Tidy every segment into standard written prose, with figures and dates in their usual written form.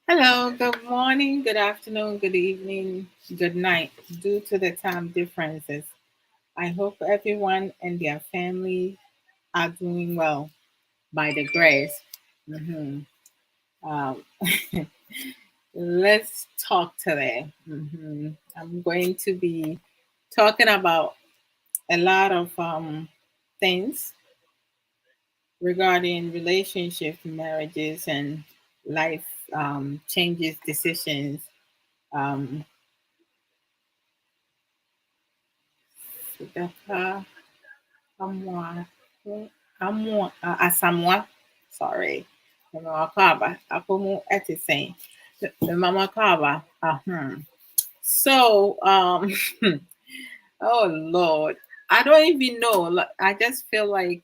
Hello, good morning, good afternoon, good evening, good night, due to the time differences. I hope everyone and their family are doing well by the grace. Mhm. Um, let's talk today. I'm going to be talking about a lot of things regarding relationships, marriages, and life changes, decisions. Um, Amwa, Asamoah. Sorry. The Mama Kaba. Apomu Etisane. The Mama Kaba. So, oh Lord, I don't even know. I just feel like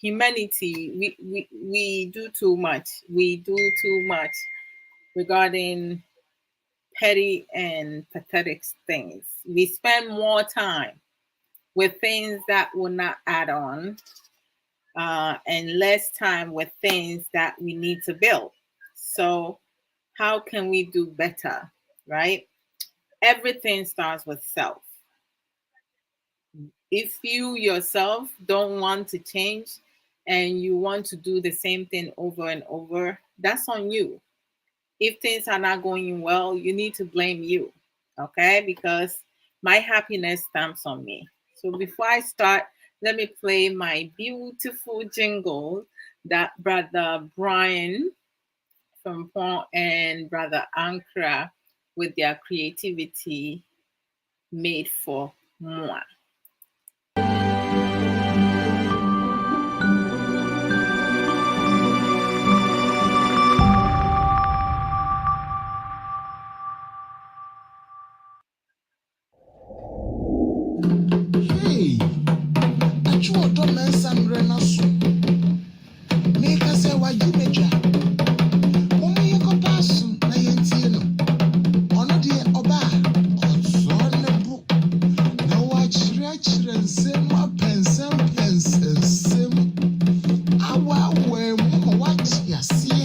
humanity, we do too much. We do too much regarding petty and pathetic things. We spend more time with things that will not add on, and less time with things that we need to build. So, how can we do better, right? Everything starts with self. If you yourself don't want to change and you want to do the same thing over and over, that's on you. If things are not going well, you need to blame you, okay? Because my happiness stamps on me. So before I start, let me play my beautiful jingle that Brother Brian from Pont and Brother Ankara with their creativity made for moi. Hey, Adwoa Odo Nsem Renaso. Make us say why you major. Omo ye ko pass na ye ntie no. Ono de oba. Onso ne bu. Na wa chire chire nsem apensem pensem. Awa we mo wa tiasie.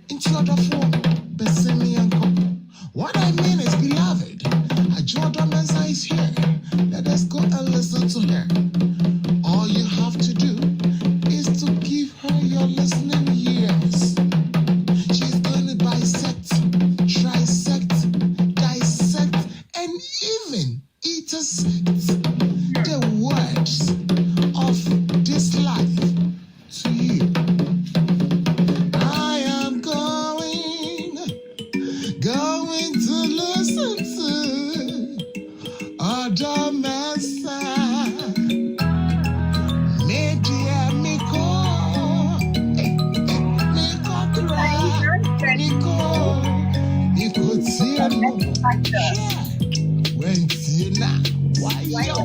Inti odofo besemi yanko. What I mean is, beloved, Adwoa Odo Nsem is here. Let us go and listen to her. All you have to do is to give her your listening ears. She's going to bisect, trisect, dissect, and even intersect the words of this life to you. I am going to listen to Odo Nsem. Media Miko, Miko cry, Miko Tiano, when Tina, why yo,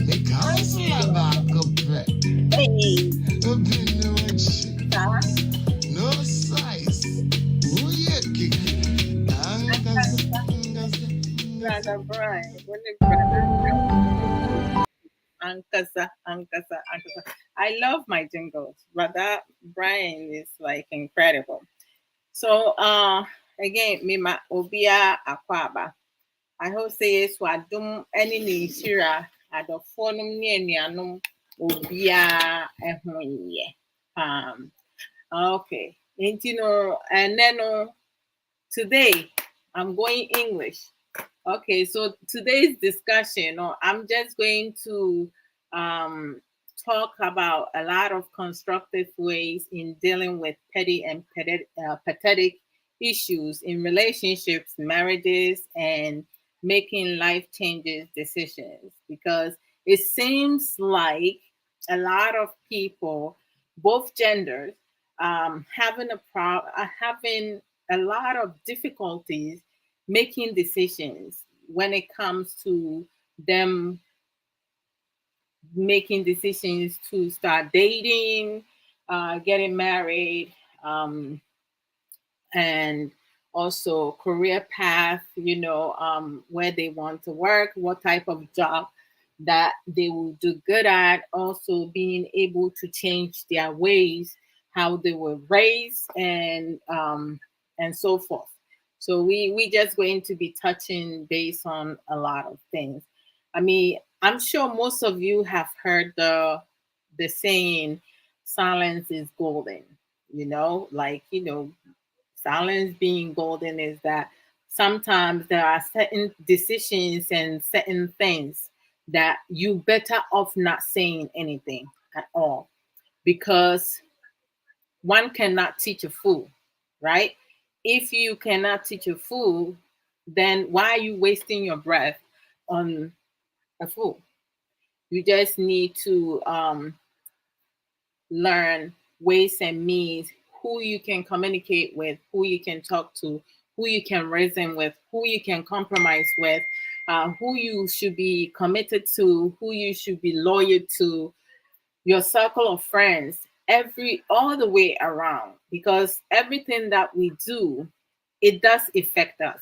the counselor back up, Hey, no size, oh yeah, kick, Brother Brian, what is Brother Ankasa. I love my jingles. Brother Brian is like incredible. So again, Mima Obia Akwaba. I hope say yes wadum any ni shira adofo num ne anuanom obia ehon ye. Okay. And and then today I'm going English. Okay, so today's discussion, I'm just going to um, talk about a lot of constructive ways in dealing with petty and pathetic issues in relationships, marriages, and making life changes decisions. Because it seems like a lot of people, both genders, having a lot of difficulties making decisions when it comes to them making decisions to start dating, getting married, and also career path, where they want to work, what type of job that they will do good at, also being able to change their ways how they were raised, and so forth. So we just going to be touching based on a lot of things. I mean, I'm sure most of you have heard the saying, "Silence is golden." Like silence being golden is that sometimes there are certain decisions and certain things that you better off not saying anything at all, because one cannot teach a fool, right? If you cannot teach a fool, then why are you wasting your breath on a fool? You just need to learn ways and means, who you can communicate with, who you can talk to, who you can reason with, who you can compromise with, who you should be committed to, who you should be loyal to, your circle of friends, all the way around, because everything that we do, it does affect us,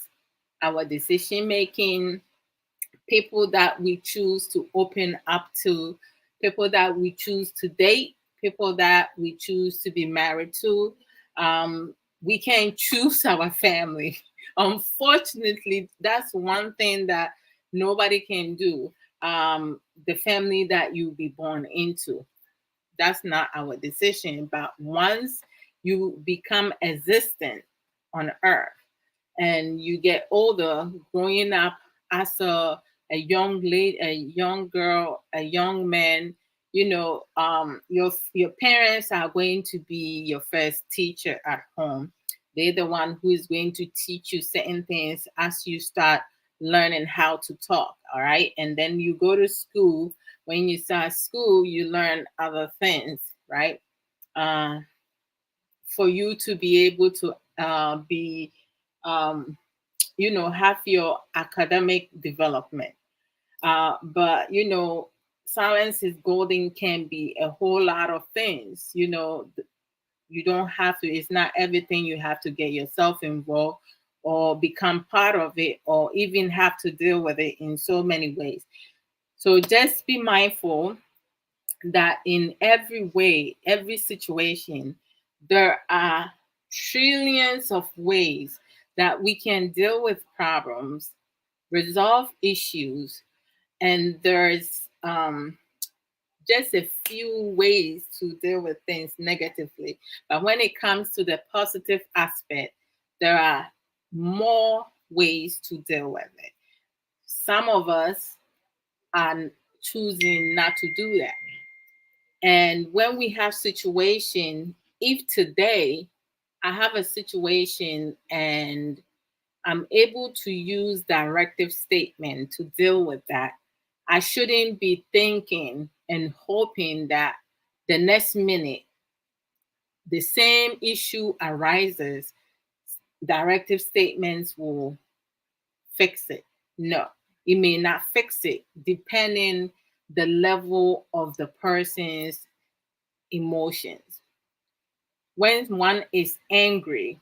our decision making, people that we choose to open up to, people that we choose to date, people that we choose to be married to. We can choose our family. Unfortunately, that's one thing that nobody can do. The family that you be born into, that's not our decision. But once you become existent on earth, and you get older, growing up as a young lady, a young girl, a young man, your parents are going to be your first teacher at home. They're the one who is going to teach you certain things as you start learning how to talk. All right. And then you go to school. When you start school, you learn other things, right? Uh, for you to be able to be um, have your academic development. But silence is golden can be a whole lot of things. You don't have to. It's not everything you have to get yourself involved or become part of it, or even have to deal with it in so many ways. So just be mindful that in every way, every situation, there are trillions of ways that we can deal with problems, resolve issues, and there's just a few ways to deal with things negatively. But when it comes to the positive aspect, there are more ways to deal with it. Some of us are choosing not to do that. And when we have situation, if today I have a situation and I'm able to use directive statement to deal with that, I shouldn't be thinking and hoping that the next minute the same issue arises, directive statements will fix it. No, it may not fix it depending the level of the person's emotions. When one is angry,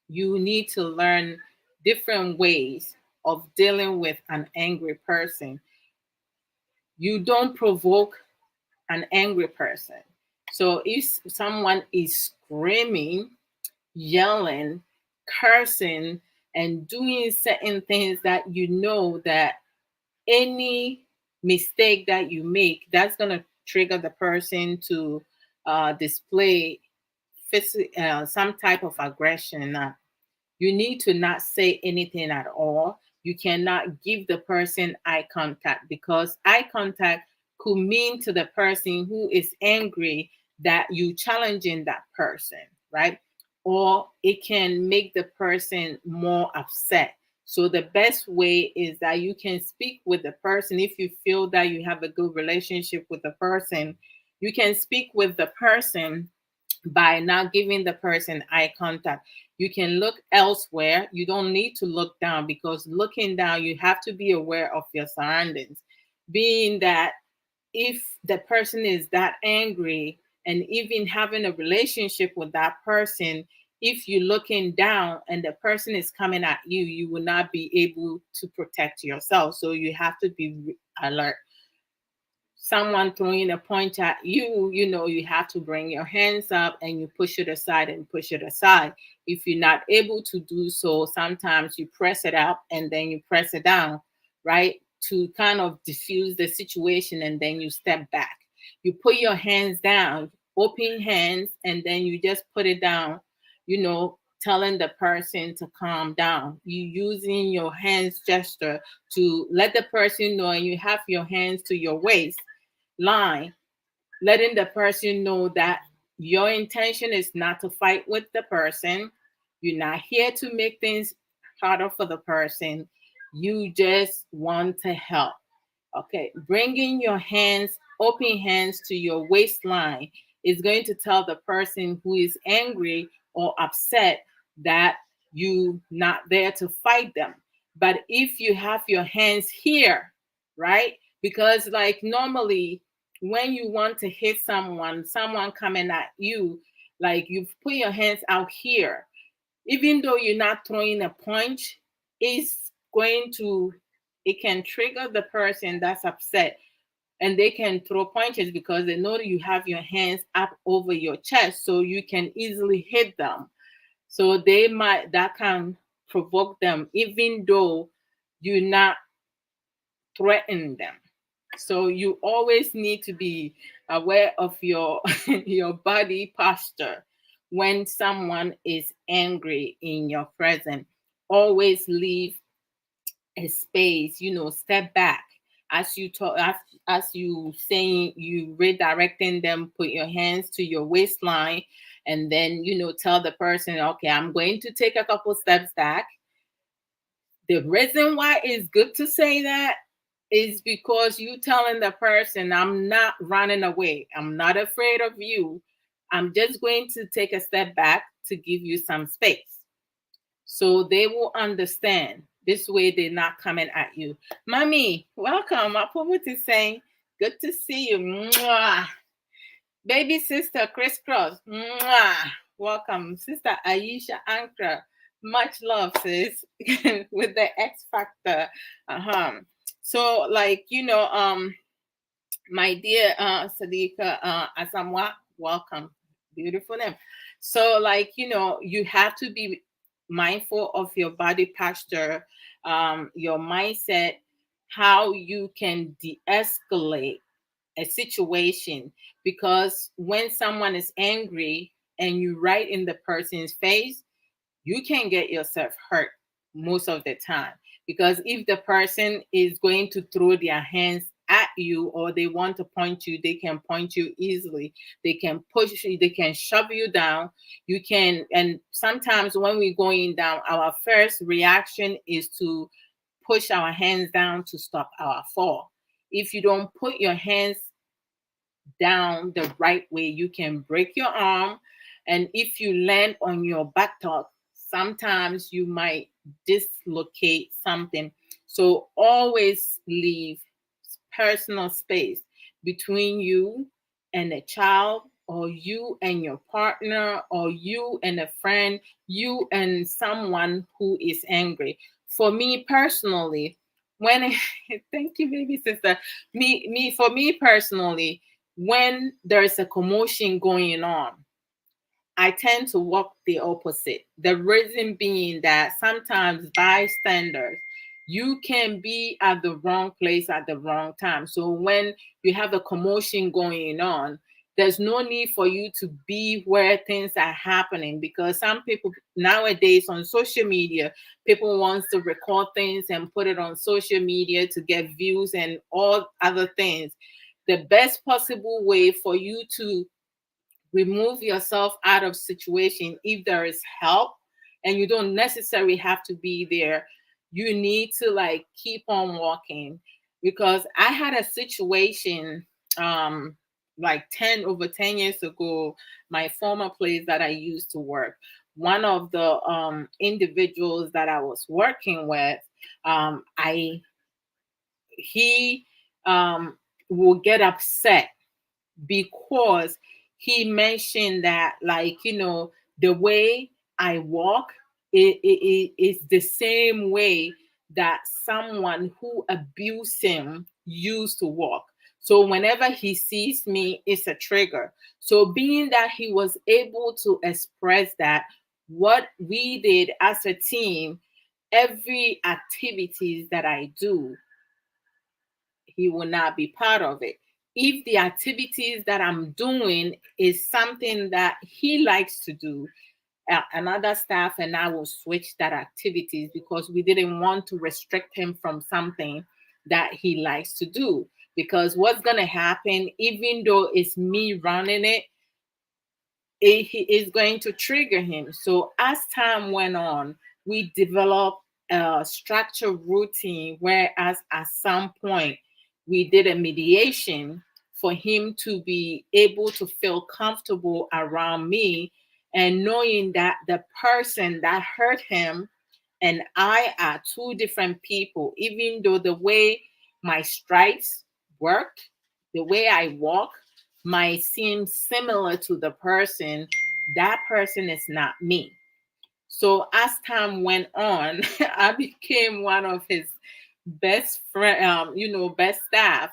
you need to learn different ways of dealing with an angry person. You don't provoke an angry person. So if someone is screaming, yelling, cursing, and doing certain things that you know that any mistake that you make, that's going to trigger the person to display some type of aggression. You need to not say anything at all. You cannot give the person eye contact, because eye contact could mean to the person who is angry that you challenging that person, right? Or it can make the person more upset. So the best way is that you can speak with the person. If you feel that you have a good relationship with the person, you can speak with the person by not giving the person eye contact. You can look elsewhere. You don't need to look down, because looking down, you have to be aware of your surroundings. Being that if the person is that angry and even having a relationship with that person, if you're looking down and the person is coming at you, you will not be able to protect yourself. So you have to be alert. someone throwing a punch at you, you have to bring your hands up and you push it aside and push it aside. If you're not able to do so, sometimes you press it up and then you press it down, right? To kind of diffuse the situation, and then you step back. You put your hands down, open hands, and then you just put it down, telling the person to calm down. You using your hands gesture to let the person know, and you have your hands to your waist line, letting the person know that your intention is not to fight with the person. You're not here to make things harder for the person. You just want to help. Okay, bringing your hands, open hands to your waistline is going to tell the person who is angry or upset that you not there to fight them. But if you have your hands here, right? Because like normally when you want to hit someone coming at you, like you put your hands out here, even though you're not throwing a punch, it's going to, it can trigger the person that's upset, and they can throw punches because they know that you have your hands up over your chest, so you can easily hit them. So that can provoke them even though you're not threatening them. So you always need to be aware of your your body posture when someone is angry in your presence. Always leave a space, step back. As you talk, as you saying, you redirecting them, put your hands to your waistline, and then tell the person, okay, I'm going to take a couple steps back. The reason why it's good to say that is because you telling the person, I'm not running away. I'm not afraid of you. I'm just going to take a step back to give you some space. So they will understand. This way they're not coming at you. Mommy, welcome. Apomo is saying, good to see you. Mwah. Baby sister Crisscross. Mwah. Welcome. Sister Aisha Ankra. Much love, sis. With the X Factor. So like, my dear Sadika Asamwa, welcome. Beautiful name. So like, you have to be mindful of your body posture, your mindset, how you can de-escalate a situation. Because when someone is angry and you right in the person's face, you can get yourself hurt most of the time. Because if the person is going to throw their hands at you or they want to point you, they can point you easily. They can push you, they can shove you down. You can, and sometimes when we're going down, our first reaction is to push our hands down to stop our fall. If you don't put your hands down the right way, you can break your arm. And if you land on your buttock, sometimes you might dislocate something. So always leave personal space between you and a child, or you and your partner, or you and a friend, you and someone who is angry. For me personally, when thank you, baby sister. For me personally, when there's a commotion going on, I tend to walk the opposite. The reason being that sometimes bystanders, you can be at the wrong place at the wrong time. So when you have a commotion going on, there's no need for you to be where things are happening, because some people nowadays on social media, people wants to record things and put it on social media to get views and all other things. The best possible way for you to remove yourself out of situation, if there is help and you don't necessarily have to be there, you need to like keep on walking. Because I had a situation like 10 years ago, my former place that I used to work, one of the individuals that I was working with, I he will get upset because he mentioned that, like, the way I walk, is the same way that someone who abused him used to walk. So whenever he sees me, it's a trigger. So being that he was able to express that, what we did as a team, every activities that I do, he will not be part of it. If the activities that I'm doing is something that he likes to do, another staff and I will switch that activities because we didn't want to restrict him from something that he likes to do. Because what's going to happen, even though it's me running it, he is going to trigger him. So as time went on, we developed a structured routine, whereas at some point we did a mediation for him to be able to feel comfortable around me and knowing that the person that hurt him and I are two different people, even though the way my stripes work, the way I walk might seem similar to the person, that person is not me. So as time went on, I became one of his best friend, best staff.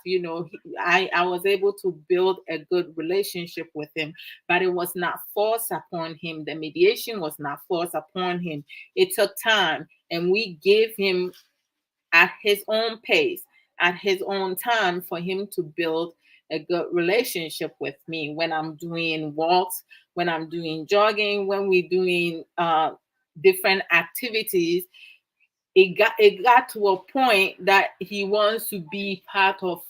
I was able to build a good relationship with him, but it was not forced upon him. The mediation was not forced upon him. It took time, and we gave him at his own pace, at his own time, for him to build a good relationship with me when I'm doing walks, when I'm doing jogging, when we're doing different activities. It got to a point that he wants to be part of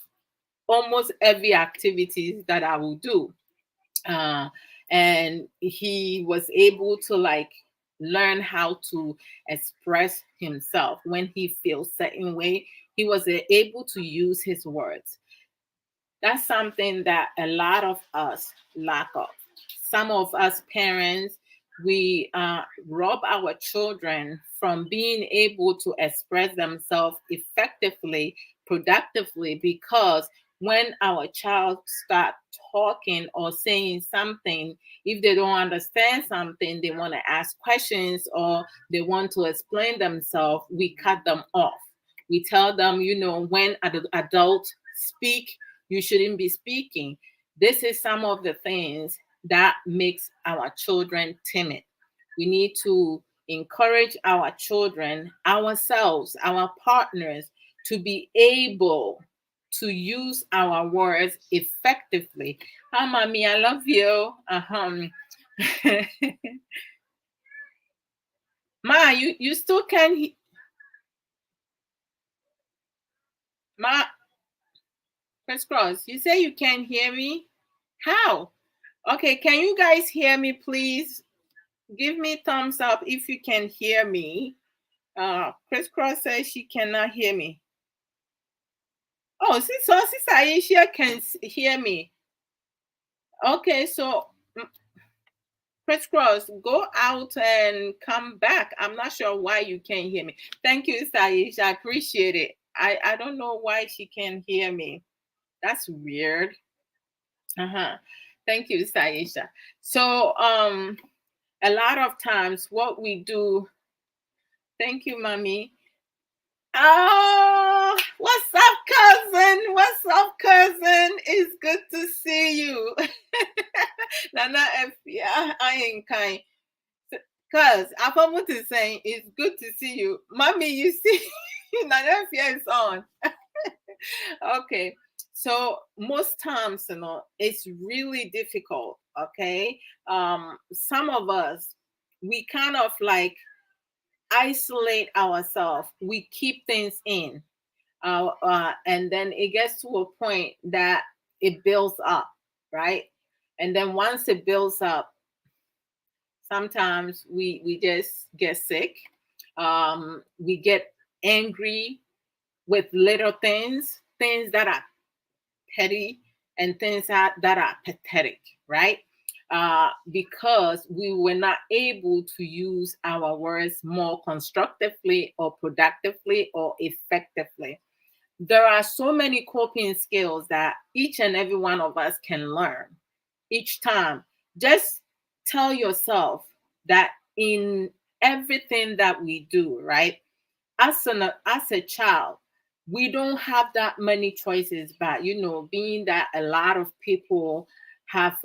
almost every activities that I will do. uh, and he was able to like learn how to express himself when he feels certain way. He was able to use his words. That's something that a lot of us lack of. Some of us parents, we rob our children from being able to express themselves effectively, productively, because when our child start talking or saying something, if they don't understand something, they want to ask questions or they want to explain themselves, we cut them off. We tell them, when adults speak, you shouldn't be speaking. This is some of the things that makes our children timid. We need to encourage our children, ourselves, our partners, to be able to use our words effectively. Hi, mommy, I love you. Ma, you still can Ma, crisscross. You say you can hear me? How? Okay, can you guys hear me, please? Give me thumbs up if you can hear me. Crisscross says she cannot hear me. Oh, Sister Aisha can hear me. Okay, so Crisscross, go out and come back. I'm not sure why you can't hear me. Thank you, Sister Aisha. I appreciate it. I don't know why she can't hear me. That's weird. Uh-huh. Thank you, Sister Aisha. So a lot of times what we do, thank you, mommy. Oh, what's up, cousin? What's up, cousin? It's good to see you. Nana F, yeah, I ain't kind. Cause Apamu is saying it's good to see you. Mommy, you see, Nana F is on. Okay. So most times, it's really difficult. Okay. Some of us, we kind of like isolate ourselves. We keep things in. And then it gets to a point that it builds up, right? And then once it builds up, sometimes we just get sick. We get angry with little things that are petty and things that are pathetic, right? Because we were not able to use our words more constructively or productively or effectively. There are so many coping skills that each and every one of us can learn each time. Just tell yourself that in everything that we do, right? As a child, we don't have that many choices. But being that a lot of people have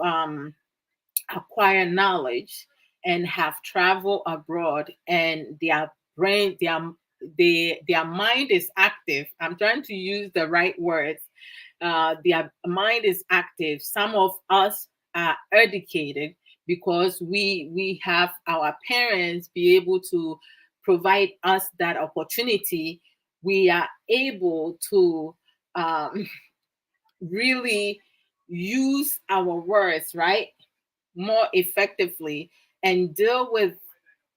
acquired knowledge and have traveled abroad, and their brain their mind is active. I'm trying to use the right words. Their mind is active. Some of us are educated because we have our parents be able to provide us that opportunity. We are able to really use our words, right, more effectively, and deal with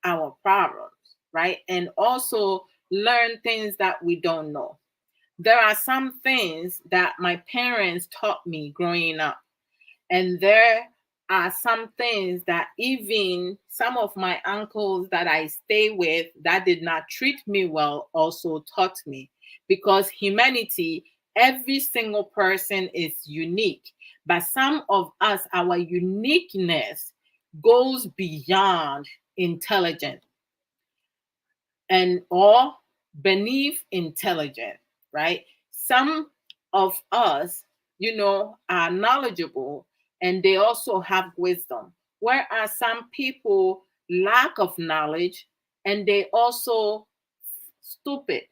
our problems, right, and also learn things that we don't know. There are some things that my parents taught me growing up, and there are some things that even some of my uncles that I stay with that did not treat me well also taught me. Because humanity, every single person is unique. But some of us, our uniqueness goes beyond intelligence and or beneath intelligent, right? Some of us, are knowledgeable and they also have wisdom. Whereas some people lack of knowledge and they also stupid.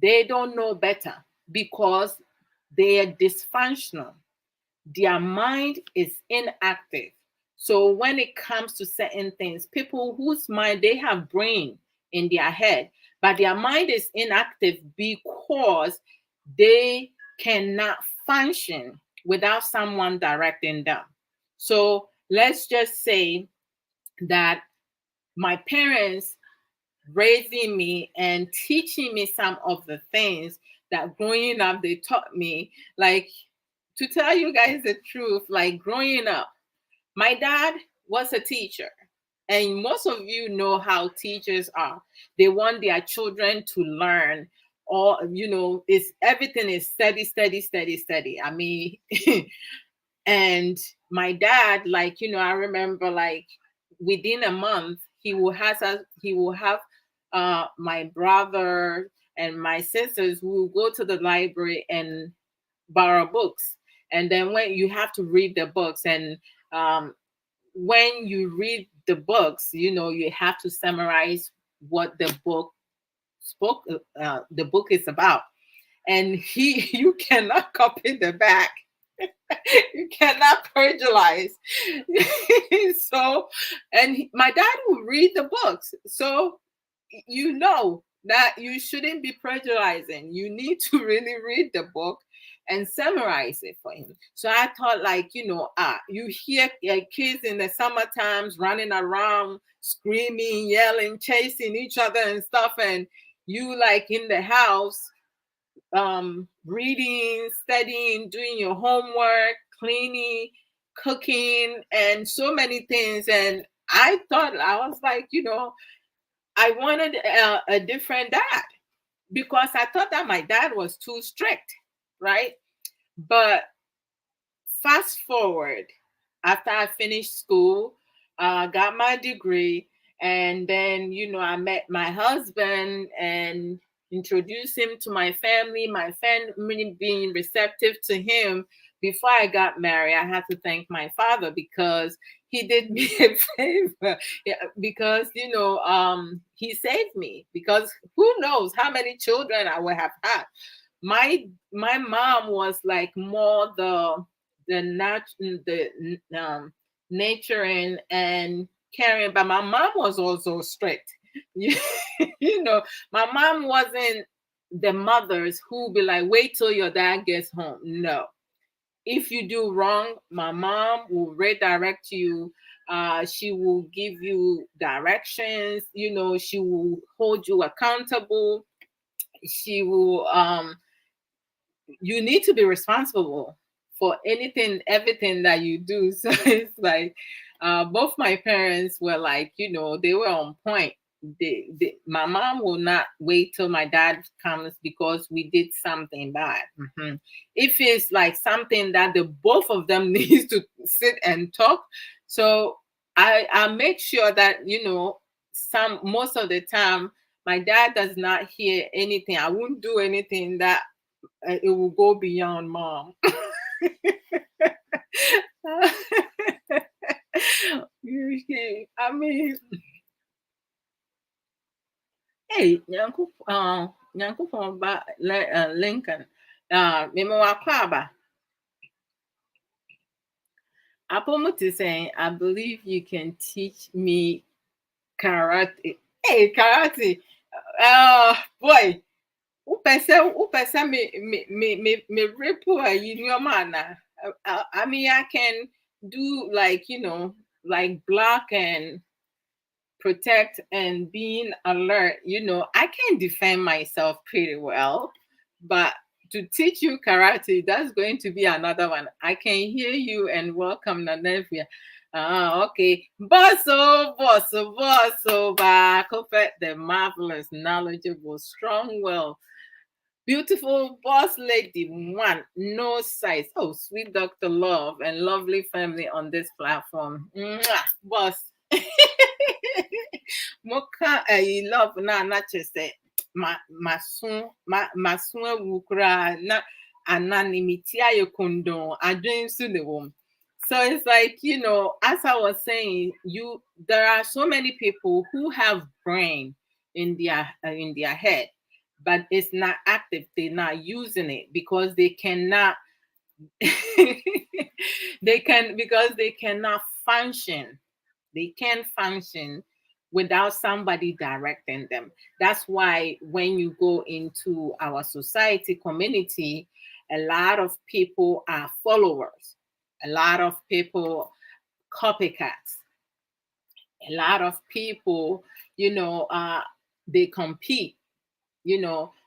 They don't know better because they are dysfunctional. Their mind is inactive. So when it comes to certain things, people whose mind, they have brain in their head, but their mind is inactive because they cannot function without someone directing them. So let's just say that my parents raising me and teaching me some of the things that growing up they taught me, like, to tell you guys the truth, like growing up, my dad was a teacher. And most of you know how teachers are. They want their children to learn, or it's everything is steady, steady, steady, steady. I mean, and my dad, like, I remember, like, within a month he will have my brother and my sisters who will go to the library and borrow books. And then when you have to read the books, and when you read the books, you have to summarize what the book is about. And you cannot copy the back. You cannot plagiarize. So, and my dad will read the books. So, that you shouldn't be plagiarizing. You need to really read the book and summarize it for him. So I thought, like, you hear kids in the summer times running around, screaming, yelling, chasing each other and stuff, and you like in the house reading, studying, doing your homework, cleaning, cooking, and so many things. And I thought, I was like, I wanted a different dad, because I thought that my dad was too strict, right? But fast forward, after I finished school, got my degree, and then I met my husband and introduced him to my family. My family being receptive to him. Before I got married, I had to thank my father because he did me a favor. Yeah, because he saved me. Because who knows how many children I would have had. My mom was like more nurturing and caring, but my mom was also strict. My mom wasn't the mothers who be like, wait till your dad gets home. No. If you do wrong, my mom will redirect you. She will give you directions. She will hold you accountable. She will you need to be responsible for everything that you do. So it's like both my parents were like, they were on point. My mom will not wait till my dad comes because we did something bad. If it's like something that the both of them needs to sit and talk, so I make sure that most of the time My dad does not hear anything. I won't do anything that it will go beyond mom. I mean, hey, Nyankopɔn ba Lincoln. Memo wakwaba. Apomuti saying, I believe you can teach me karate. Hey, karate. Boy. Upesa me ripple in your mana. I mean, I can do like, like block and protect and being alert. I can defend myself pretty well, but to teach you karate, that's going to be another one. I can hear you and welcome Nanevia. Okay. Bosso, back up at the marvelous, knowledgeable, strong, well, beautiful boss lady, one, no size. Oh, sweet Dr. Love and lovely family on this platform. Mwah, boss. Moka love na chese masun wukra na anonymity ayo kondo adwin su the wom. So it's like, as I was saying, there are so many people who have brain in their head, but it's not active. They're not using it because they cannot because they cannot function. They can't function without somebody directing them. That's why when you go into our society community, a lot of people are followers, a lot of people copycats, a lot of people, they compete,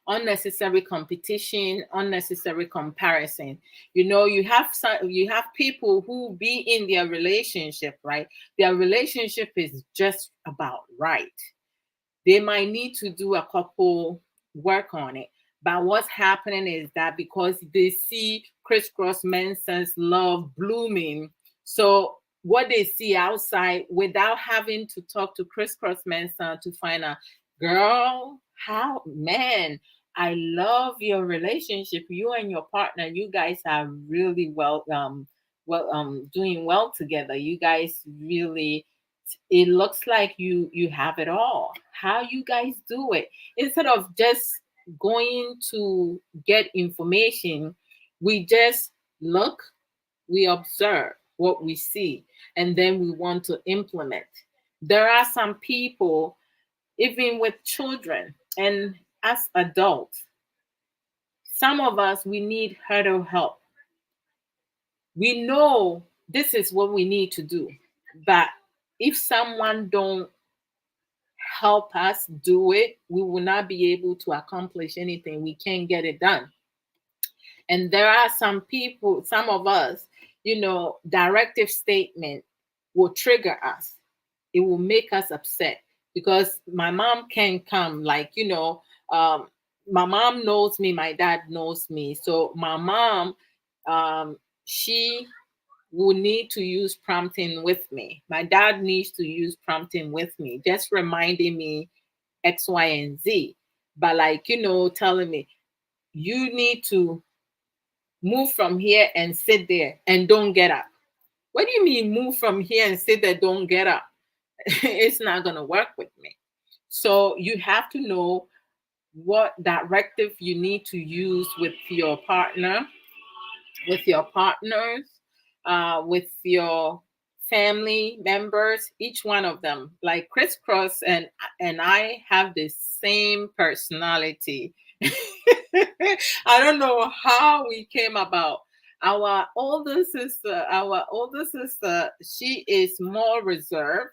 unnecessary competition, unnecessary comparison. You have people who be in their relationship, right? Their relationship is just about right. They might need to do a couple work on it. But what's happening is that because they see crisscross Menson's love blooming, so what they see outside without having to talk to crisscross Manson to find out, girl, how, man, I love your relationship. You and your partner, you guys are really doing well together. You guys really, it looks like you have it all. How you guys do it? Instead of just going to get information, we just look, we observe what we see, and then we want to implement. There are some people, even with children and as adults, some of us, we need hurdle help. We know this is what we need to do, but if someone don't help us do it, we will not be able to accomplish anything. We can't get it done. And there are some people, some of us, directive statement will trigger us. It will make us upset because my mom can come, like, my mom knows me, my dad knows me. So my mom, she will need to use prompting with me. My dad needs to use prompting with me, just reminding me X, Y, and Z. But like, telling me, you need to move from here and sit there and don't get up. What do you mean move from here and sit there, don't get up? It's not going to work with me. So you have to know what directive you need to use with your partner, with your partners, with your family members, each one of them. Like Crisscross and I have the same personality. I don't know how we came about. Our older sister, she is more reserved,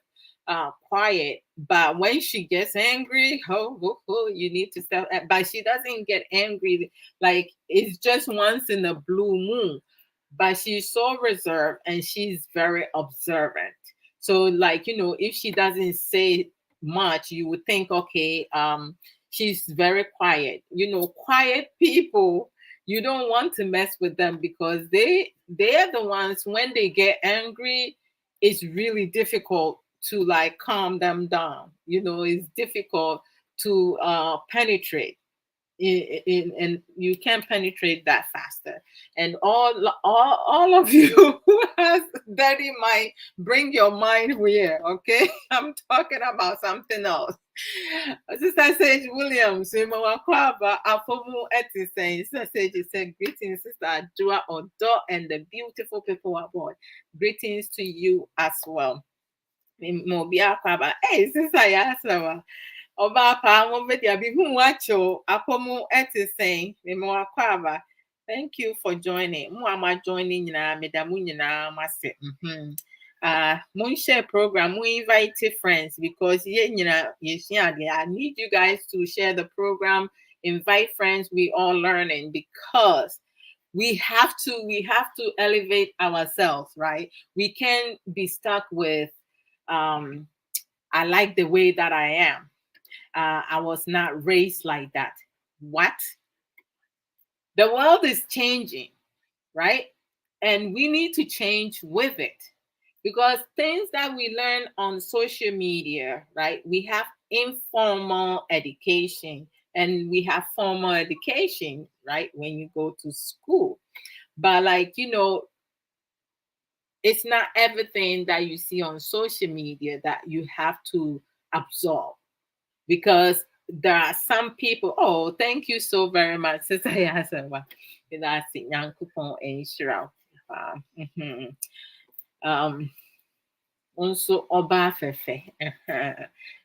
quiet. But when she gets angry, you need to stop. But she doesn't get angry like it's just once in a blue moon. But she's so reserved and she's very observant. So, like, if she doesn't say much, you would think, okay, she's very quiet. Quiet people, you don't want to mess with them because they're the ones when they get angry, it's really difficult to like calm them down. It's difficult to penetrate and you can penetrate that faster. And all of you who has dirty mind, bring your mind here, okay? I'm talking about something else. Sister Sage Williams, Afomu Eti saying, Sister Sage said, greetings, Sister Adwoa Odo, and the beautiful people aboard. Greetings to you as well. Hey, Sister Yasawa. Oba pa mobedia bi hu wacho apomu etiseng memo akwaba. Thank you for joining. Mu ama joining nyina medamu nyina mase. Mun share program, mun invite friends because ye nyina yeshia de. I need you guys to share the program, invite friends. We all learning because we have to elevate ourselves, right? We can't be stuck with I like the way that I am. I was not raised like that. What? The world is changing, right? And we need to change with it because things that we learn on social media, right? We have informal education and we have formal education, right? When you go to school. But, like, it's not everything that you see on social media that you have to absorb because there are some people. Oh, thank you so very much, Sister Yasawa. That's it, Nyankopon Enshira. Mhm. Also Oba Fefe.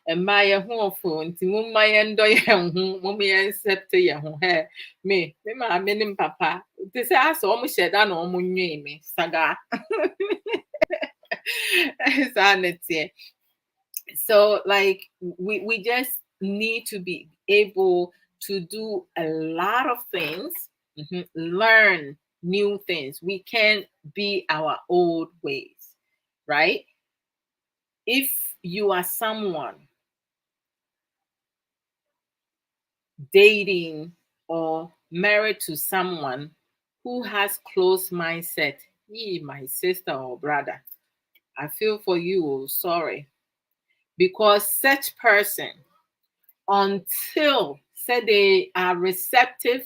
And my home phone, Timumaya and Doyan, Mummy and Septa Yahu hair. Me, my meaning papa. This ass almost said, I know me, Saga. Sanity. So, like, we just need to be able to do a lot of things, learn new things. We can't be our old ways, right? If you are someone dating or married to someone who has closed mindset, my sister or brother, I feel for you. Sorry, because such person, until say they are receptive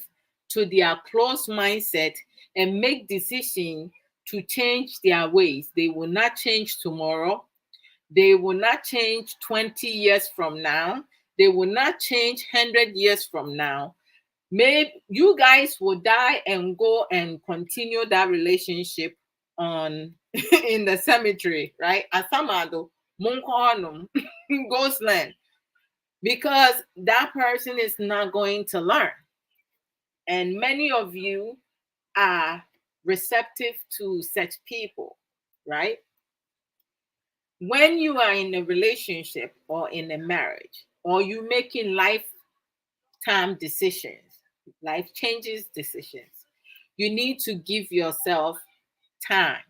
to their closed mindset and make decision to change their ways, they will not change tomorrow. They will not change 20 years from now. They will not change 100 years from now. Maybe you guys will die and go and continue that relationship on in the cemetery, right? Asamado, Munkohanum, Ghostland, because that person is not going to learn. And many of you are receptive to such people, right? When you are in a relationship or in a marriage, or you making lifetime decisions, life changes decisions, you need to give yourself time,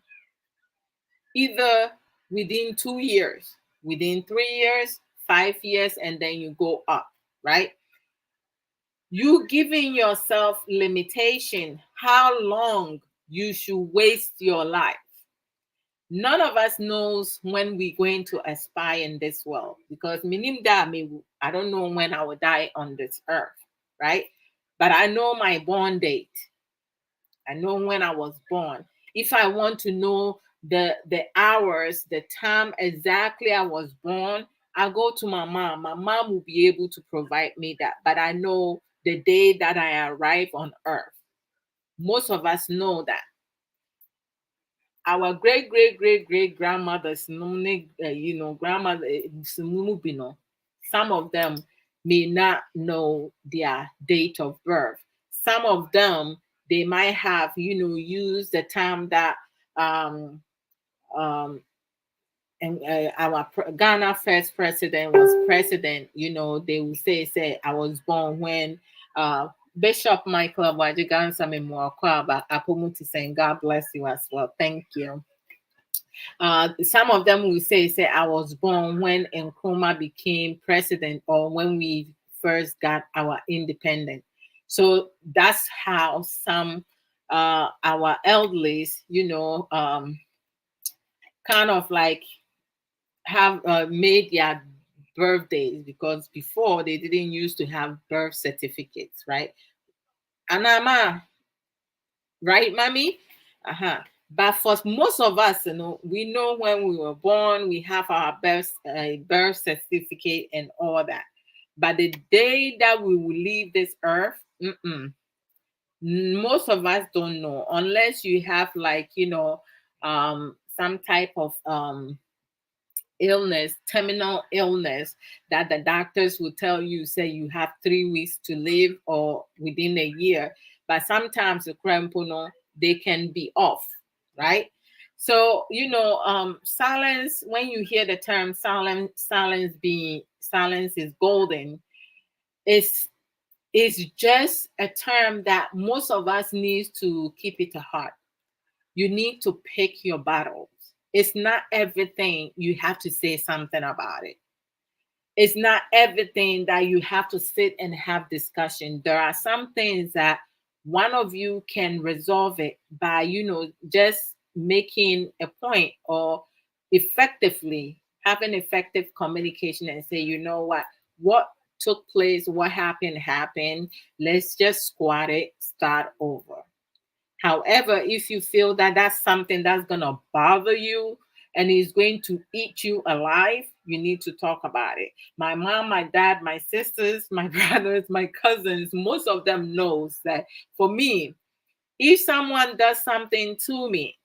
either within 2 years, within 3 years, 5 years, and then you go up, right? You giving yourself limitation how long you should waste your life. None of us knows when we're going to expire in this world because I don't know when I will die on this earth, right? But I know my born date. I know when I was born. If I want to know the hours, the time exactly I was born, I go to my mom. My mom will be able to provide me that. But I know the day that I arrive on earth. Most of us know that. Our great great great great grandmothers, grandmother, some of them may not know their date of birth. Some of them, they might have, used the time that um um and our Ghana first president was president. They will say I was born when Bishop Michael Awajigansa Memoakwaba Apomuti saying God bless you as well. Thank you. Some of them will say I was born when Nkrumah became president or when we first got our independence. So that's how some our elderlies, kind of like have made their birthdays, because before they didn't used to have birth certificates, right? Anama, right, mommy? Uh-huh. But for most of us, we know when we were born, we have our birth certificate and all that. But the day that we will leave this earth, most of us don't know, unless you have, like, some type of illness, terminal illness, that the doctors will tell you, say you have 3 weeks to live or within a year. But sometimes the crampono, they can be off, right? So, silence, when you hear the term silence is golden, it's just a term that most of us need to keep it to heart. You need to pick your battles. It's not everything you have to say something about it. It's not everything that you have to sit and have discussion. There are some things that one of you can resolve it by, just making a point, or effectively having effective communication and say, what took place, what happened. Let's just squat it, start over. However, if you feel that that's something that's going to bother you and is going to eat you alive, you need to talk about it. My mom, my dad, my sisters, my brothers, my cousins, most of them knows that for me, if someone does something to me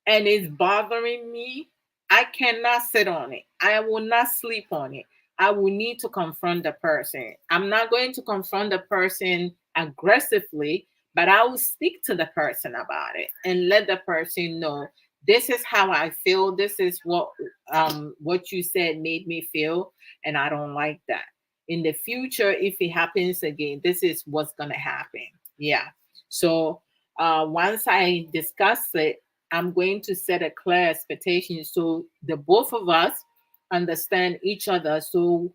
and it's bothering me, I cannot sit on it. I will not sleep on it. I will need to confront the person. I'm not going to confront the person aggressively, but I will speak to the person about it and let the person know, this is how I feel. This is what you said made me feel, and I don't like that. In the future, if it happens again, this is what's gonna happen. Yeah. So once I discuss it, I'm going to set a clear expectation so the both of us understand each other. So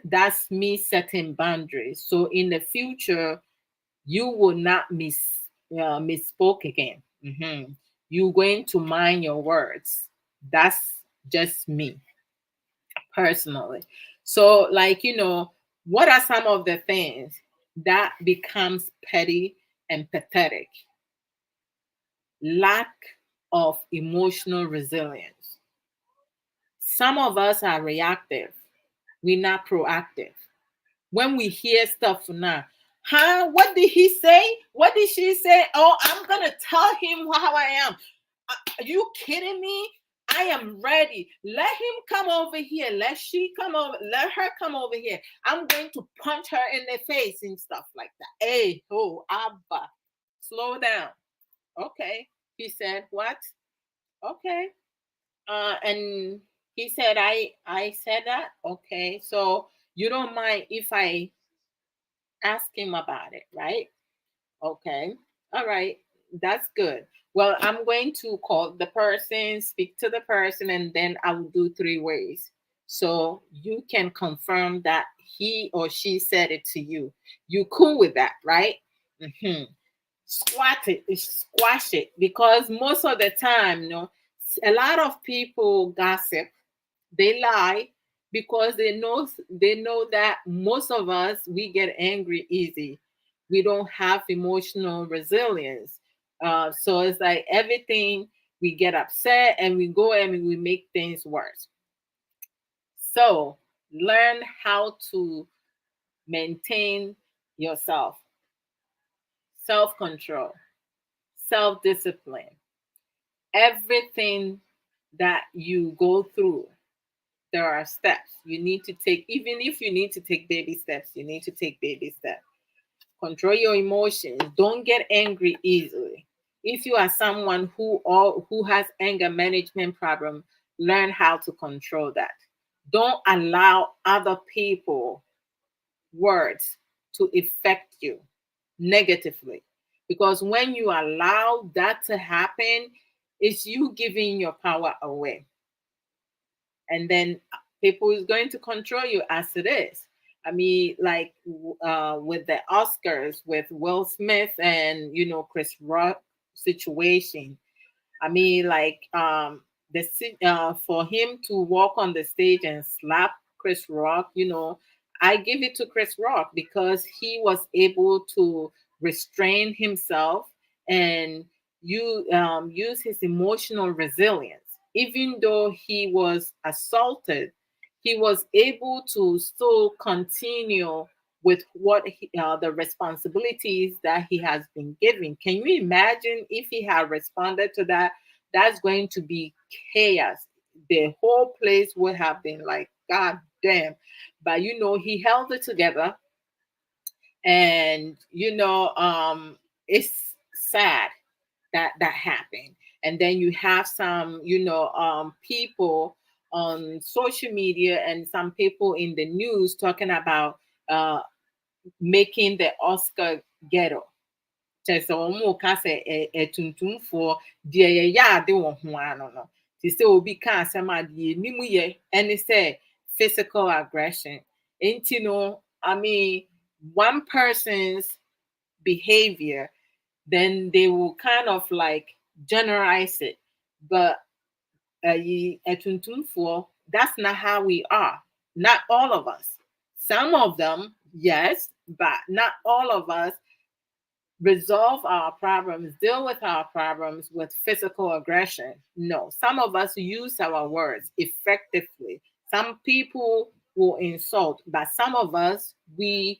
that's me setting boundaries. So in the future, you will not misspoke again. You're going to mind your words. That's just me personally. So, like, what are some of the things that becomes petty and pathetic? Lack of emotional resilience. Some of us are reactive. We're not proactive. When we hear stuff now, huh? What did he say? What did she say? Oh, I'm gonna tell him how I am. Are you kidding me? I am ready. Let him come over here. Let her come over here. I'm going to punch her in the face and stuff like that. Hey, oh, Abba, slow down. Okay. He said, what? Okay. And he said, I said that. Okay. So you don't mind if I ask him about it, right? Okay. All right. That's good. Well, I'm going to call the person, speak to the person, and then I will do 3 ways. So you can confirm that he or she said it to you. You cool with that, right? hmm Squash it, because most of the time, a lot of people gossip, they lie, because they know that most of us, we get angry easy. We don't have emotional resilience. So it's like everything, we get upset and we go and we make things worse. So learn how to maintain yourself, self-control, self-discipline. Everything that you go through, there are steps you need to take. Even if you need to take baby steps, you need to take baby steps. Control your emotions. Don't get angry easily. If you are someone who has anger management problem, learn how to control that. Don't allow other people words to affect you negatively, because when you allow that to happen, it's you giving your power away, and then people is going to control you as it is. I mean, like with the Oscars with Will Smith and Chris Rock situation. I mean, like for him to walk on the stage and slap Chris Rock, I give it to Chris Rock because he was able to restrain himself and use his emotional resilience. Even though he was assaulted, he was able to still continue with the responsibilities that he has been given. Can you imagine if he had responded to that? That's going to be chaos. The whole place would have been like, God damn. But he held it together, and it's sad that that happened. And then you have some people on social media and some people in the news talking about uh making the Oscar ghetto. Kyerɛ sɛ wɔn ka sɛ ɛtuntumfoɔ deɛ yɛyɛ ade wɔ ho ano no. Te sɛ obi ka asɛm a deɛ enim yɛ ɛne sɛ physical aggression. Nti no, I mean, one person's behavior, then they will kind of like generalize it. But that's not how we are. Not all of us. Some of them, yes, but not all of us resolve our problems, deal with our problems with physical aggression. No, some of us use our words effectively. Some people will insult, but some of us, we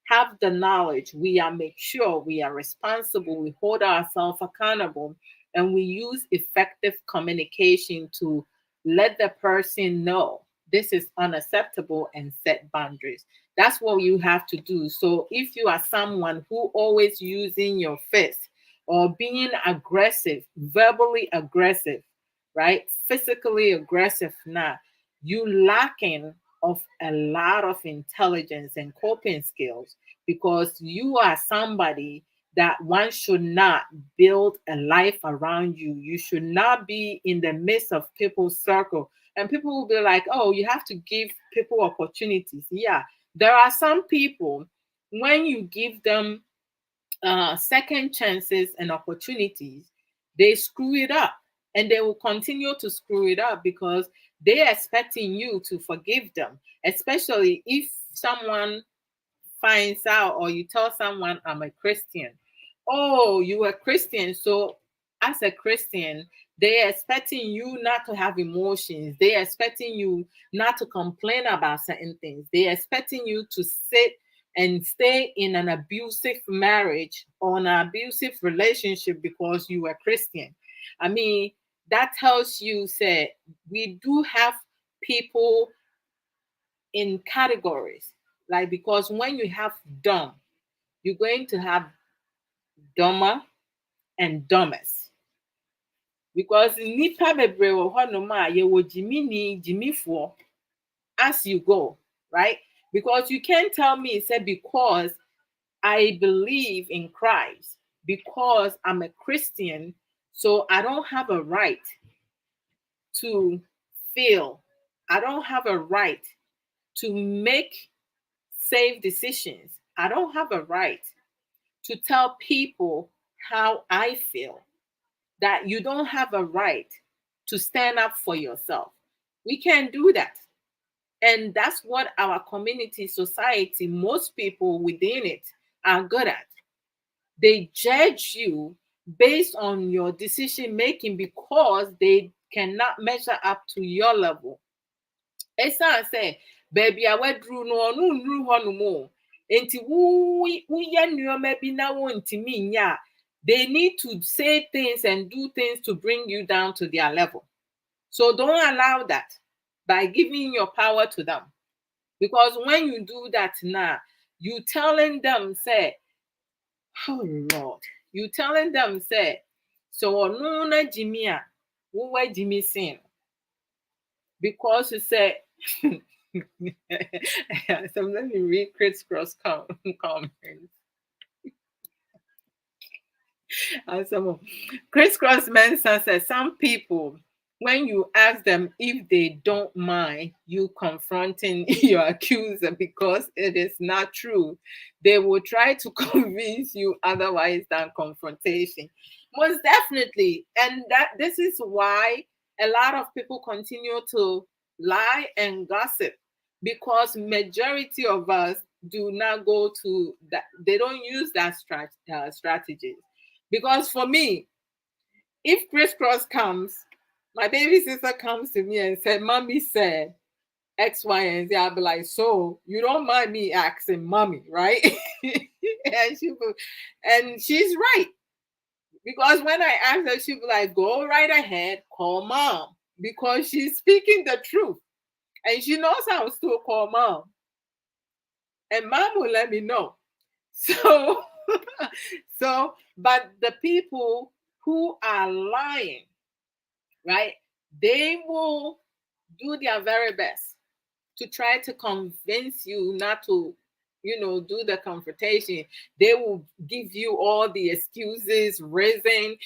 have the knowledge, we are mature, we are responsible, we hold ourselves accountable, and we use effective communication to let the person know this is unacceptable and set boundaries. That's what you have to do. So if you are someone who always using your fist or being aggressive, verbally aggressive, right? Physically aggressive now, you lacking of a lot of intelligence and coping skills, because you are somebody that one should not build a life around you. You should not be in the midst of people's circle. And people will be like, oh, you have to give people opportunities. Yeah, there are some people, when you give them second chances and opportunities, they screw it up, and they will continue to screw it up because they're expecting you to forgive them, especially if someone finds out or you tell someone, I'm a Christian. Oh, you are Christian. So as a Christian, they're expecting you not to have emotions. They're expecting you not to complain about certain things. They're expecting you to sit and stay in an abusive marriage or an abusive relationship because you are Christian. I mean, that tells you, say, we do have people in categories. Like, because when you have dumb, you're going to have dumber and dumbest. Because nipa bebree wɔ hɔnom a yɛwɔ gyimini as you go, right? Because you can't tell me, say, because I believe in Christ, because I'm a Christian, so I don't have a right to feel. I don't have a right to make safe decisions. I don't have a right to tell people how I feel. That you don't have a right to stand up for yourself. We can't do that. And that's what our community, society, most people within it are good at. They judge you based on your decision making because they cannot measure up to your level. Ɛsan sɛ baabi a waduru no ɔno nnuru hɔ nom o. Enti woyɛ nneɛma bi na wontumi nyɛ a, they need to say things and do things to bring you down to their level. So don't allow that by giving your power to them. Because when you do that now, you telling them, say, oh Lord, you telling them, say, so no na Jimmy a, wo Jimmy sin. Because you say, so let me read crisscross comments. And some crisscross Mensa says some people, when you ask them if they don't mind you confronting your accuser because it is not true, they will try to convince you otherwise than confrontation. Most definitely. And that this is why a lot of people continue to lie and gossip, because majority of us do not go to that. They don't use that strategies. Because for me, if crisscross comes, my baby sister comes to me and said, "Mommy said X, Y, and Z," I'll be like, "So you don't mind me asking mommy, right?" and and she's right. Because when I ask her, she'll be like, "Go right ahead, call mom." Because she's speaking the truth. And she knows how to still call mom. And mom will let me know. So, but the people who are lying, right? They will do their very best to try to convince you not to, do the confrontation. They will give you all the excuses, reason,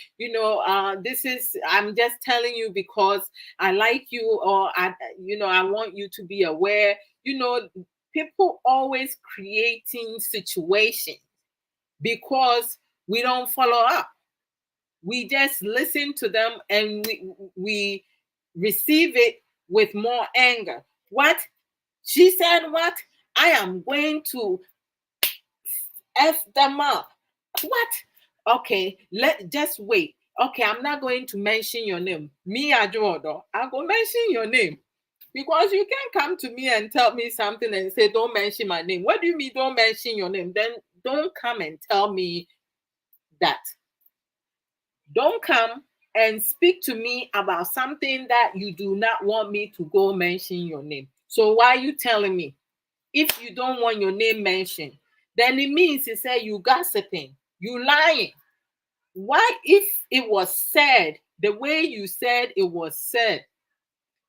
this is, I'm just telling you because I like you, or I want you to be aware. People always creating situations because we don't follow up. We just listen to them and we receive it with more anger. What? She said what? I am going to F them up. What? Okay, let just wait. Okay, I'm not going to mention your name. Me, Adwoa Odo, I go mention your name. Because you can't come to me and tell me something and say, don't mention my name. What do you mean, don't mention your name? Then don't come and tell me that. Don't come and speak to me about something that you do not want me to go mention your name. So why are you telling me? If you don't want your name mentioned, then it means you say you gossiping, you lying. Why, if it was said the way you said it was said,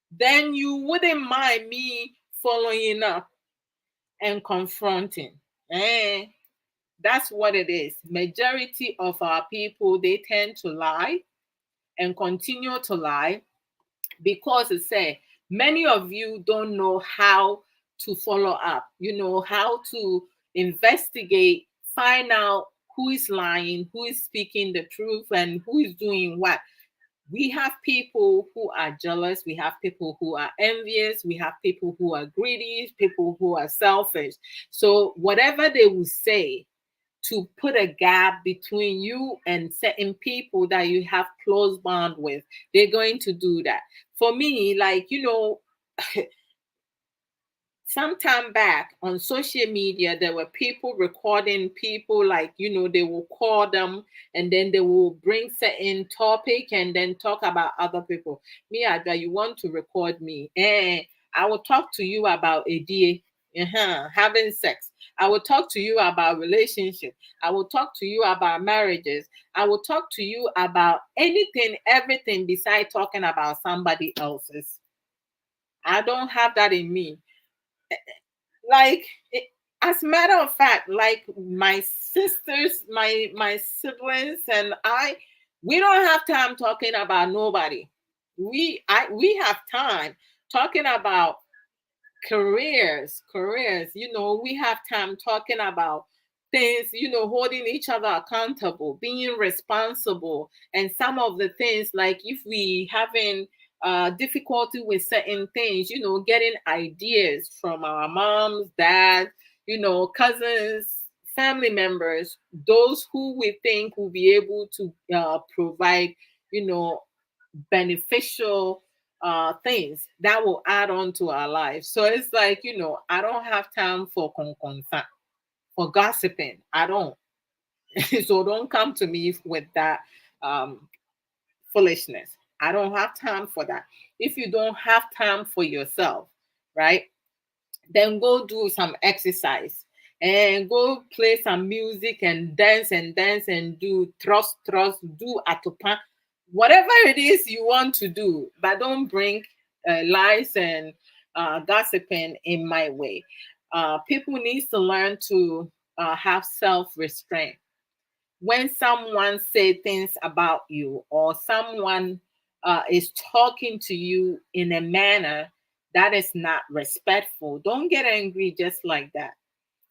then you wouldn't mind me following up and confronting. Eh, that's what it is. Majority of our people, they tend to lie and continue to lie because it said many of you don't know how to follow up, how to investigate, find out who is lying, who is speaking the truth, and who is doing what. We have people who are jealous, we have people who are envious, we have people who are greedy, people who are selfish. So whatever they will say to put a gap between you and certain people that you have close bond with, they're going to do that. For me, like, some time back on social media, there were people recording people, like, they will call them and then they will bring certain topic and then talk about other people. Me, Ada, you want to record me? I will talk to you about a day, having sex. I will talk to you about relationship. I will talk to you about marriages. I will talk to you about anything, everything besides talking about somebody else's. I don't have that in me. Like, as a matter of fact, like my sisters, my siblings and I, we don't have time talking about nobody. We have time talking about careers. We have time talking about things, holding each other accountable, being responsible. And some of the things, like if we having difficulty with certain things, getting ideas from our moms, dad, cousins, family members, those who we think will be able to provide, you know beneficial things that will add on to our lives. So it's like, I don't have time for for gossiping. I don't. So don't come to me with that um, foolishness. I don't have time for that. If you don't have time for yourself, right? Then go do some exercise and go play some music and dance and do thrust, do atopa, whatever it is you want to do, but don't bring lies and gossiping in my way. People need to learn to have self-restraint. When someone say things about you, or someone is talking to you in a manner that is not respectful, don't get angry just like that.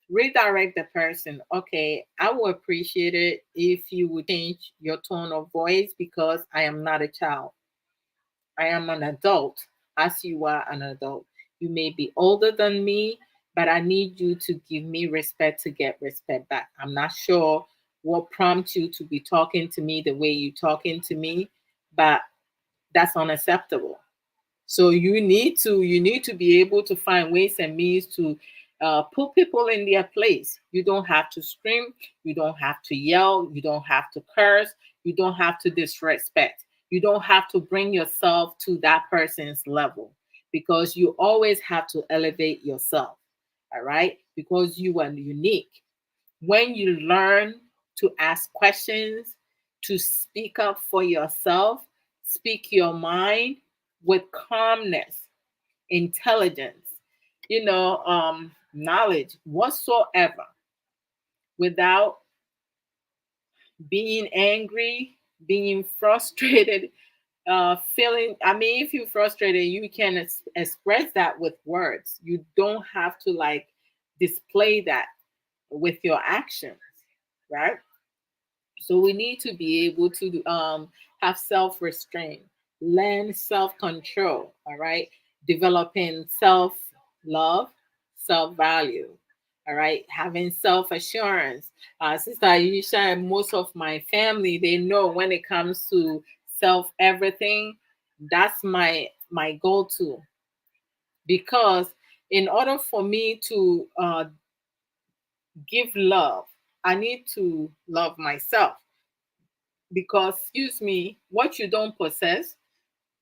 Redirect the person. Okay, I would appreciate it if you would change your tone of voice, because I am not a child. I am an adult, as you are an adult. You may be older than me, but I need you to give me respect to get respect back. I'm not sure what prompts you to be talking to me the way you're talking to me, but that's unacceptable. So you need to be able to find ways and means to put people in their place. You don't have to scream, you don't have to yell, you don't have to curse, you don't have to disrespect. You don't have to bring yourself to that person's level, because you always have to elevate yourself. All right? Because you are unique. When you learn to ask questions, to speak up for yourself, speak your mind with calmness, intelligence, knowledge whatsoever, without being angry, being frustrated, feeling. I mean, if you're frustrated, you can express that with words. You don't have to like display that with your actions, right? So we need to be able to have self restraint, learn self control, all right? Developing self love, self value, all right? Having self assurance. Sister Aisha and most of my family, they know when it comes to self everything, that's my go to. Because in order for me to give love, I need to love myself. Because, excuse me, what you don't possess,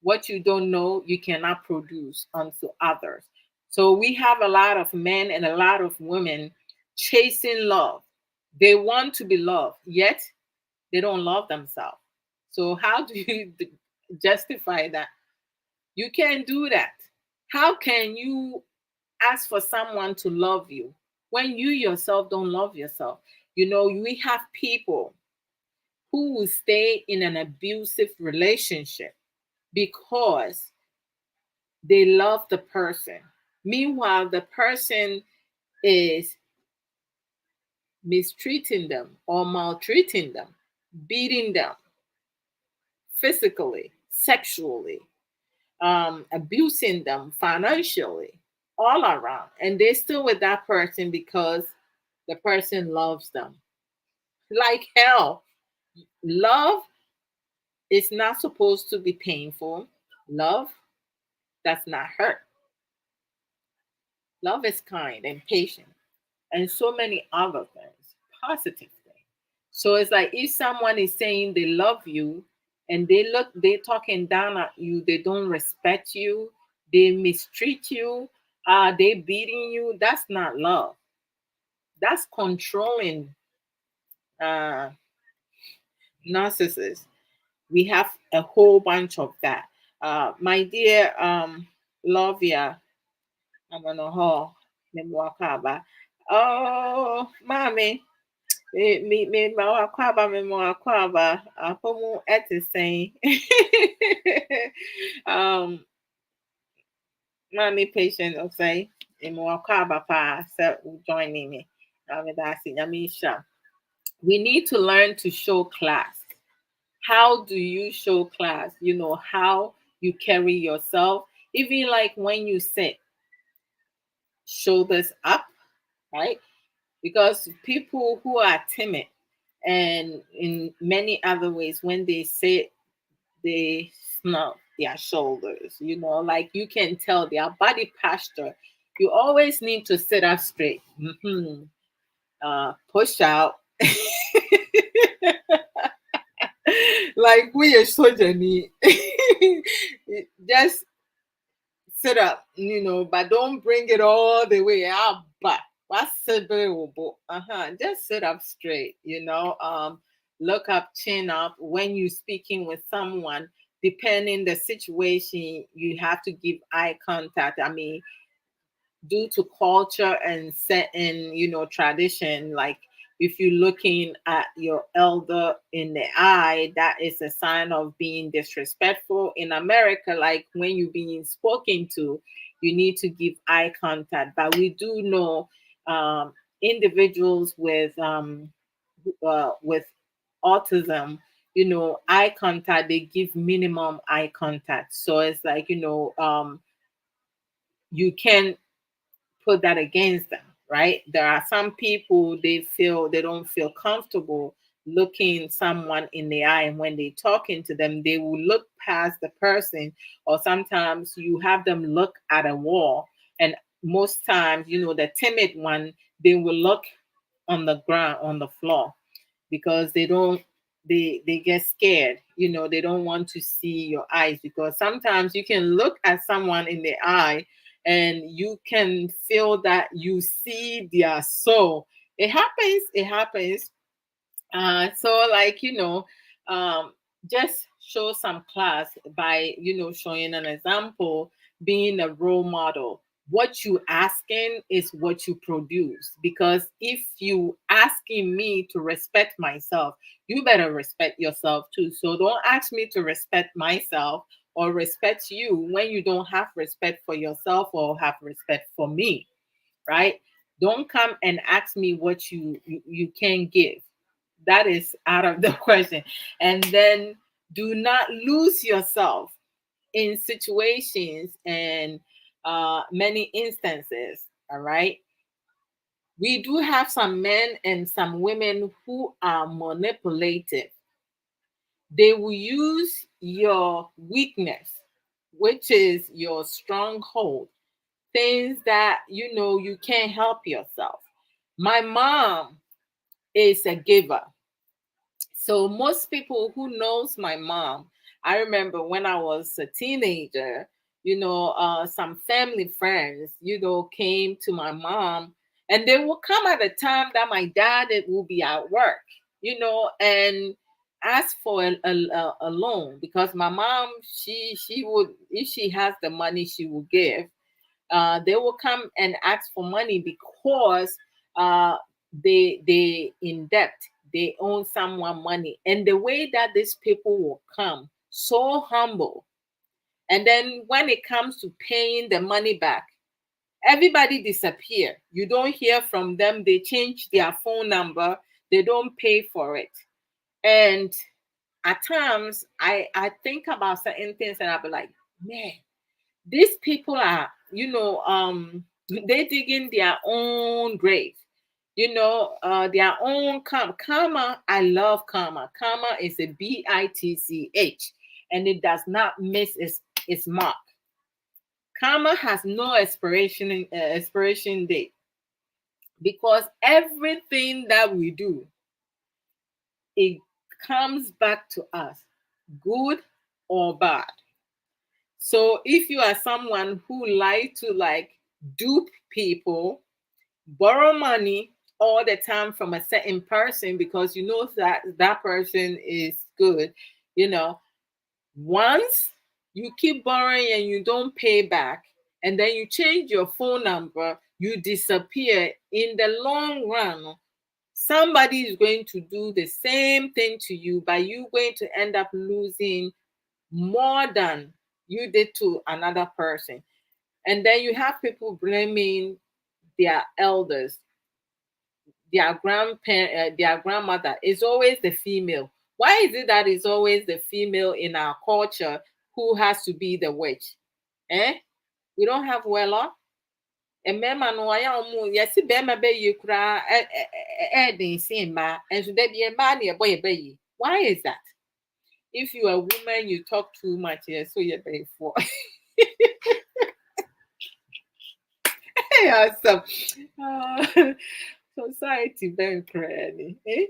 what you don't know, you cannot produce unto others. So we have a lot of men and a lot of women chasing love. They want to be loved, yet they don't love themselves. So how do you justify that? You can't do that. How can you ask for someone to love you when you yourself don't love yourself? We have people who will stay in an abusive relationship because they love the person. Meanwhile, the person is mistreating them or maltreating them, beating them physically, sexually, abusing them financially, all around. And they're still with that person because the person loves them. Like hell. Love is not supposed to be painful. Love does not hurt. Love is kind and patient, and so many other things, positive things. So it's like if someone is saying they love you and they're talking down at you, they don't respect you, they mistreat you, they beating you, that's not love. That's controlling uh, narcissists. We have a whole bunch of that. My dear Lovia, I'm gonna hall. Oh, mommy. Me mawakwaba me mawakwaba apomu etiseng. um mommy patient of say me mawakwaba pa se joining me. That's Yamisha. We need to learn to show class. How do you show class? How you carry yourself. Even like when you sit, shoulders up, right? Because people who are timid and in many other ways, when they sit, they snub their shoulders, like you can tell their body posture. You always need to sit up straight. Push out. Like we are so Jenny. Just sit up, but don't bring it all the way up. But what's available? Just sit up straight, look up, chin up. When you're speaking with someone, depending the situation, you have to give eye contact. I mean, due to culture and set in tradition, like if you're looking at your elder in the eye, that is a sign of being disrespectful. In America, like when you're being spoken to, you need to give eye contact. But we do know individuals with autism, eye contact, they give minimum eye contact. So it's like, you can put that against them, right? There are some people, they don't feel comfortable looking someone in the eye, and when they talking to them, they will look past the person, or sometimes you have them look at a wall, and most times, the timid one, they will look on the ground, on the floor, because they get scared. They don't want to see your eyes, because sometimes you can look at someone in the eye and you can feel that you see their soul. It happens. So, like, um, just show some class by, showing an example, being a role model. What you asking is what you produce. Because if you asking me to respect myself, you better respect yourself too. So don't ask me to respect myself or respect you when you don't have respect for yourself or have respect for me, right? Don't come and ask me what you can give. That is out of the question. And then do not lose yourself in situations and many instances. All right. We do have some men and some women who are manipulative. They will use your weakness, which is your stronghold, things that you can't help yourself. My mom is a giver. So most people who knows my mom, I remember when I was a teenager, some family friends, came to my mom, and they will come at a time that my dad it will be at work, and ask for a loan, because my mom, she would, if she has the money, she will give. They will come and ask for money because uh, they in debt. They owe someone money, and the way that these people will come, so humble, and then when it comes to paying the money back, everybody disappear. You don't hear from them. They change their phone number. They don't pay for it, and at times I think about certain things, and I'll be like, man, these people are, they digging their own grave, their own karma. I love karma. Karma is a bitch, and it does not miss its mark. Karma has no expiration date, because everything that we do, it comes back to us, good or bad. So if you are someone who like to dupe people, borrow money all the time from a certain person because you know that that person is good, you know, once you keep borrowing and you don't pay back, and then you change your phone number, you disappear, in the long run, somebody is going to do the same thing to you, but you going to end up losing more than you did to another person. And then you have people blaming their elders, their grandparent, their grandmother. It's always the female. Why is it that it's always the female in our culture who has to be the witch? Eh? We don't have Wella. And mmarima no wayɛ ɔmo yɛsi bɛrima bɛyie koraa ɛɛden sen mmaa nso dɛ deɛ mmaa ne ɛbɔ yɛ bɛyie. Why is that? If you are a woman, you talk too much. Yes, so you're very for. Awesome. Society very crazy. Eh?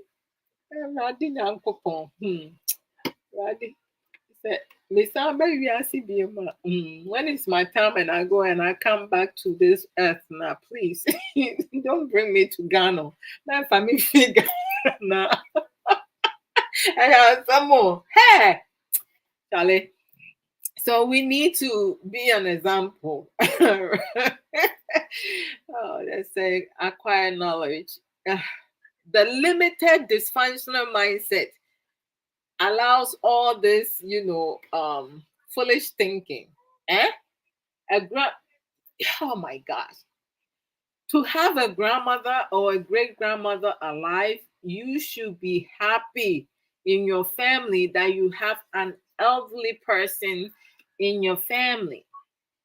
Radi nyankopɔn. Radi said, Mr. Baby, I see when it's my time and I go and I come back to this earth now, please don't bring me to Ghana. Now, for me, figure now. I have some more. Hey, Charlie. So we need to be an example. Oh, let's say acquire knowledge. The limited dysfunctional mindset allows all this, foolish thinking. Eh? A oh my gosh. To have a grandmother or a great grandmother alive, you should be happy in your family that you have an elderly person in your family.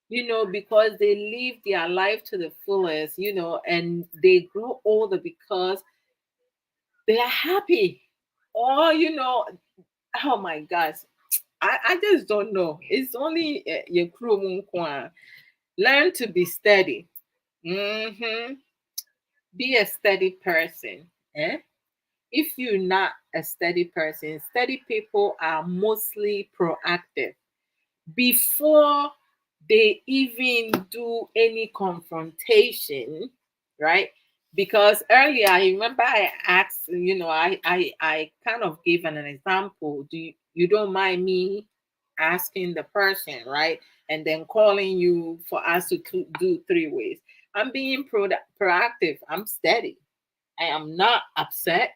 because they live their life to the fullest, and they grow older because they are happy. Or, oh my gosh, I just don't know. It's only your crew. Learn to be steady. hmm Be a steady person. If you're not a steady person, steady people are mostly proactive before they even do any confrontation, right? Because earlier I remember I asked, I kind of gave an example. You don't mind me asking the person, right? And then calling you for us to do three ways. I'm being proactive. I'm steady. I am not upset.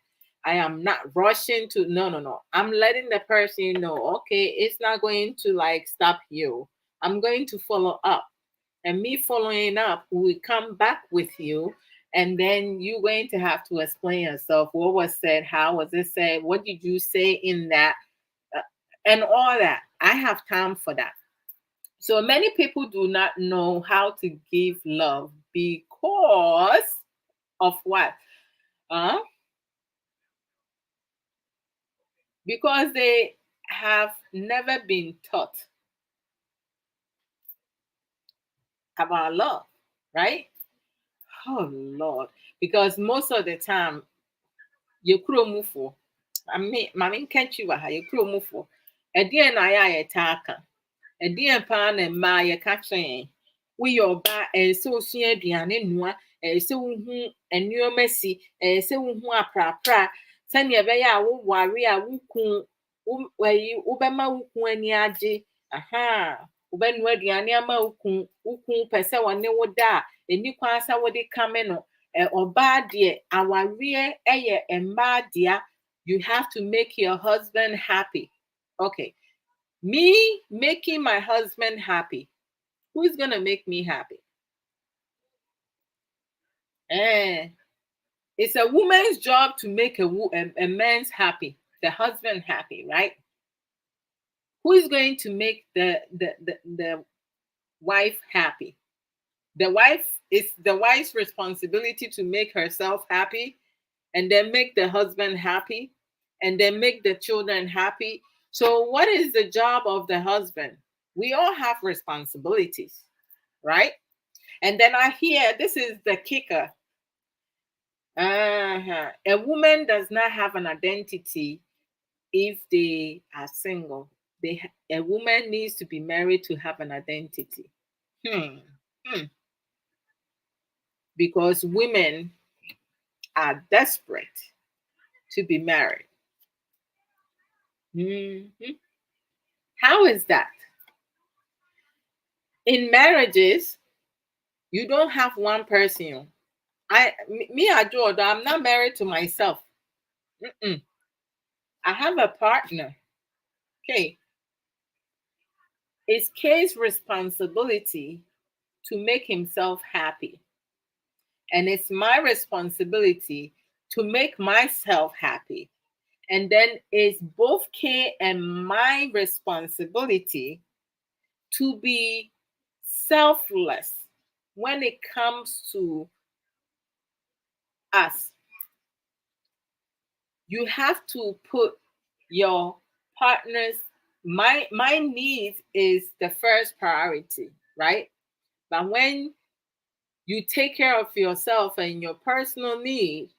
I am not rushing to, no, no, no. I'm letting the person know, okay, it's not going to like stop you. I'm going to follow up. And me following up will come back with you. And then you're going to have to explain yourself. What was said? How was it said? What did you say in that? Uh, and all that. I have time for that. So many people do not know how to give love because of what? Uh, because they have never been taught about love, right? Oh Lord, because most of the time you mufo. I mean, can't you you mufo? Again, I attack. Ɛdeɛn paa na mmaa yɛka kyerɛ yɛn woyɛ ɔbaa ɛyɛ sɛ osua aduane noa ɛyɛ sɛ wohu nneɛma si ɛyɛ sɛ wohu aprapra sɛnea ɛbɛyɛ a woware a wobɛma wo kun ani agye wobɛnoa aduane ama wo kun pɛ sɛ ɔne wo da a ɛni kwan sɛ wode kame no ɔbaa deɛ awareɛ ɛyɛ mmaa dea. You have to make your husband happy. Okay. Me making my husband happy. Who's gonna make me happy? Eh, it's a woman's job to make a man's happy, the husband happy, right? Who is going to make the wife happy? The wife is the wife's responsibility to make herself happy, and then make the husband happy, and then make the children happy. So, what is the job of the husband? We all have responsibilities, right? And then I hear this is the kicker. A woman does not have an identity if they are single. A woman needs to be married to have an identity. Hmm. Hmm. Because women are desperate to be married. Mhm. How is that? In marriages, you don't have one person. Adwoa Odo, I'm not married to myself. Mm-mm. I have a partner. Okay. It's K's responsibility to make himself happy. And it's my responsibility to make myself happy. And then it's both K and my responsibility to be selfless when it comes to us. You have to put your partner's my needs is the first priority, right? But when you take care of yourself and your personal needs,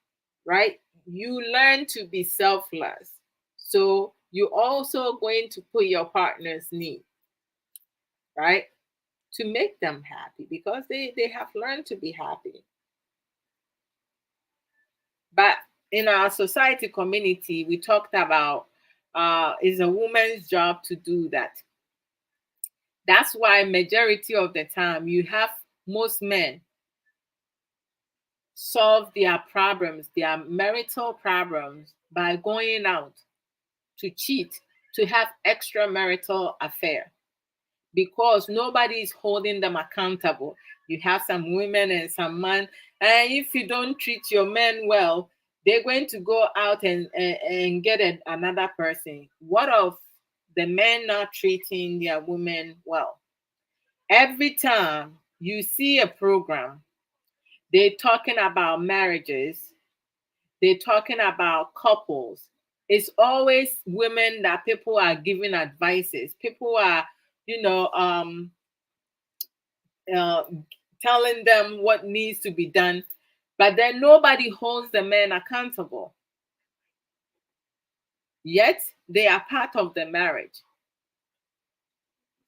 right? You learn to be selfless. So you're also going to put your partner's need, right? To make them happy because they have learned to be happy. But in our society community, we talked about it's a woman's job to do that. That's why majority of the time you have most men solve their problems, their marital problems, by going out to cheat, to have extramarital affair, because nobody is holding them accountable. You have some women and some men, and if you don't treat your men well, they're going to go out and get another person. What of the men not treating their women well? Every time you see a program, they're talking about marriages, they're talking about couples. It's always women that people are giving advices. People are, you know, uh, telling them what needs to be done, but then nobody holds the men accountable. Yet they are part of the marriage.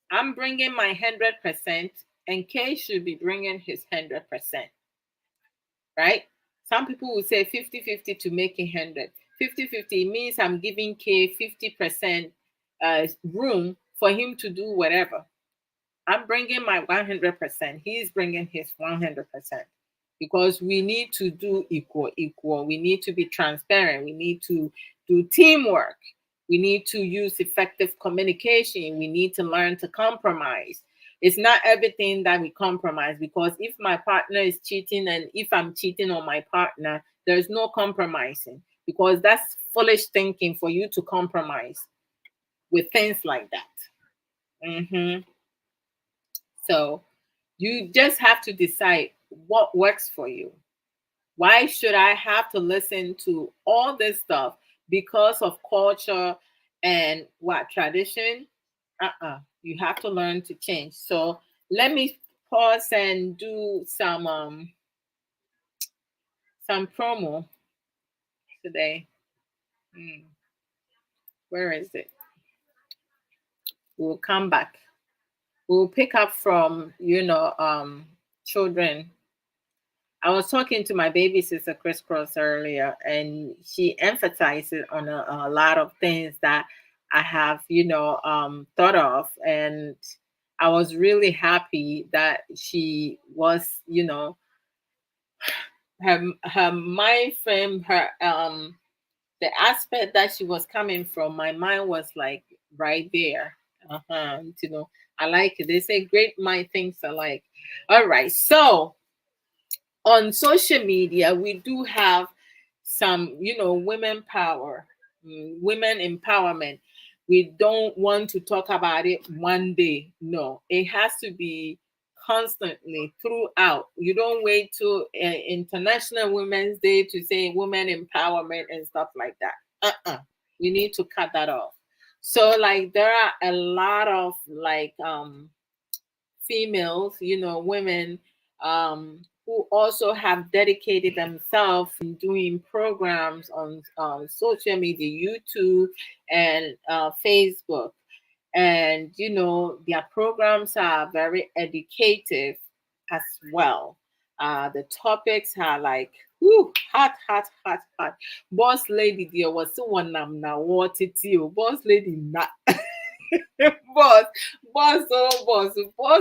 I'm bringing my 100%, and Kay should be bringing his 100%, right? Some people will say 50-50 to make 100. 50-50 means I'm giving Kay 50% room for him to do whatever. I'm bringing my 100%. He's bringing his 100%, because we need to do equal. We need to be transparent. We need to do teamwork. We need to use effective communication. We need to learn to compromise. It's not everything that we compromise, because if my partner is cheating and if I'm cheating on my partner, there's no compromising, because that's foolish thinking for you to compromise with things like that. Mm-hmm. So you just have to decide what works for you. Why should I have to listen to all this stuff because of culture and what tradition? You have to learn to change. So let me pause and do some promo today. Hmm, where is it? We'll come back. We'll pick up from children. I was talking to my baby sister Crisscross earlier, and she emphasizes on a lot of things that I have, thought of, and I was really happy that she was, her mind frame, her the aspect that she was coming from. My mind was like right there. I like it. They say great mind thinks alike. All right, so on social media, we do have some, women power, women empowerment. We don't want to talk about it one day. No, it has to be constantly throughout. You don't wait to International Women's Day to say women empowerment and stuff like that. You need to cut that off. So, like, there are a lot of like females, women, who also have dedicated themselves in doing programs on social media, YouTube and Facebook. And, their programs are very educative as well. The topics are like, whoo, hot, hot, hot, hot. Boss lady, there was someone now, what it you, boss lady, not. boss, boss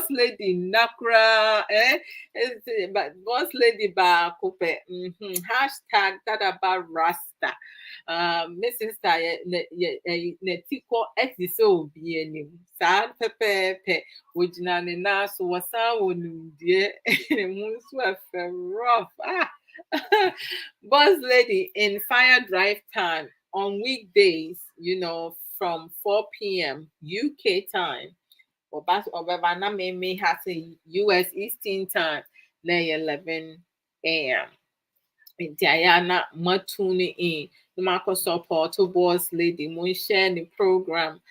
lady nakra, but boss lady ba kupe, hashtag that about rasta. Mrs. Netiko exiso be any sad pepe, which nane nas was sound dear, moons were rough. Boss lady in fire drive time on weekdays, from 4 p.m. UK time. Or na me has a US Eastern time, 11 a.m. Nti ayɛ na moatune in na moakɔ support boss lady, monhyɛ ne program,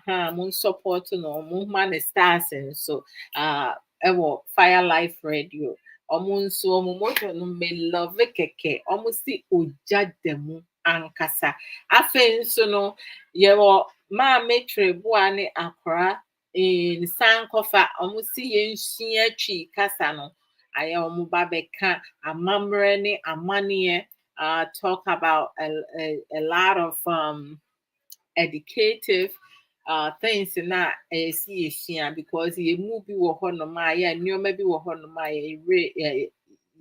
mon support no, monhoma ne stars nso ɛwɔ Fire Life Radio. Ɔmo nso ɔmo moto no melove kɛkɛ, ɔmo si ogya da mu ankasa. Afei nso no, yɛwɔ maame Treboa ne akora nsankɔfa, ɔmo si yɛnhyia twi kasa no. Ayɛ ɔmo ba bɛka amammerɛ ne amanneɛ, talk about a lot of educative things na ɛyɛsi yɛhyia, because yɛmu bi wɔ hɔnom a yɛ nneɛma bi wɔ hɔnom a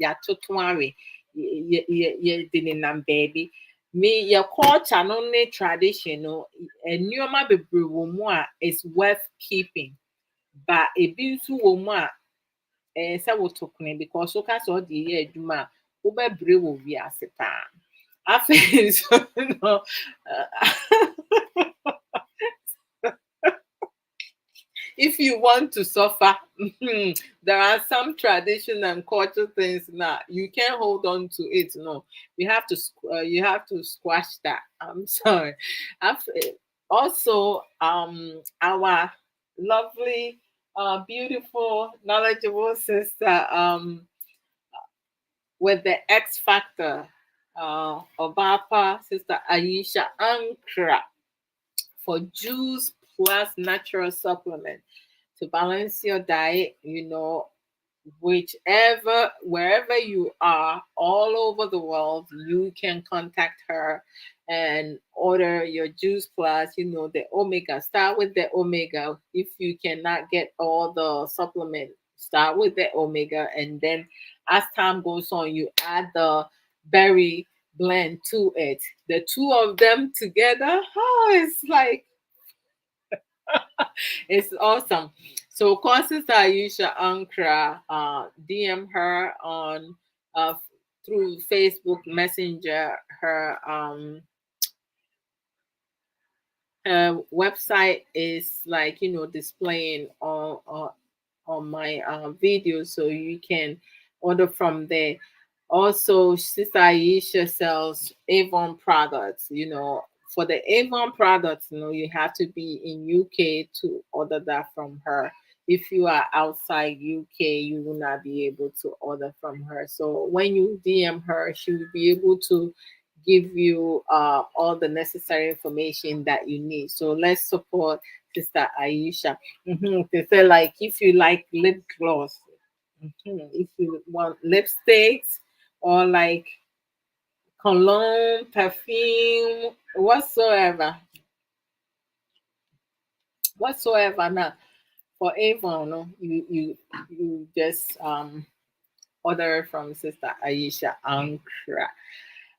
yɛatoto awe, yɛde nenam baabi. Me yɛ culture no ne tradition no, nneɛma bebree wɔ mu a is worth keeping, but ebi nso wɔ mu a sɛ wotokone, because woka sɛ ɔde yɛ adwuma a wobɛbrɛ wɔ wiase paa. Afei nso no, if you want to suffer, there are some tradition and culture things now you can't hold on to it. No, you have to squash that. I'm sorry. I've, also, our lovely, beautiful, knowledgeable sister, with the X Factor, Obapa, Sister Aisha Ankra, for juice plus natural supplement to balance your diet, wherever you are all over the world, you can contact her and order your juice plus, the omega. Start with the omega. If you cannot get all the supplement, start with the omega, and then as time goes on, you add the berry blend to it. The two of them together, oh, it's like it's awesome. So call Sister Aisha Ankra, DM her on uh, through Facebook Messenger. Her website is like displaying on my video, so you can order from there. Also, Sister Aisha sells Avon products. For the Avon products, you have to be in UK to order that from her. If you are outside UK, you will not be able to order from her. So when you DM her, she will be able to give you all the necessary information that you need. So let's support Sister Aisha. They say, like, if you like lip gloss, if you want lipsticks, or like cologne, perfume, whatsoever. Now for Avon, no, you just order from Sister Aisha Ankra.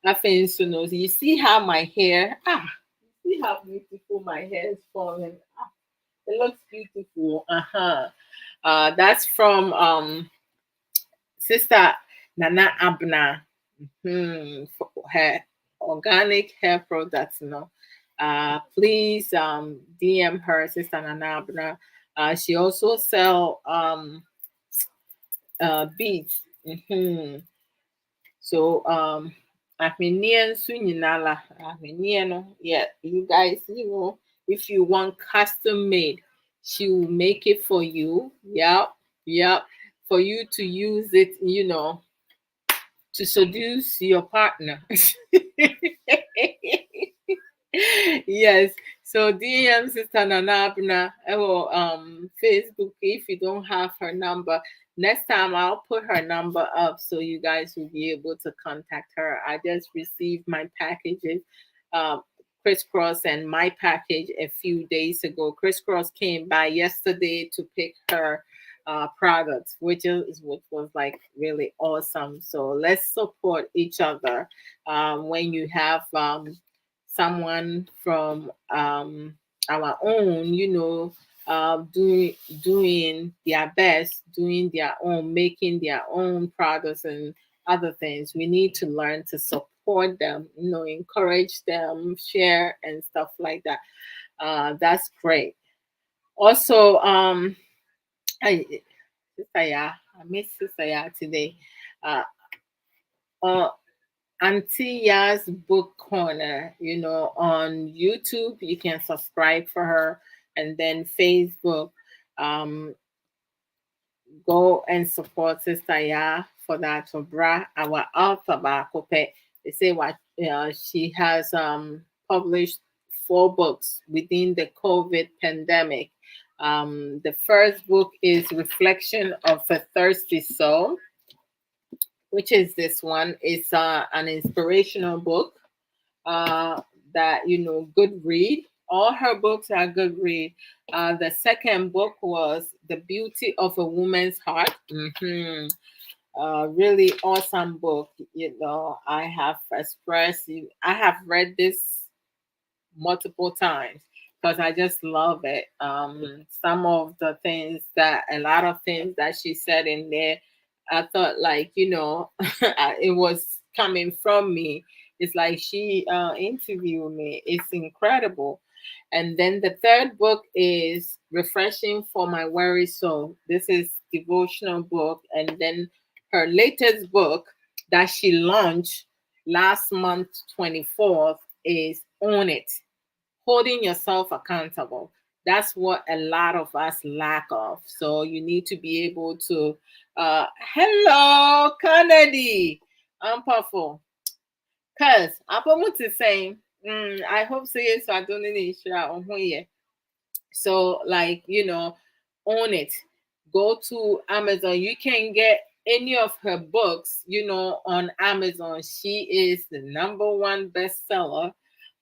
I think so. No, you see how my hair see how beautiful my hair is falling. It looks beautiful. That's from Sister Nana Abna. For her organic hair products, please DM her, Sister Nana Abna. She also sell beads. So ahwenneɛ nso nyinaa la ahwenneɛ no, yeah, you guys, if you want custom made, she will make it for you. Yep, yep, for you to use it, to seduce your partner. Yes. So DM Sister Nana Abna, Facebook. If you don't have her number, next time I'll put her number up so you guys will be able to contact her. I just received my packages, um, Crisscross and my package a few days ago. Crisscross came by yesterday to pick her products, which was like really awesome. So let's support each other. When you have someone from our own, doing their best, doing their own, making their own products and other things. We need to learn to support them, encourage them, share and stuff like that. That's great. Also, I, Sister Ya, I miss Sister Ya today. Uh, uh, Auntie Ya's Book Corner, on YouTube. You can subscribe for her, and then Facebook. Um, go and support Sister Ya for that. So, bra, our author, Bakope, they say what she has published 4 books within the COVID pandemic. The first book is Reflection of a Thirsty Soul, which is this one. It's an inspirational book that good read. All her books are good read. The second book was The Beauty of a Woman's Heart. Really awesome book. I have I have read this multiple times because I just love it. Some of the things that a lot of things that she said in there, I thought like it was coming from me. It's like she interviewed me. It's incredible. And then the third book is Refreshing for My Weary Soul. This is devotional book. And then her latest book that she launched last month, 24th, is Own It, holding yourself accountable. That's what a lot of us lack of. So you need to be able to, hello, Kennedy. I'm powerful. Cause Apomu is saying, I hope so. Yes, so I don't need to share on here. So, like, own it. Go to Amazon. You can get any of her books, on Amazon. She is the number one bestseller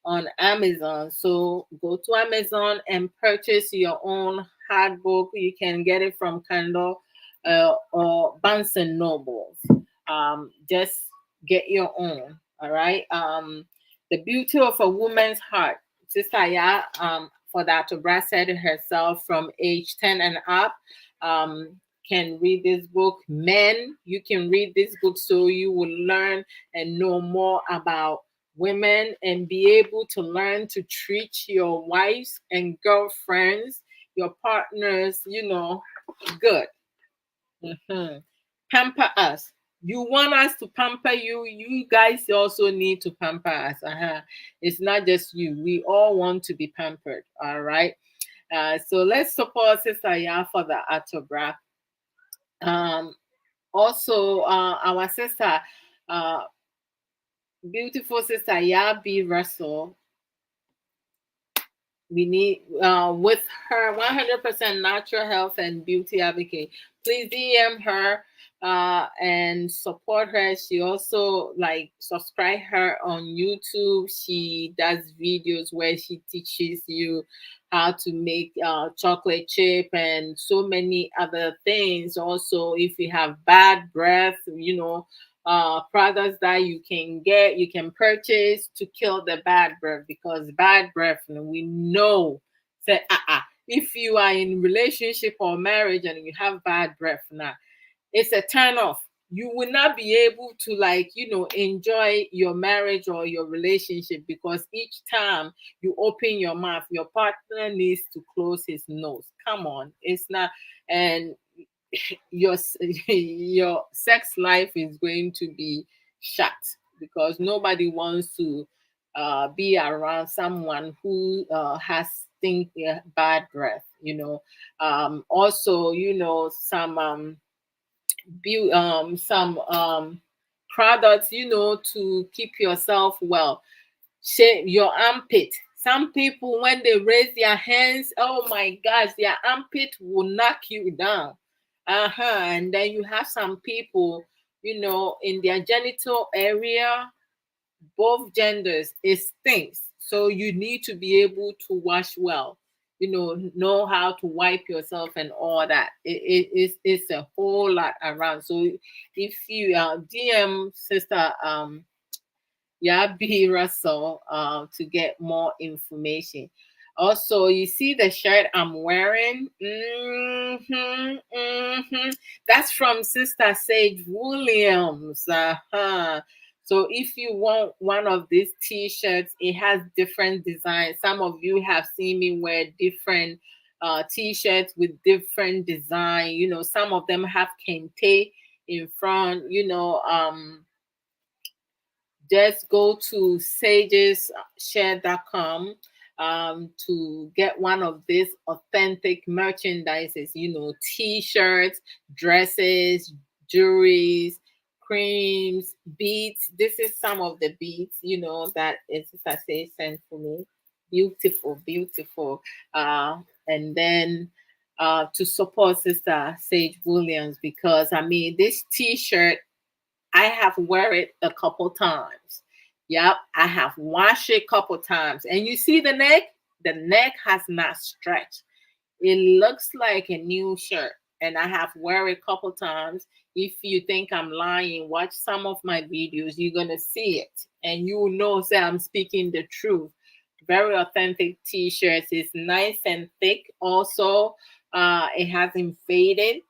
on Amazon. So go to Amazon and purchase your own hard book. You can get it from Kindle or Barnes and Nobles. Just get your own. All right. The Beauty of a Woman's Heart. Sister Ya, for that, Obra said herself, from age 10 and up, can read this book. Men, you can read this book so you will learn and know more about women and be able to learn to treat your wives and girlfriends, your partners, good. Pamper us. You want us to pamper you. You guys also need to pamper us. It's not just you. We all want to be pampered. All right. So let's support Sister Ya for the autograph. Also, our sister, uh, beautiful sister Ya B. Russell, we need, with her 100% natural health and beauty advocate. Please DM her and support her. She also, like, subscribe her on YouTube. She does videos where she teaches you how to make chocolate chip and so many other things. Also, if you have bad breath, products that you can purchase to kill the bad breath, because bad breath, we know, say, if you are in relationship or marriage and you have bad breath now, it's a turn off. You will not be able to, like, enjoy your marriage or your relationship, because each time you open your mouth, your partner needs to close his nose. Come on, it's not. And your your sex life is going to be shut, because nobody wants to be around someone who has bad breath. Also, some some products, to keep yourself well. Shave your armpit. Some people, when they raise their hands, oh my gosh, their armpit will knock you down. And then you have some people, in their genital area, both genders, it stinks. So you need to be able to wash well, know how to wipe yourself and all that. It's a whole lot around. So if you DM sister B. Russell to get more information. Also, you see the shirt I'm wearing? That's from Sister Sage Williams. So if you want one of these t-shirts, it has different designs. Some of you have seen me wear different t-shirts with different design. Some of them have kente in front. Just go to sageshare.com to get one of these authentic merchandises, t-shirts, dresses, jewelries, creams, beads. This is some of the beads, that is, as I say, sent for me. Beautiful, beautiful. And then to support Sister Sage Williams, because this t-shirt, I have wear it a couple times. Yep, I have washed it a couple times. And you see the neck? The neck has not stretched. It looks like a new shirt. And I have wear it a couple times. If you think I'm lying, watch some of my videos. You're going to see it. And you will know that I'm speaking the truth. Very authentic t-shirts. It's nice and thick. Also, it hasn't faded.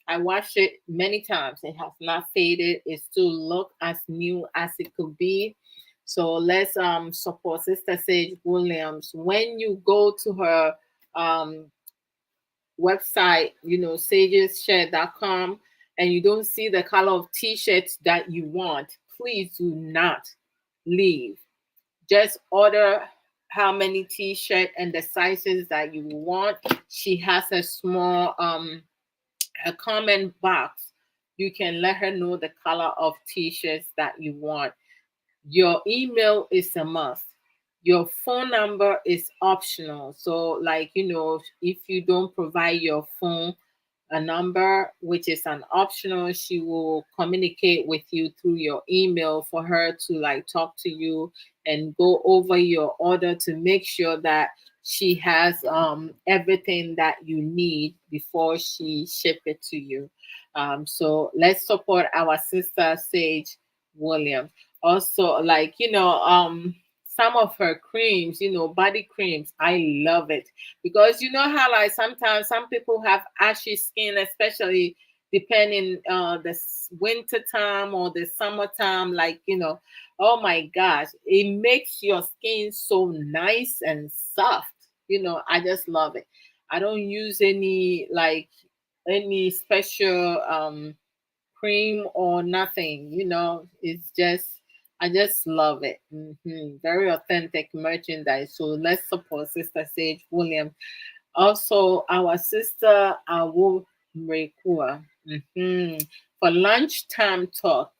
I washed it many times. It has not faded. It still look as new as it could be. So let's support Sister Sage Williams. When you go to her um website, sageshare.com, and you don't see the color of t-shirts that you want, please do not leave. Just order how many t-shirt and the sizes that you want. She has a small a comment box. You can let her know the color of t-shirts that you want. Your email is a must. Your phone number is optional. So, like, if you don't provide your phone a number, which is an optional, she will communicate with you through your email for her to like talk to you and go over your order to make sure that she has everything that you need before she ship it to you. So let's support our sister Sage Williams. Also, like, some of her creams, body creams, I love it because you know how like sometimes some people have ashy skin, especially depending winter time or the summertime, like, oh my gosh, it makes your skin so nice and soft. I just love it. I don't use any special cream or nothing. It's just, I just love it. Very authentic merchandise. So let's support Sister Sage Williams. Also, our sister Awo Mrekua, for lunchtime talk.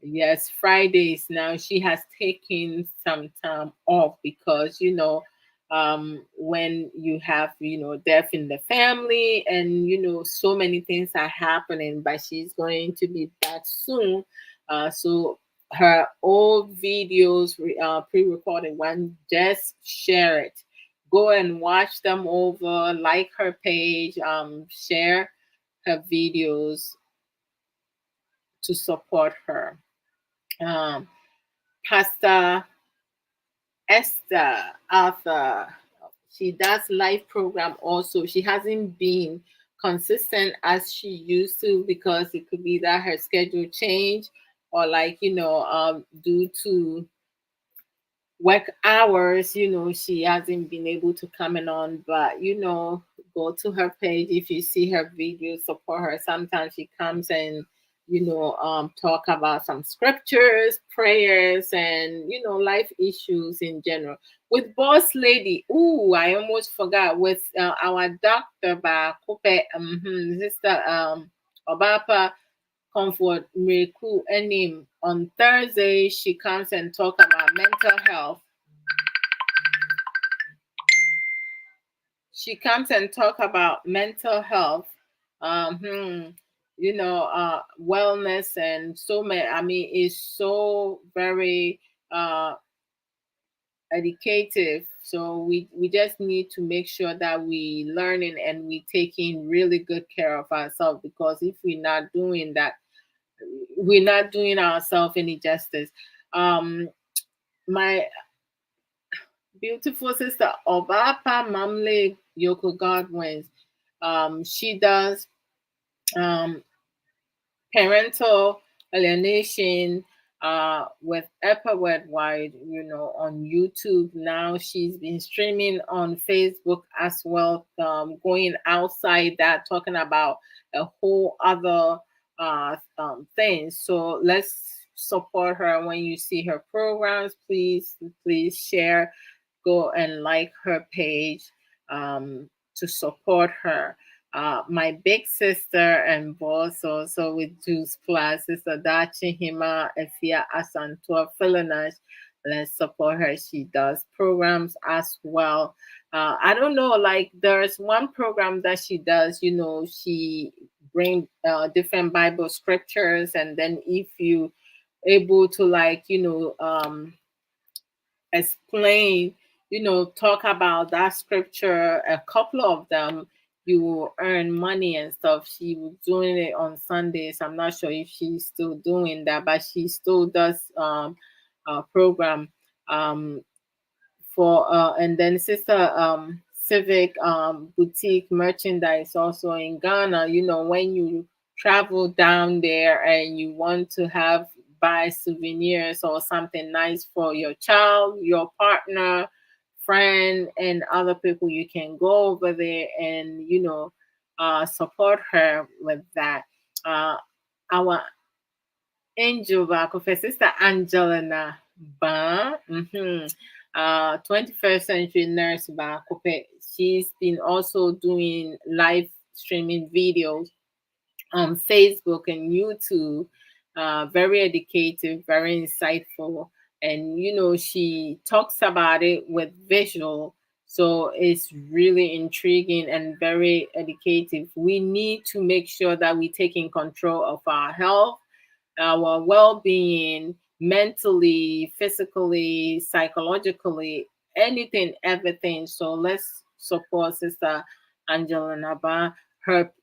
Yes, Fridays now. She has taken some time off because, when you have, death in the family and, so many things are happening, but she's going to be back soon. So her old videos, pre recorded one, just share it. Go and watch them over, like her page, share her videos to support her. Um, Pastor Esther Arthur, she does live program also. She hasn't been consistent as she used to because it could be that her schedule changed or like, due to work hours, she hasn't been able to come in on, but go to her page. If you see her videos, support her. Sometimes she comes and talk about some scriptures, prayers, and life issues in general. With Boss Lady, ooh, I almost forgot, with our doctor by Kope, sister Obapa Comfort Miracle Enim. On Thursday, she comes and talk about mental health. She comes and talk about mental health, wellness, and so many. I mean, it's so very educative. So we just need to make sure that we learning and we taking really good care of ourselves, because if we're not doing that, we're not doing ourselves any justice. My beautiful sister Obapa Mamle Yoko Godwins, she does um, parental alienation with Upper Worldwide, on YouTube. Now she's been streaming on Facebook as well, going outside that, talking about a whole other thing. So let's support her. When you see her programs, please share, go and like her page to support her. My big sister and boss also with Juice Plus, Sister Dachi Hima Efia Asantua Filinash. Let's support her. She does programs as well. I don't know, like there's one program that she does, she bring different Bible scriptures, and then if you able to like, explain, talk about that scripture, a couple of them, you will earn money and stuff. She was doing it on Sundays. I'm not sure if she's still doing that, but she still does program um for and then sister civic boutique merchandise also in Ghana. When you travel down there and you want to have buy souvenirs or something nice for your child, your partner, friend, and other people. You can go over there and support her with that. Our Angel back of her sister Angelina Ba. 21st century nurse back. She's been also doing live streaming videos on Facebook and YouTube. Very educative, very insightful, and she talks about it with visual, so it's really intriguing and very educative. We need to make sure that we take in control of our health, our well-being, mentally, physically, psychologically, anything, everything. So let's support Sister Angela Naba. Her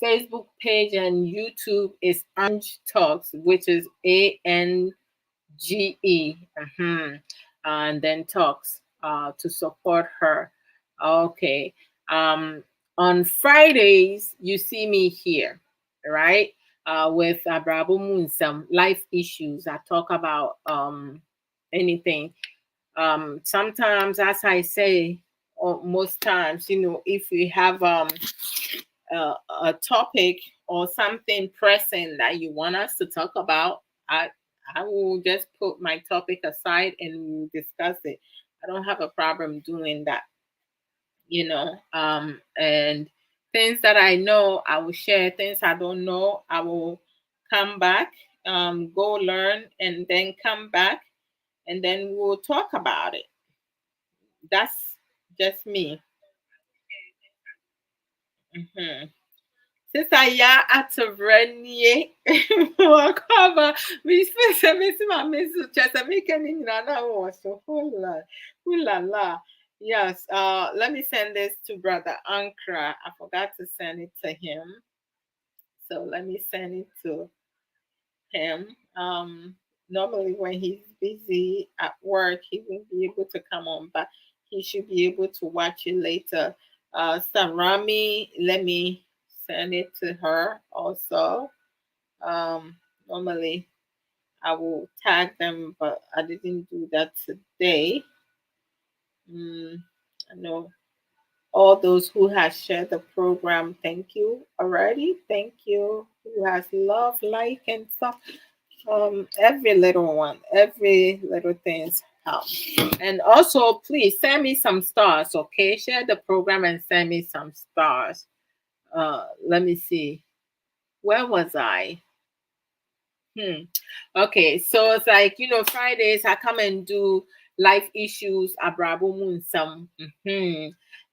Facebook page and YouTube is Ange Talks, which is ANGE, and then Talks, to support her. Okay. On Fridays, you see me here, right? With Abrabo Mu Nsem, life issues. I talk about anything. Sometimes, as I say, or most times, if we have a topic or something pressing that you want us to talk about, I will just put my topic aside and we'll discuss it. I don't have a problem doing that, and things that I know, I will share. Things I don't know, I will come back, go learn, and then come back, and then we'll talk about it. That's just me. Hmm. Sister ya atvrenie wakaba mi spese mi si ma mi su chesa mi keni na so hula hula la. Yes, let me send this to Brother Ankra. I forgot to send it to him. So let me send it to him. Normally when he's busy at work, he won't be able to come on, but he should be able to watch it later. Sarami, let me send it to her also. Normally I will tag them, but I didn't do that today. I know all those who have shared the program, thank you already. Thank you. Who has love, like, and stuff. Every little one, every little things help. And also, please send me some stars, okay? Share the program and send me some stars. Let me see. Where was I? Hmm. Okay, so it's like Fridays I come and do life issues, Abrabo Mu Nsem,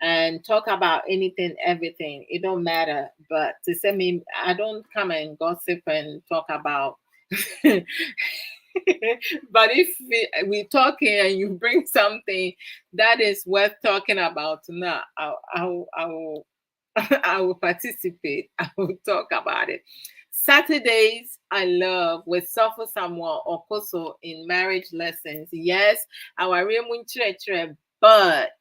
and talk about anything, everything. It don't matter, but to say me, I don't come and gossip and talk about. But if we talking and you bring something that is worth talking about, now I will I will participate. I will talk about it. Saturdays, I love with Suffer Samuel Okoso in marriage lessons. Yes, our Remun Chere, but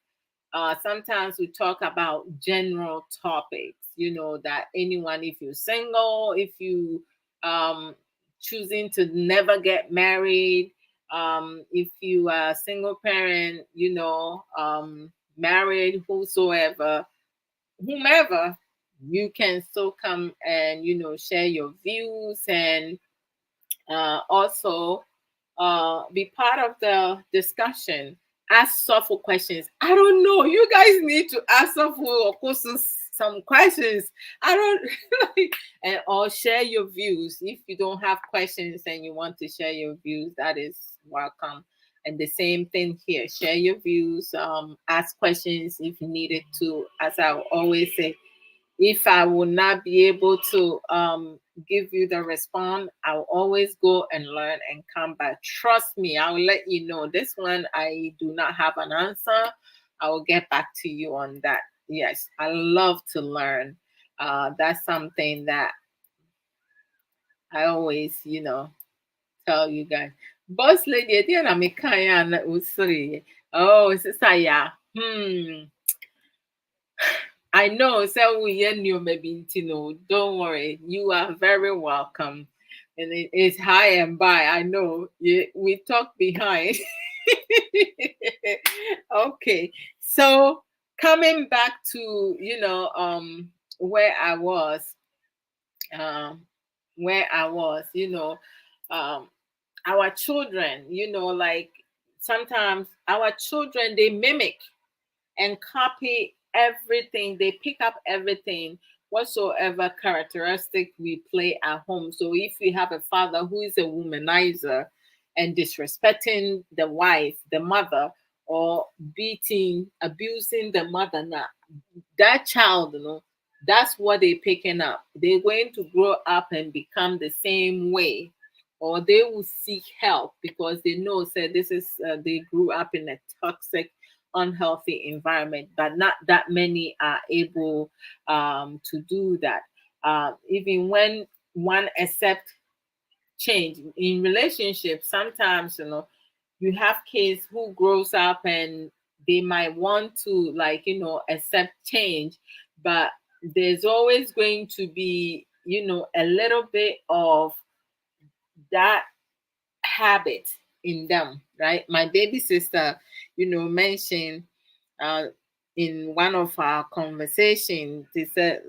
sometimes we talk about general topics, that anyone, if you're single, if you choosing to never get married, if you are a single parent, married, whosoever, whomever, you can still come and share your views and also be part of the discussion. Ask thoughtful questions. I don't know. You guys need to ask thoughtful, of course, some questions. I don't and or share your views. If you don't have questions and you want to share your views, that is welcome. And the same thing here. Share your views. Ask questions if needed to. As I always say, if I will not be able to give you the response, I'll always go and learn and come back. Trust me, I will let you know. This one, I do not have an answer. I will get back to you on that. Yes, I love to learn. That's something that I always, tell you guys. Boss lady, I think I'm a kind of oh, sister, yeah. I know, so we new maybe don't worry. You are very welcome. and it is high and by. I know we talk behind. Okay, so coming back to where I was, um, um, our children, like sometimes our children they mimic and copy everything. They pick up everything, whatsoever characteristic we play at home. So if we have a father who is a womanizer and disrespecting the wife, the mother, or beating, abusing the mother, now that child, that's what they're picking up. They're going to grow up and become the same way, or they will seek help because they know, say, this is they grew up in a toxic, unhealthy environment. But not that many are able to do that. Even when one accept change in relationships, sometimes you have kids who grows up and they might want to, like, accept change, but there's always going to be a little bit of that habit in them, right? My baby sister mentioned uh in one of our conversations, they said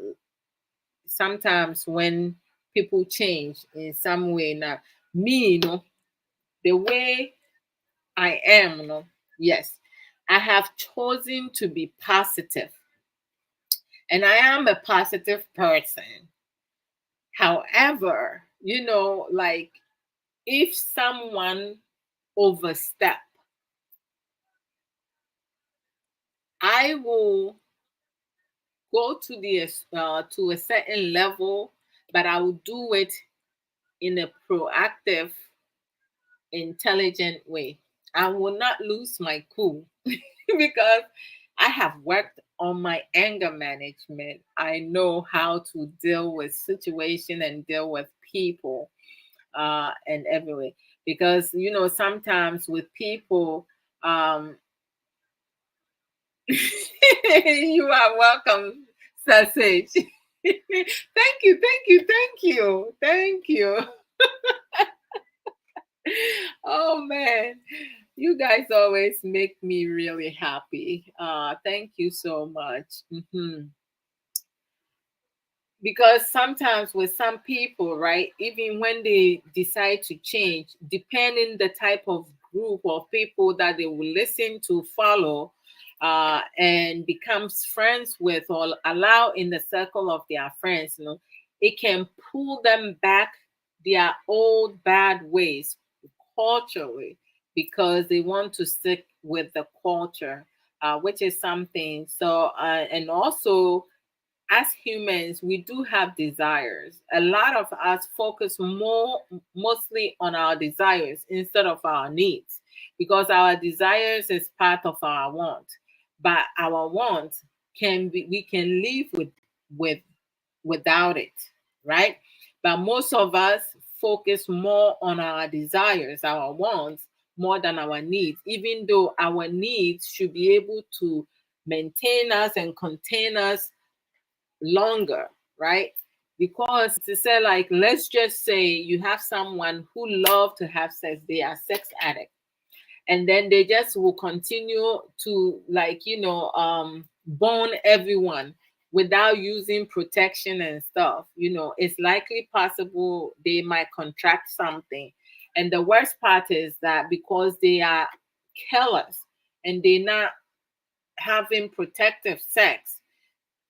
sometimes when people change in some way, now me, the way I am, yes, I have chosen to be positive, and I am a positive person. However, like if someone overstep, I will go to a certain level, but I will do it in a proactive, intelligent way. I will not lose my cool because I have worked on my anger management. I know how to deal with situation and deal with people and everywhere. Because sometimes with people, um, you are welcome, Sausage. Thank you, thank you, thank you, thank you. Oh man, you guys always make me really happy. Thank you so much. Because sometimes with some people, right, even when they decide to change, depending the type of group of people that they will listen to, follow, and becomes friends with, or allow in the circle of their friends, it can pull them back their old bad ways culturally, because they want to stick with the culture, which is something. So and also, as humans, we do have desires. A lot of us focus mostly on our desires instead of our needs, because our desires is part of our want. But our want we can live with without it, right? But most of us focus more on our desires, our wants, more than our needs, even though our needs should be able to maintain us and contain us longer, right? Because to say, like, let's just say you have someone who love to have sex, they are sex addict, and then they just will continue to, like, bone everyone without using protection and stuff. It's likely possible they might contract something. And the worst part is that because they are careless and they're not having protective sex,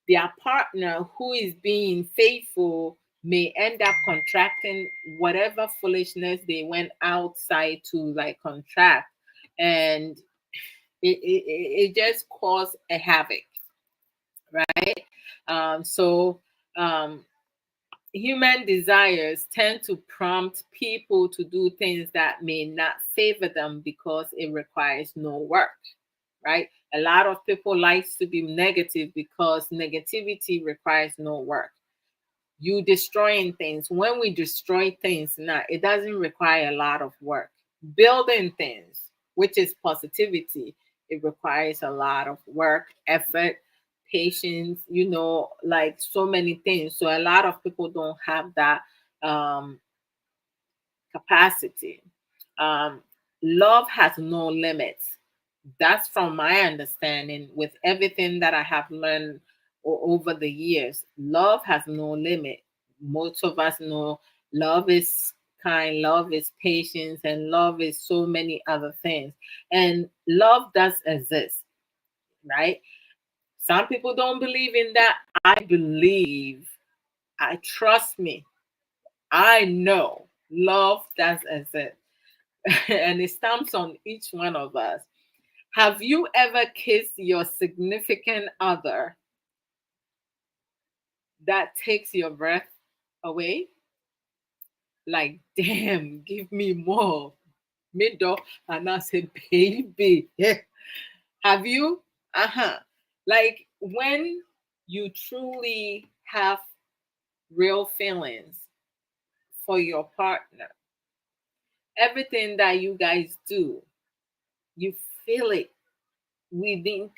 their partner who is being faithful may end up contracting whatever foolishness they went outside to, like, contract. And it just caused a havoc, right? So um, human desires tend to prompt people to do things that may not favor them because it requires no work, right? A lot of people likes to be negative because negativity requires no work. You destroying things. When we destroy things now, it doesn't require a lot of work. Building things, which is positivity, it requires a lot of work, effort, patience, like so many things. So a lot of people don't have that um capacity. Um, Love has no limits. That's from my understanding with everything that I have learned over the years. Love has no limit. Most of us know love is kind, love is patience, and love is so many other things. And love does exist, right? Some people don't believe in that. I believe, I trust me, I know love does exist. And it stamps on each one of us. Have you ever kissed your significant other that takes your breath away? Like, damn, give me more. Middle, and I said, baby. Have you? Uh-huh. Like when you truly have real feelings for your partner, everything that you guys do, you feel it within.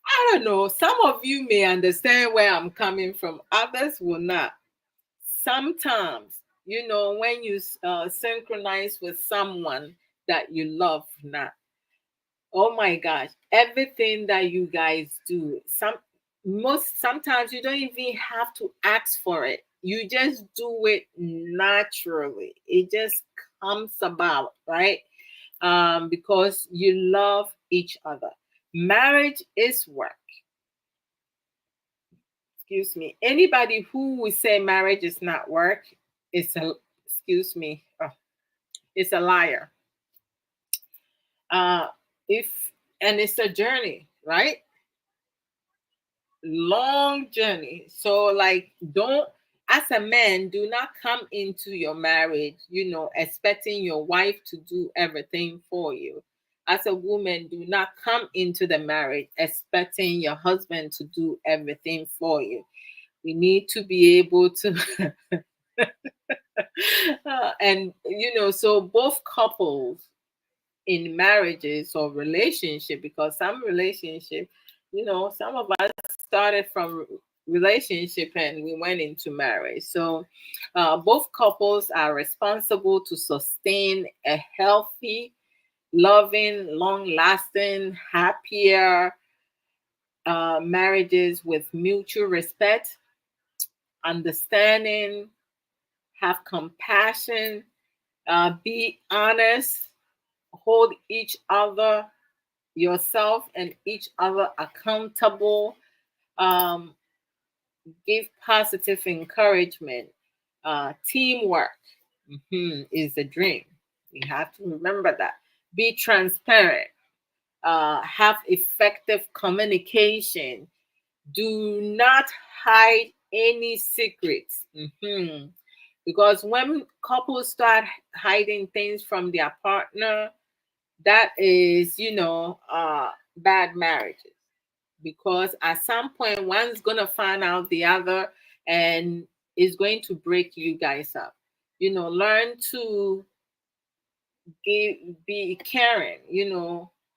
I don't know. Some of you may understand where I'm coming from. Others will not. Sometimes, when you synchronize with someone that you love not, oh my gosh, everything that you guys do, sometimes you don't even have to ask for it. You just do it naturally. It just comes about, right? Because you love each other. Marriage is work. Excuse me. Anybody who would say marriage is not work is a excuse me. It's a liar. Uh, if and it's a journey, right? Long journey. So like don't as a man, do not come into your marriage, expecting your wife to do everything for you. As a woman, do not come into the marriage expecting your husband to do everything for you. We need to be able to and so both couples in marriages or relationship, because some relationship, some of us started from relationship and we went into marriage. So both couples are responsible to sustain a healthy, loving, long lasting, happier marriages with mutual respect, understanding, have compassion, be honest, hold each other, yourself, and each other accountable, um, give positive encouragement, teamwork is the dream. You have to remember that. Be transparent, have effective communication, do not hide any secrets. Because when couples start hiding things from their partner, that is, bad marriages. Because at some point, one's going to find out the other and is going to break you guys up. Learn to be caring,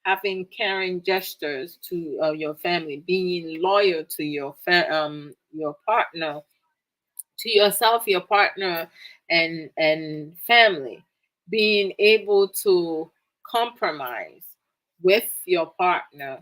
having caring gestures to your family, being loyal to your partner, to yourself, your partner, and family, being able to compromise with your partner,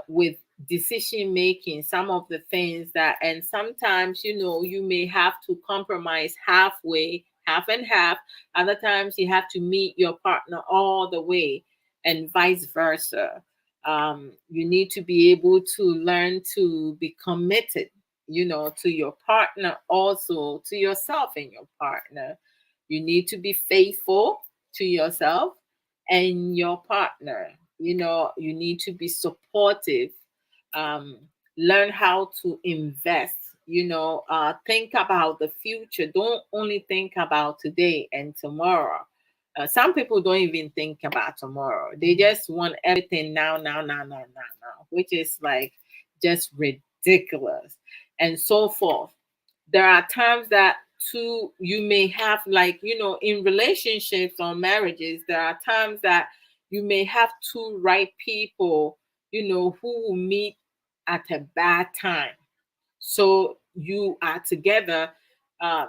with decision making, some of the things that, and sometimes you may have to compromise halfway, half and half. Other times you have to meet your partner all the way, and vice versa. You need to be able to learn to be committed, to your partner, also to yourself and your partner. You need to be faithful to yourself and your partner. You need to be supportive. Um, Learn how to invest. Think about the future. Don't only think about today and tomorrow. Some people don't even think about tomorrow. They just want everything now, now, now, now, now, now, which is like just ridiculous, and so forth. There are times that too you may have, like, in relationships or marriages, there are times that you may have two right people, who will meet at a bad time. So you are together,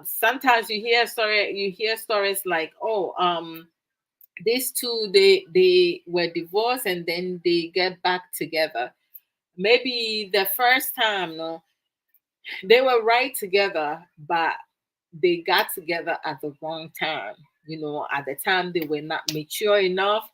Sometimes you hear stories like, oh, these two, they were divorced and then they get back together. Maybe the first time, no, they were right together, but they got together at the wrong time. At the time they were not mature enough.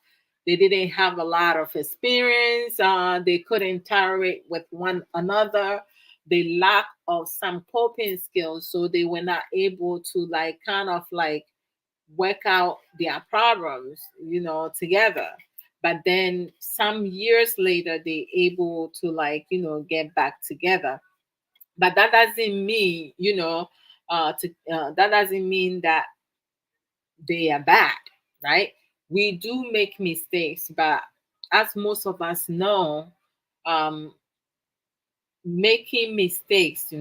They didn't have a lot of experience. They couldn't tolerate with one another. They lack of some coping skills, so they were not able to like kind of like work out their problems, together. But then some years later, they able to like get back together. But that doesn't mean that doesn't mean that they are bad, right? We do make mistakes, but as most of us know, um making mistakes,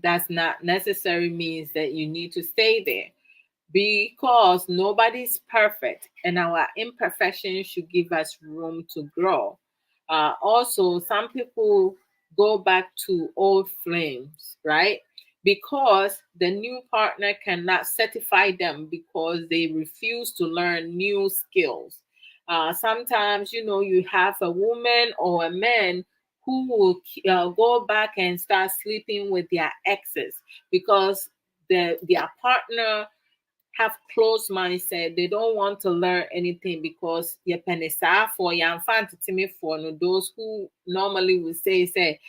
does not necessarily means that you need to stay there, because nobody's perfect and our imperfections should give us room to grow. Also, some people go back to old flames, right? Because the new partner cannot certify them because they refuse to learn new skills. Sometimes, you have a woman or a man who will go back and start sleeping with their exes because their partner have closed mindset. They don't want to learn anything because you're penisa for your me for no, those who normally would say,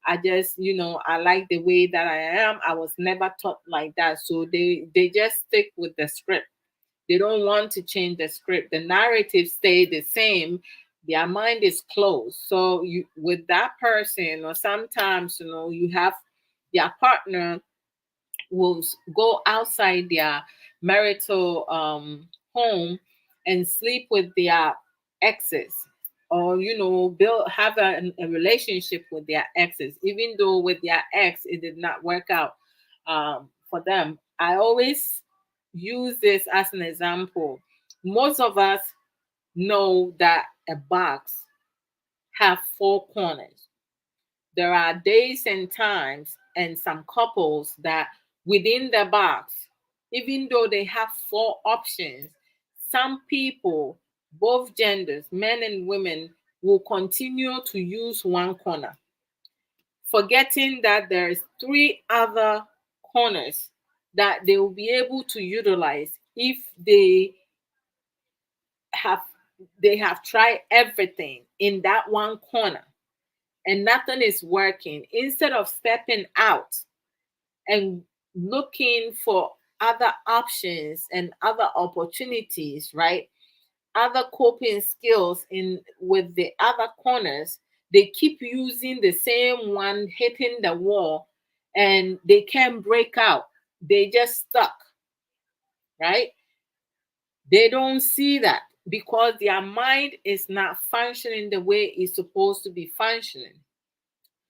I just, I like the way that I am. I was never taught like that. So they just stick with the script. They don't want to change the script. The narrative stay the same. Their mind is closed. So you with that person, or sometimes, you have their partner will go outside their marital home and sleep with their exes, or build have a relationship with their exes, even though with their ex it did not work out for them. I always use this as an example. Most of us know that a box have four corners. There are days and times and some couples that within the box, even though they have four options, some people, both genders, men and women, will continue to use one corner, forgetting that there's three other corners that they will be able to utilize if have they have tried everything in that one corner and nothing is working. Instead of stepping out and looking for other options and other opportunities, right? Other coping skills in with the other corners, they keep using the same one, hitting the wall, and they can't break out. They just stuck, right? They don't see that because their mind is not functioning the way it's supposed to be functioning.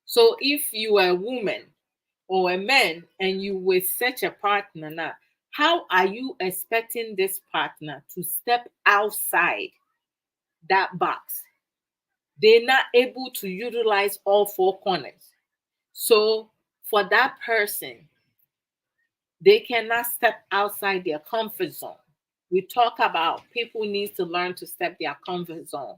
So if you are a woman or a man and you with such a partner now, how are you expecting this partner to step outside that box? They're not able to utilize all four corners. So for that person, they cannot step outside their comfort zone. We talk about people need to learn to step their comfort zone.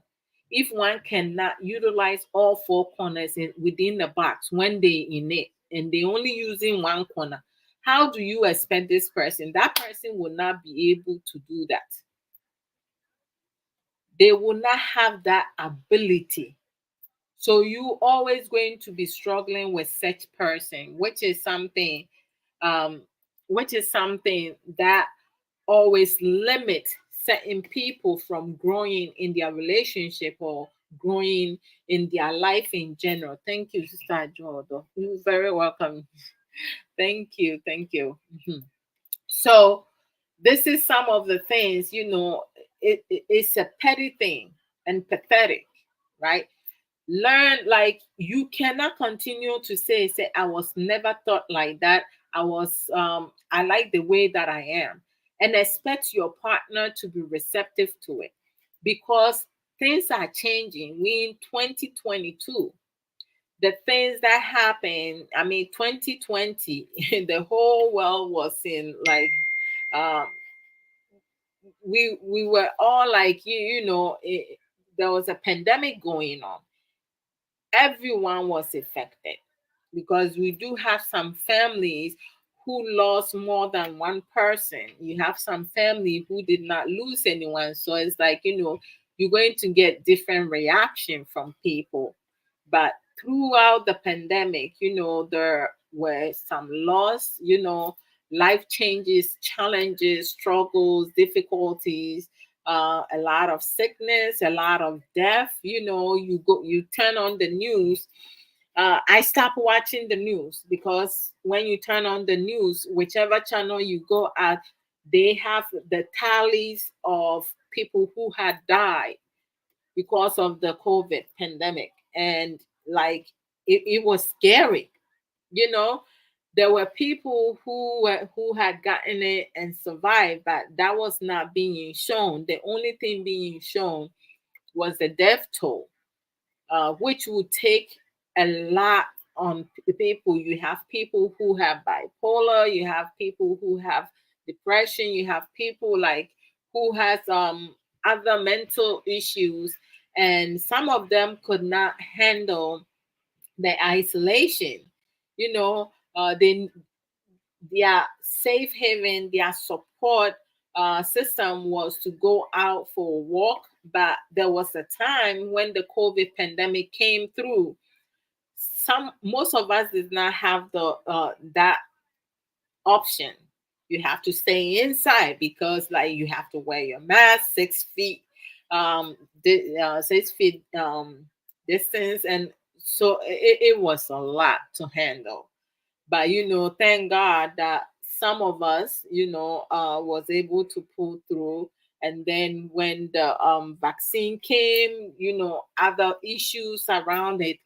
If one cannot utilize all four corners within the box when they in it and they only using one corner, how do you expect this person? That person will not be able to do that. They will not have that ability. So you always going to be struggling with such person, um, which is something that always limit certain people from growing in their relationship or growing in their life in general. Thank you, Sister Jordan. You're very welcome. Thank you. Thank you. Mhm. So this is some of the things, it's a petty thing and pathetic, right? Learn, like, you cannot continue to say I was never thought like that. I like the way that I am, and expect your partner to be receptive to it, because things are changing. We in 2022, the things that happened. I mean, 2020, the whole world was in like, um, we were all like, there was a pandemic going on. Everyone was affected because we do have some families who lost more than one person. You have some family who did not lose anyone. So it's like, you're going to get different reaction from people. But throughout the pandemic, there were some loss, life changes, challenges, struggles, difficulties, a lot of sickness, a lot of death. You turn on the news. I stopped watching the news because when you turn on the news, whichever channel you go at, they have the tallies of people who had died because of the COVID pandemic. And like, it was scary, you know. There were people who had gotten it and survived, but that was not being shown. The only thing being shown was the death toll, which would take a lot on people. You have people who have bipolar, you have people who have depression, you have people like who has other mental issues, and some of them could not handle the isolation. They, their safe haven, their support system was to go out for a walk. But there was a time when the COVID pandemic came through. Most of us did not have the that option. You have to stay inside because, like, you have to wear your mask, 6 feet, 6 feet distance, and so it was a lot to handle. But thank God that some of us was able to pull through. And then when the vaccine came, other issues around it.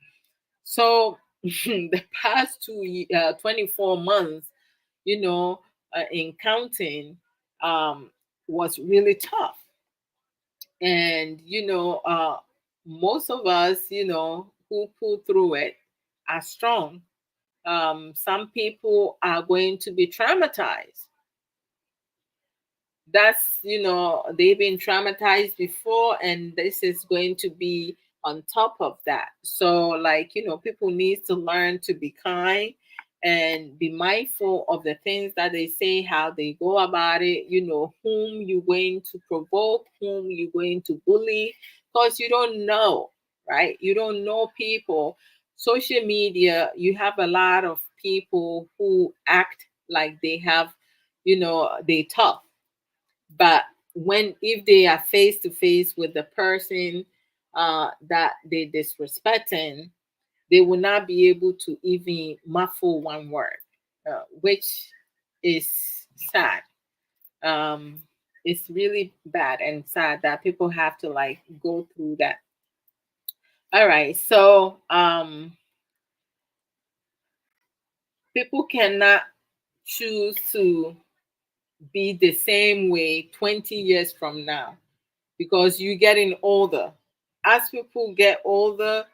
So the past 24 months, you know in counting, um was really tough. And most of us, who pull through it, are strong. Some people are going to be traumatized. They've been traumatized before, and this is going to be on top of that. So, like, people need to learn to be kind and be mindful of the things that they say, how they go about it, whom you're going to provoke, whom you're going to bully, because you don't know, right? You don't know people. Social media, you have a lot of people who act like they have, they tough. But when if they are face to face with the person that they disrespecting, they will not be able to even muffle one word, which is sad. um it's really bad and sad that people have to like go through that. All right, so people cannot choose to be the same way 20 years from now because you're getting older. As people get older,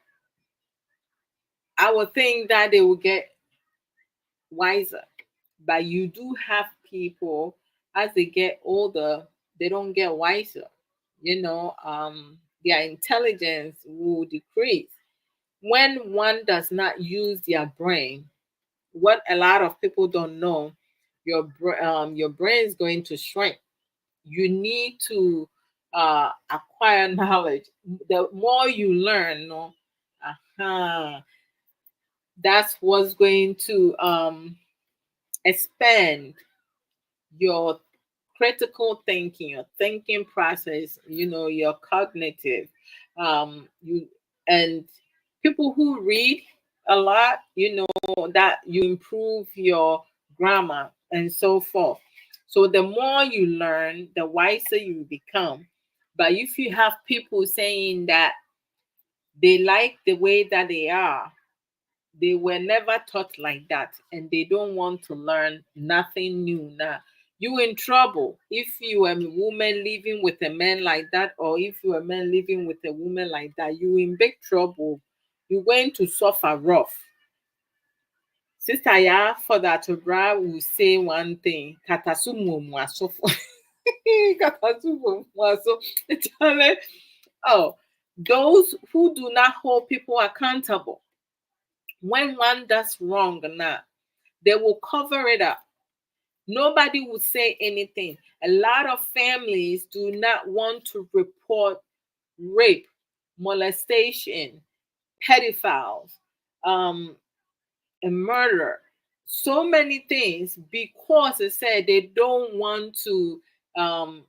I would think that they will get wiser. But you do have people, as they get older, they don't get wiser. Their intelligence will decrease. When one does not use their brain, what a lot of people don't know, your brain is going to shrink. You need to acquire knowledge. The more you learn, no, uh that's what's going to expand your critical thinking, your thinking process, your cognitive. You and people who read a lot, that you improve your grammar and so forth. So the more you learn, the wiser you become. But if you have people saying that they like the way that they are, they were never taught like that, and they don't want to learn nothing new now. You in trouble if you are a woman living with a man like that, or if you're a man living with a woman like that, you in big trouble. you're going to suffer rough. Sister Ya for that Abra will say one thing. Katasumu mwasofo. Katasumu mwaso. Oh, those who do not hold people accountable. When one does wrong now, they will cover it up. Nobody will say anything. A lot of families do not want to report rape, molestation, pedophiles, um, a murder, so many things because they said um,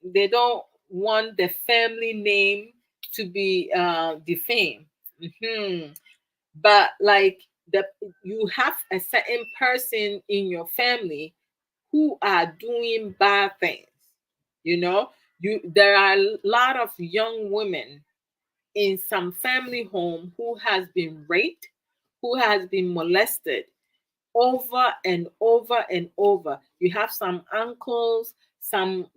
they don't want the family name to be defamed. Mhm. But like the you have a certain person in your family who are doing bad things. You know, there are a lot of young women in some family home who has been raped, who has been molested over and over and over. You have some uncles, some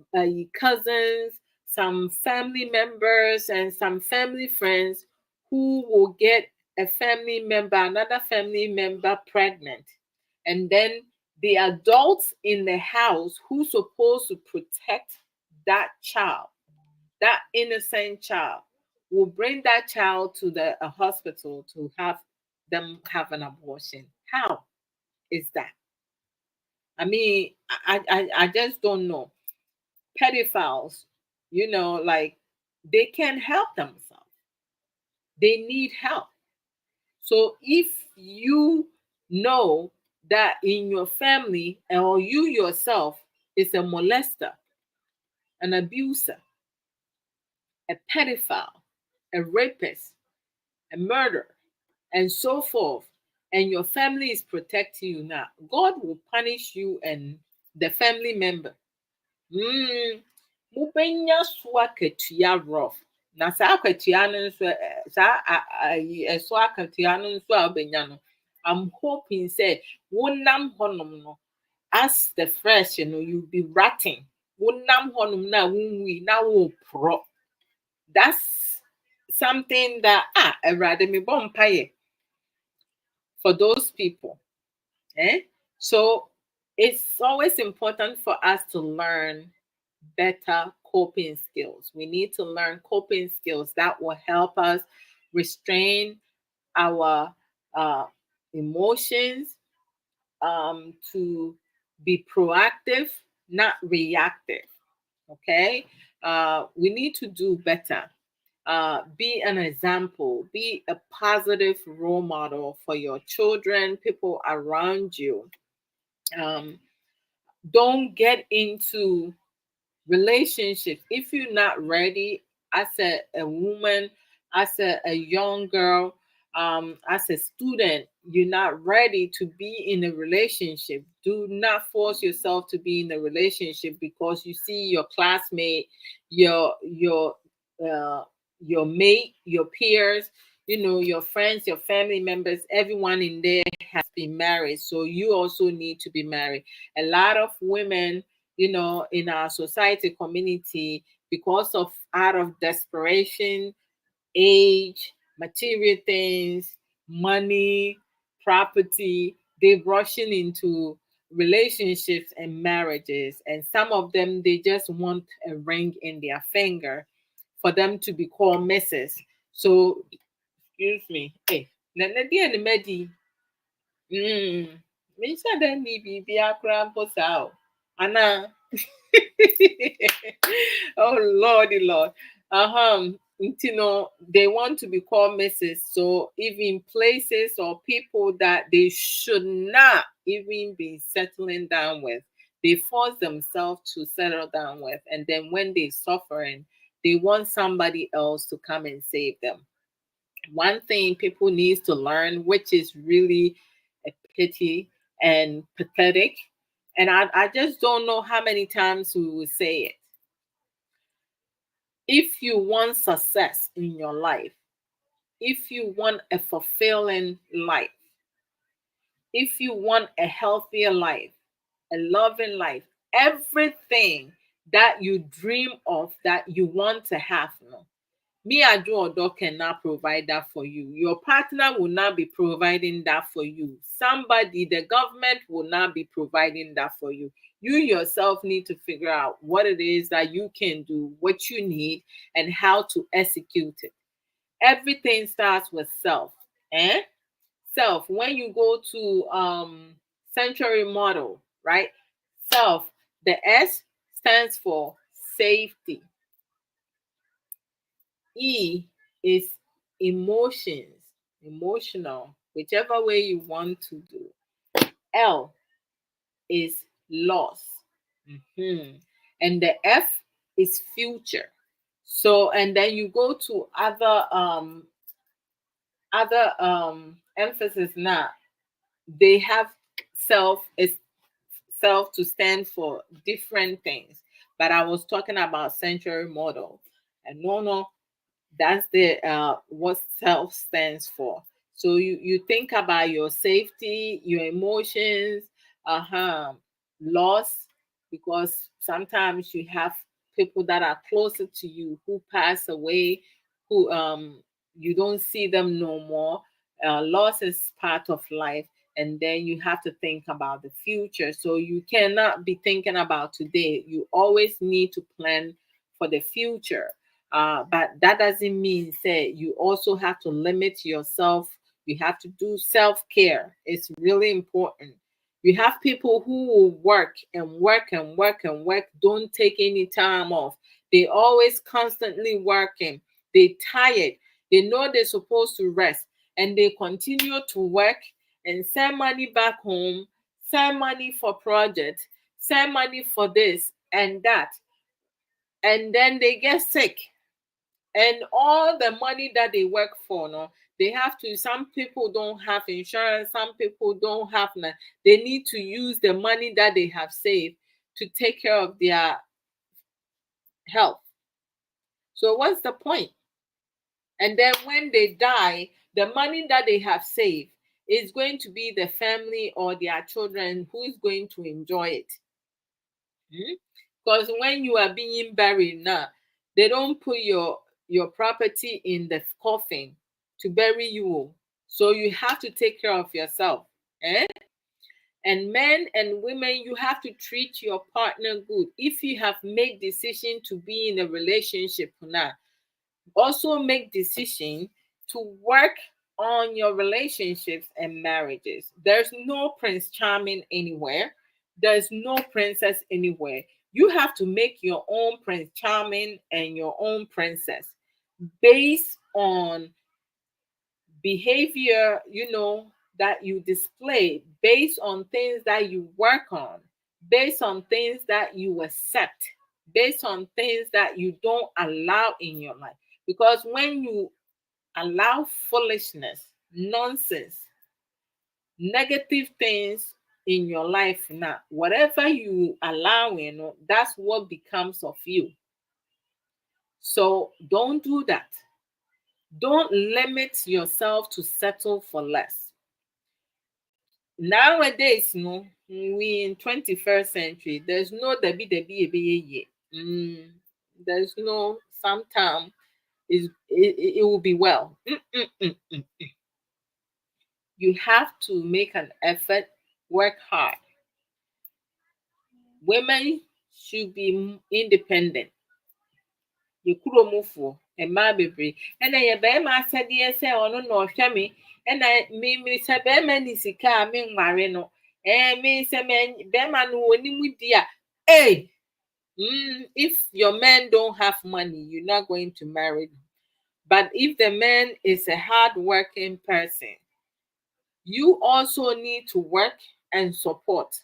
cousins, some family members, and some family friends who will get a family member, another family member pregnant. And then the adults in the house who's supposed to protect that child, that innocent child, will bring that child to the hospital to have them have an abortion. How is that? I mean, I just don't know. Pedophiles, like they can't help themselves. They need help. So if you know that in your family or you yourself is a molester, an abuser, a pedophile, a rapist, a murderer, and so forth, and your family is protecting you now, God will punish you and the family member. Mm, mobɛnya so akatua rough. Na saa akatua no nso saa ɛso akatua no nso a wobɛnya no, I'm hoping sɛ wonam hɔnom no, as the fresh, you'll be ratting. Wonam hɔnom na wonwui na woporɔ. That's something that Awurade mebɔ mpaeɛ for those people. So it's always important for us to learn better coping skills. We need to learn coping skills that will help us restrain our emotions, to be proactive, not reactive. Okay? We need to do better. Be an example, be a positive role model for your children, people around you. Um, don't get into relationships if you're not ready as a woman, as a young girl, as a student. You're not ready to be in a relationship. Do not force yourself to be in a relationship because you see your classmate, your uh, your mate, your peers, your friends, your family members, everyone in there has been married, so you also need to be married. A lot of women, in our society community, because of out of desperation, age, material things, money, property, they're rushing into relationships and marriages. And some of them, they just want a ring in their finger for them to be called Mrs. So, excuse me. Hey, menhyɛ da nni biribiara koraa mpo saa o. Anaa? Oh Lordy Lord. They want to be called Mrs. So even places or people that they should not even be settling down with, they force themselves to settle down with. And then when they suffering, they want somebody else to come and save them. One thing people need to learn, which is really a pity and pathetic, and I just don't know how many times we will say it. If you want success in your life, if you want a fulfilling life, if you want a healthier life, a loving life, everything that you dream of that you want to have, Me, Adwoa Odo, cannot provide that for you. Your partner will not be providing that for you. Somebody, the government will not be providing that for you. You yourself need to figure out what it is that you can do, what you need, and how to execute it. Everything starts with self. Eh? Self. When you go to century model, right? Self. The S stands for safety. E is emotions, emotional, whichever way you want to do. L is loss. Mhm. And the F is future. So, and then you go to other emphasis now. They have self is self to stand for different things. But I was talking about century model. And no, that's the what self stands for. So you think about your safety, your emotions, uh-huh, loss, because sometimes you have people that are closer to you who pass away, who you don't see them no more. Loss is part of life, and then you have to think about the future. So you cannot be thinking about today. You always need to plan for the future. But that doesn't mean say you also have to limit yourself. You have to do self-care. It's really important. You have people who will work and work and work and work, don't take any time off. They always constantly working. They tired. They know they're supposed to rest, and they continue to work and send money back home, send money for projects, send money for this and that, and then they get sick, and all the money that they work for, no, they have to. Some people don't have insurance, some people don't have they need to use the money that they have saved to take care of their health. So what's the point? And then when they die, the money that they have saved is going to be the family or their children who is going to enjoy it. Because when you are being buried now, they don't put your property in the coffin to bury you. So you have to take care of yourself. Eh? And men and women, you have to treat your partner good. If you have made decision to be in a relationship now, also make decision to work on your relationships and marriages. There's no Prince Charming anywhere. There's no princess anywhere. You have to make your own Prince Charming and your own princess based on behavior, that you display, based on things that you work on, based on things that you accept, based on things that you don't allow in your life. Because when you allow foolishness, nonsense, negative things in your life now, whatever you allow in, that's what becomes of you. So don't do that. Don't limit yourself to settle for less. Nowadays, no, we in 21st century, there's no debi. There's no sometime it will be well. You have to make an effort, work hard. Women should be independent. Yɛkuromufoɔ, mmaa bebree, ɛna yɛ barima asɛdeɛ sɛ ɔno na ɔhwɛ me, ɛna me sɛ barima ne sika a menware no, me sɛ barima no onim di a, hey, if your man don't have money, you're not going to marry him. But if the man is a hard-working person, you also need to work and support.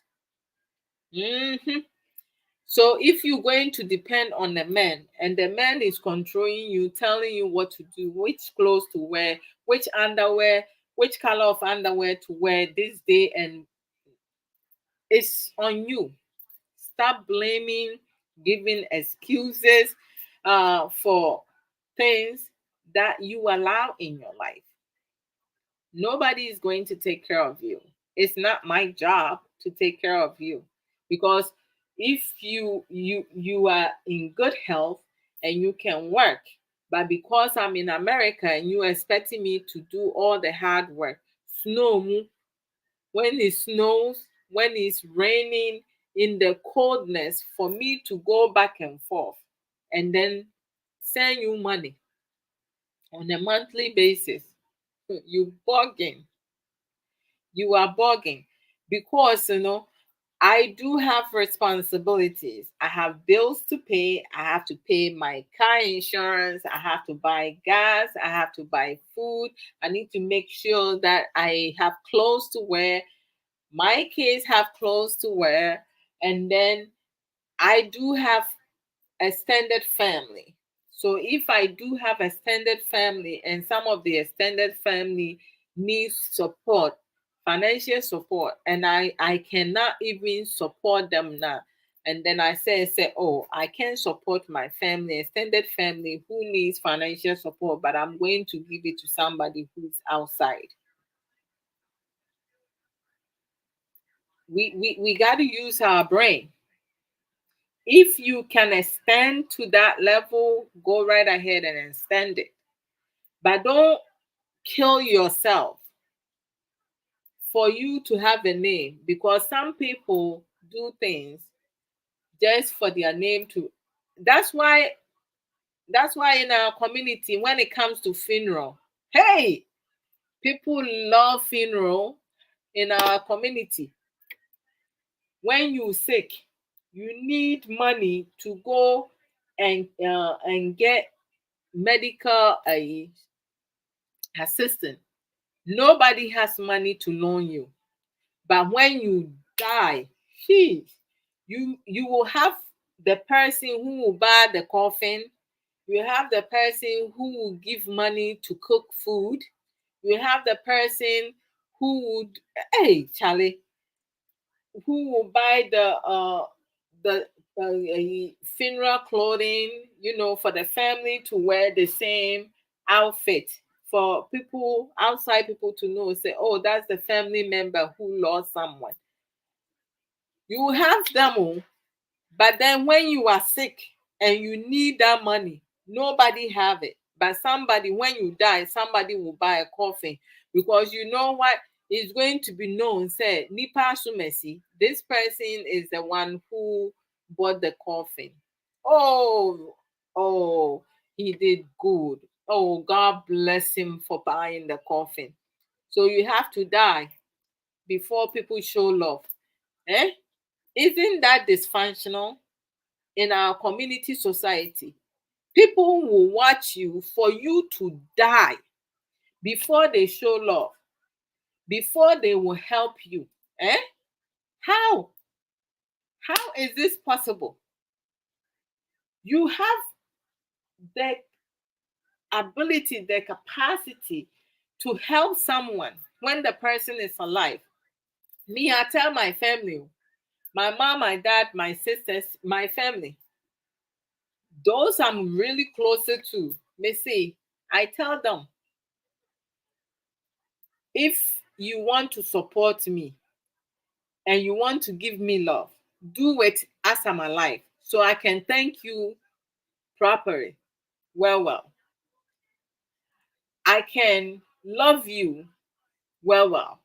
So if you're going to depend on the man and the man is controlling you, telling you what to do, which clothes to wear, which underwear, which color of underwear to wear this day, and it's on you. Stop blaming, giving excuses for things that you allow in your life. Nobody is going to take care of you. It's not my job to take care of you, because if you are in good health and you can work, But because I'm in America and you expecting me to do all the hard work, snow mu, when it snows, when it's raining, in the coldness, for me to go back and forth and then send you money on a monthly basis, you bugging. You are bugging because I do have responsibilities. I have bills to pay. I have to pay my car insurance. I have to buy gas. I have to buy food. I need to make sure that I have clothes to wear. My kids have clothes to wear. And then I do have extended family. So if I do have extended family and some of the extended family needs support, financial support, and I cannot even support them now. And then I say, oh, I can support my family, extended family who needs financial support, but I'm going to give it to somebody who's outside. We got to use our brain. If you can extend to that level, go right ahead and extend it. But don't kill yourself for you to have a name, because some people do things just for their name to. That's why in our community, when it comes to funeral, hey, people love funeral in our community. When you sick, you need money to go and get medical assistant. Nobody has money to loan you. But when you die, she, you will have the person who will buy the coffin. You have the person who will give money to cook food. You have the person who would, hey Charlie, who will buy the funeral clothing, for the family to wear the same outfit, for people outside people to know, say, oh, that's the family member who lost someone. You have them all, but then when you are sick and you need that money, nobody have it. But somebody, when you die, somebody will buy a coffin, because you know what is going to be known. Say, Nipa Sumesi, this person is the one who bought the coffin. Oh, oh, he did good. Oh, God bless him for buying the coffin. So you have to die before people show love. Eh? Isn't that dysfunctional? In our community society, people will watch you for you to die before they show love, before they will help you. Eh? How? How is this possible? You have the ability, the capacity to help someone when the person is alive. Me, I tell my family, my mom, my dad, my sisters, my family, those I'm really closer to, me see, I tell them, if you want to support me and you want to give me love, do it as I'm alive so I can thank you properly. Well. I can love you well.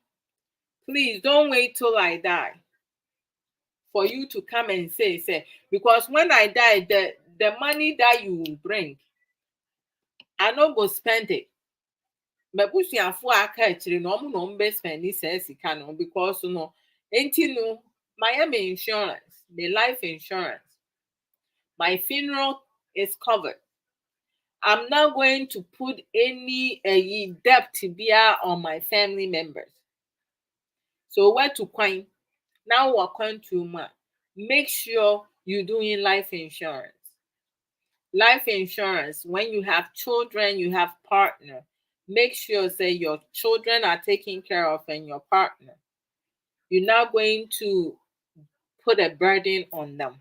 Please don't wait till I die for you to come and say, because when I die, the money that you will bring, I no go spend it. M'abusuafo a aka akyire no ɔmo na ɔmo bɛ spend saa sika no, because enti no, my insurance, the life insurance, my funeral is covered. I'm not going to put any debt on my family members. So where to coin? Now we're going to make sure you're doing life insurance. Life insurance, when you have children, you have partner, make sure say your children are taken care of and your partner. You're not going to put a burden on them.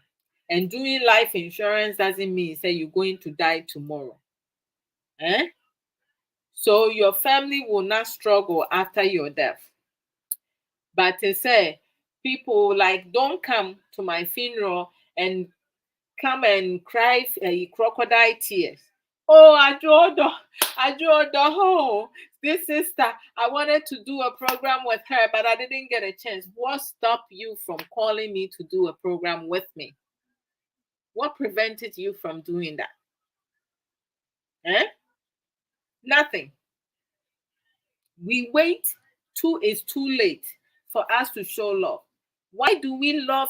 And doing life insurance doesn't mean say you're going to die tomorrow. Eh? So your family will not struggle after your death. But to say people like don't come to my funeral and come and cry crocodile tears. Oh, Adwoa Odo. Oh, this sister, I wanted to do a program with her, but I didn't get a chance. What stopped you from calling me to do a program with me? What prevented you from doing that? Eh? Nothing. We wait till it's too late for us to show love. Why do we love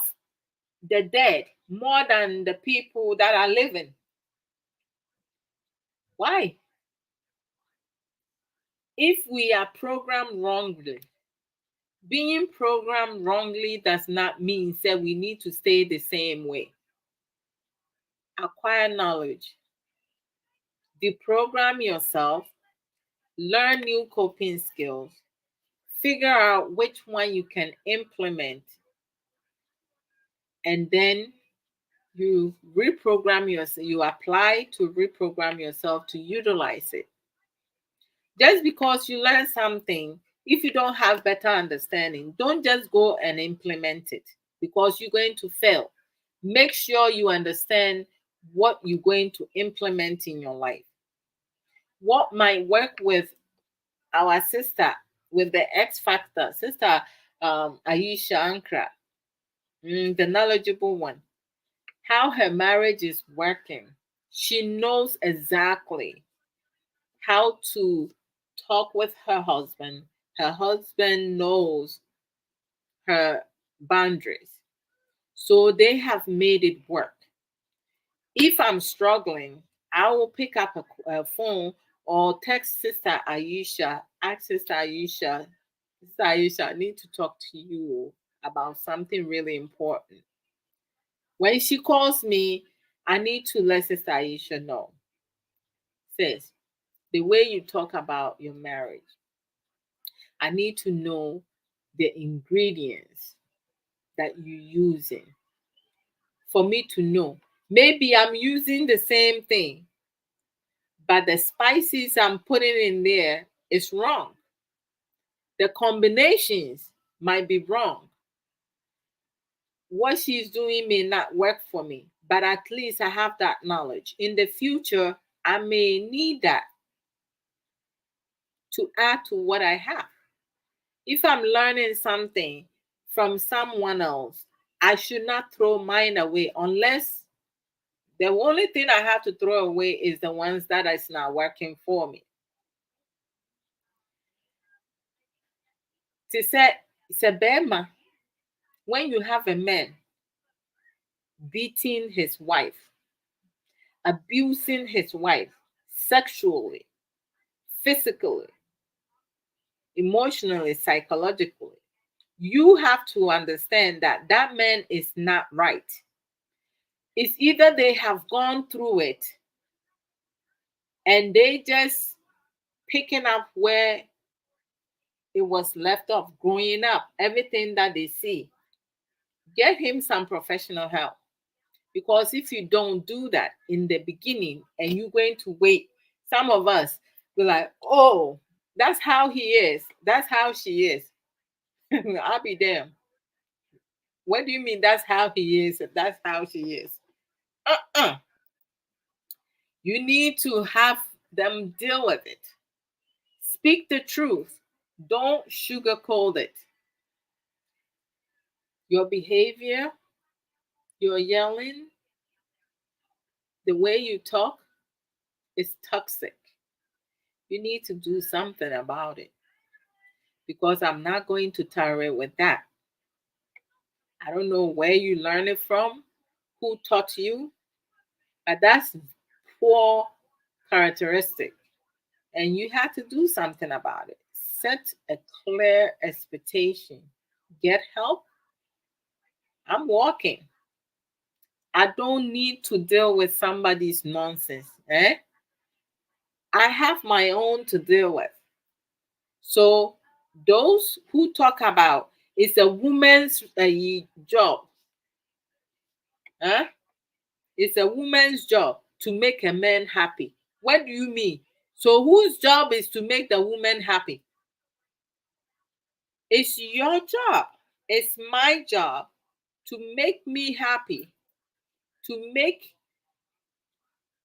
the dead more than the people that are living? Why? If we are programmed wrongly, being programmed wrongly does not mean that we need to stay the same way. Acquire knowledge, deprogram yourself, learn new coping skills, figure out which one you can implement, and then you reprogram yourself, you apply to reprogram yourself to utilize it. Just because you learn something, if you don't have better understanding, don't just go and implement it because you're going to fail. Make sure you understand what you're going to implement in your life. What might work with our sister with the X Factor, Sister Aisha Ankra, the knowledgeable one, how her marriage is working. She knows exactly how to talk with her husband. Her husband knows her boundaries. So they have made it work. If I'm struggling, I will pick up a phone or text Sister Aisha, ask Sister Aisha, I need to talk to you about something really important. When she calls me, I need to let Sister Aisha know. Sis, the way you talk about your marriage, I need to know the ingredients that you're using for me to know. Maybe I'm using the same thing, but the spices I'm putting in there is wrong. The combinations might be wrong. What she's doing may not work for me, but at least I have that knowledge. In the future, I may need that to add to what I have. If I'm learning something from someone else, I should not throw mine away unless the only thing I have to throw away is the ones that is not working for me. She said, Sebema, when you have a man beating his wife, abusing his wife sexually, physically, emotionally, psychologically, you have to understand that that man is not right. It's either they have gone through it and they just picking up where it was left off growing up, everything that they see. Get him some professional help. Because if you don't do that in the beginning and you're going to wait, some of us be like, oh, that's how he is. That's how she is. I'll be damned. What do you mean that's how he is? That's how she is. Uh-uh. You need to have them deal with it. Speak the truth. Don't sugarcoat it. Your behavior, your yelling, the way you talk is toxic. You need to do something about it because I'm not going to tolerate with that. I don't know where you learn it from, who taught you, but that's poor characteristic. And you have to do something about it. Set a clear expectation. Get help. I'm walking. I don't need to deal with somebody's nonsense. I have my own to deal with. So those who talk about it's a woman's job, eh? It's a woman's job to make a man happy. What do you mean? So whose job is to make the woman happy? It's your job. It's my job to make me happy, to make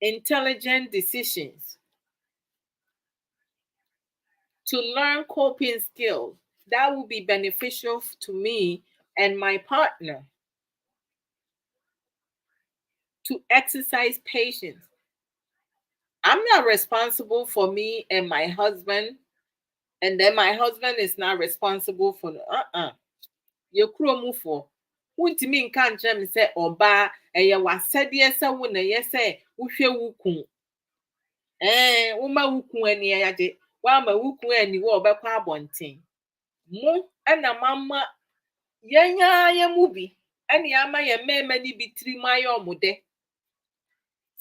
intelligent decisions, to learn coping skills that will be beneficial to me and my partner, to exercise patience. I'm not responsible for me and my husband, and then my husband is not responsible for yɛkuro mu fo wontumi nka nkyerɛ me sɛ ɔbaa ɛyɛ w'asɛdeɛ sɛ wo na ɛyɛ sɛ wohwɛ wo kun woma wo kun ani yɛagye woama wo kun ani wɔ ɔbɛkɔ abɔnten mo ɛna mama yɛnyaa yɛ mu bi ɛne ama yɛ mmarima no bi tiri mu ayɛ ɔmo dɛ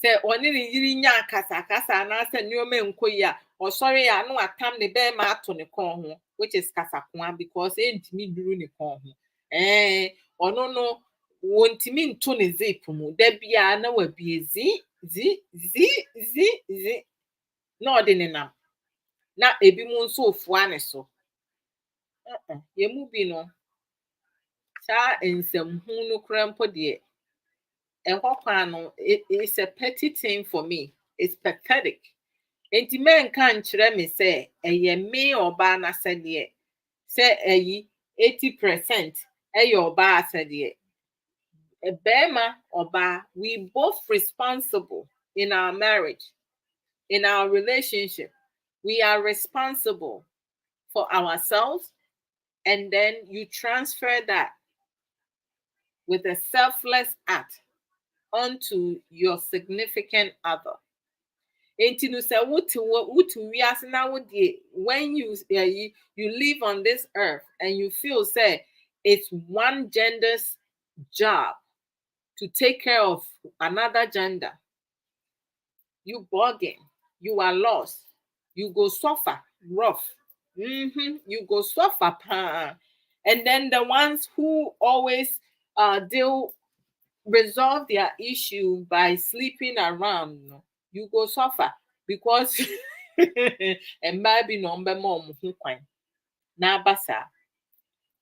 sɛ ɔne ne yiri nya akasakasa anaasɛ nneɛma nkɔ yi a ɔsɔre a no atam ne bɛrima ato ne kɔn ho, which is kasakoa, because ɛntumi duru ne kɔn ho ɔno no wɔntumi nto ne zip mu da biara na wabie zi na ɔde ne nam na ebi mu nso ofua ne so yɛmu bi no saa nsɛmhu no kora mpo deɛ ɛhɔ kwan no it's a petty thing for me. It's pathetic. Enti menka nkyerɛ me sɛ ɛyɛ me ɔbaa n'asɛdeɛ sɛ ɛyi 80% ɛyɛ ɔbaa asɛdeɛ. Bɛrima ɔbaa, we both responsible in our marriage, in our relationship. We are responsible for ourselves, and then you transfer that with a selfless act onto your significant other. Enti no sɛ wotu wiase na wode when you live on this earth and you feel say it's one gender's job to take care of another gender, you bugging, you are lost, you go suffer rough. You go suffer and then the ones who always resolve their issue by sleeping around, you go suffer because mmaa bi na ɔmbɛma ɔmo ho kwan na aba saa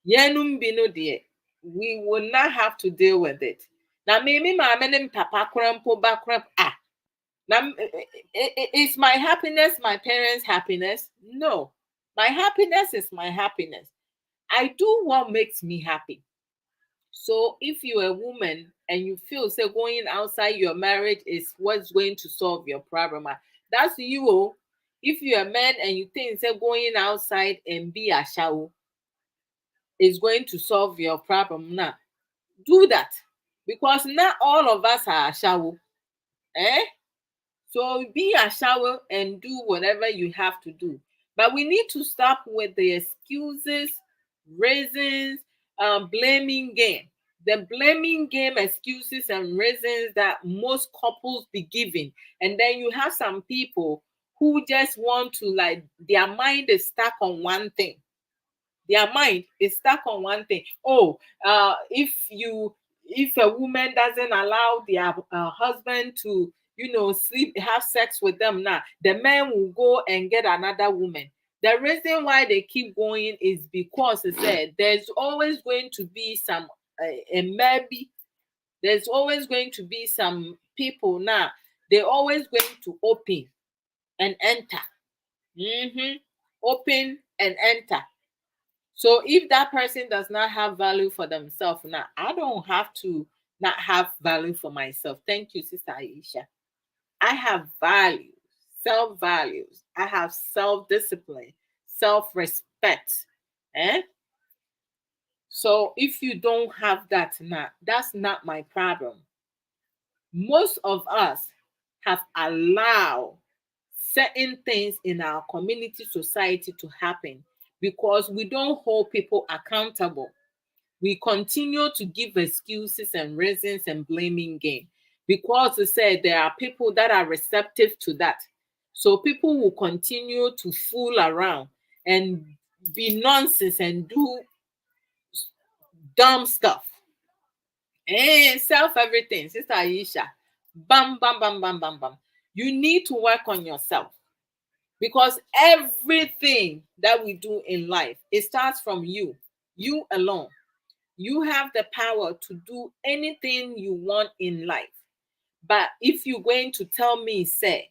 yɛnum bi no deɛ we will not have to deal with it. Na me maame ne papa kora mpo ba kora na is my happiness my parents' happiness? No, my happiness is my happiness. I do what makes me happy. So if you're a woman and you feel say going outside your marriage is what's going to solve your problem, that's you. If you're a man and you think say going outside and be a shower is going to solve your problem, now do that, because not all of us are a shower. So be a shower and do whatever you have to do. But we need to stop with the excuses, reasons, blaming game. The blaming game, excuses and reasons that most couples be giving. And then you have some people who just want to, like, their mind is stuck on one thing. Their mind is stuck on one thing. If a woman doesn't allow their husband to, sleep, have sex with them, now the man will go and get another woman. The reason why they keep going is because they said there's always going to be some maybe there's always going to be some people now. They're always going to open and enter. Open and enter. So if that person does not have value for themselves, now I don't have to not have value for myself. Thank you, Sister Aisha. I have values, self-values. I have self-discipline, self-respect. So if you don't have that now, that's not my problem. Most of us have allowed certain things in our community, society to happen because we don't hold people accountable. We continue to give excuses and reasons and blaming game because they said there are people that are receptive to that. So people will continue to fool around and be nonsense and do dumb stuff. Self everything, Sister Aisha. Bam, bam, bam, bam, bam, bam. You need to work on yourself because everything that we do in life, it starts from you alone. You have the power to do anything you want in life. But if you're going to tell me, say,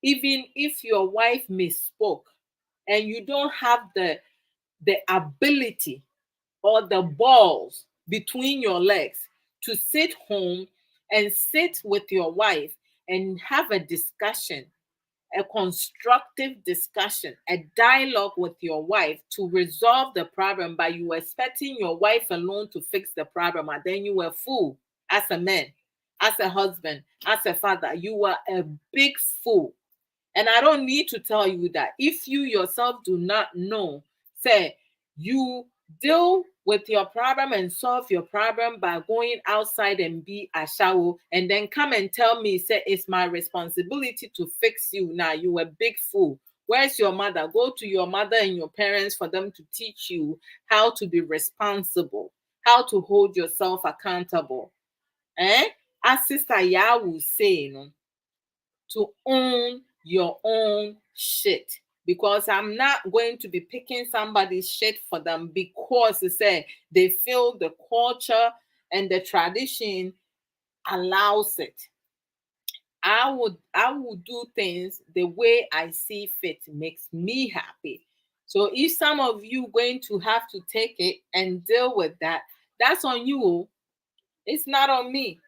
even if your wife misspoke and you don't have the ability or the balls between your legs to sit home and sit with your wife and have a discussion, a constructive discussion, a dialogue with your wife to resolve the problem, but you were expecting your wife alone to fix the problem, and then you were a fool as a man, as a husband, as a father. You were a big fool. And I don't need to tell you that. If you yourself do not know, say, you deal with your problem and solve your problem by going outside and be a shower, and then come and tell me, say, it's my responsibility to fix you. Now, you a big fool. Where's your mother? Go to your mother and your parents for them to teach you how to be responsible, how to hold yourself accountable. Eh? As Sister Yah will say, you know, to own your own shit, because I'm not going to be picking somebody's shit for them because they say they feel the culture and the tradition allows it. I would do things the way I see fit, makes me happy. So if some of you going to have to take it and deal with that, that's on you. It's not on me.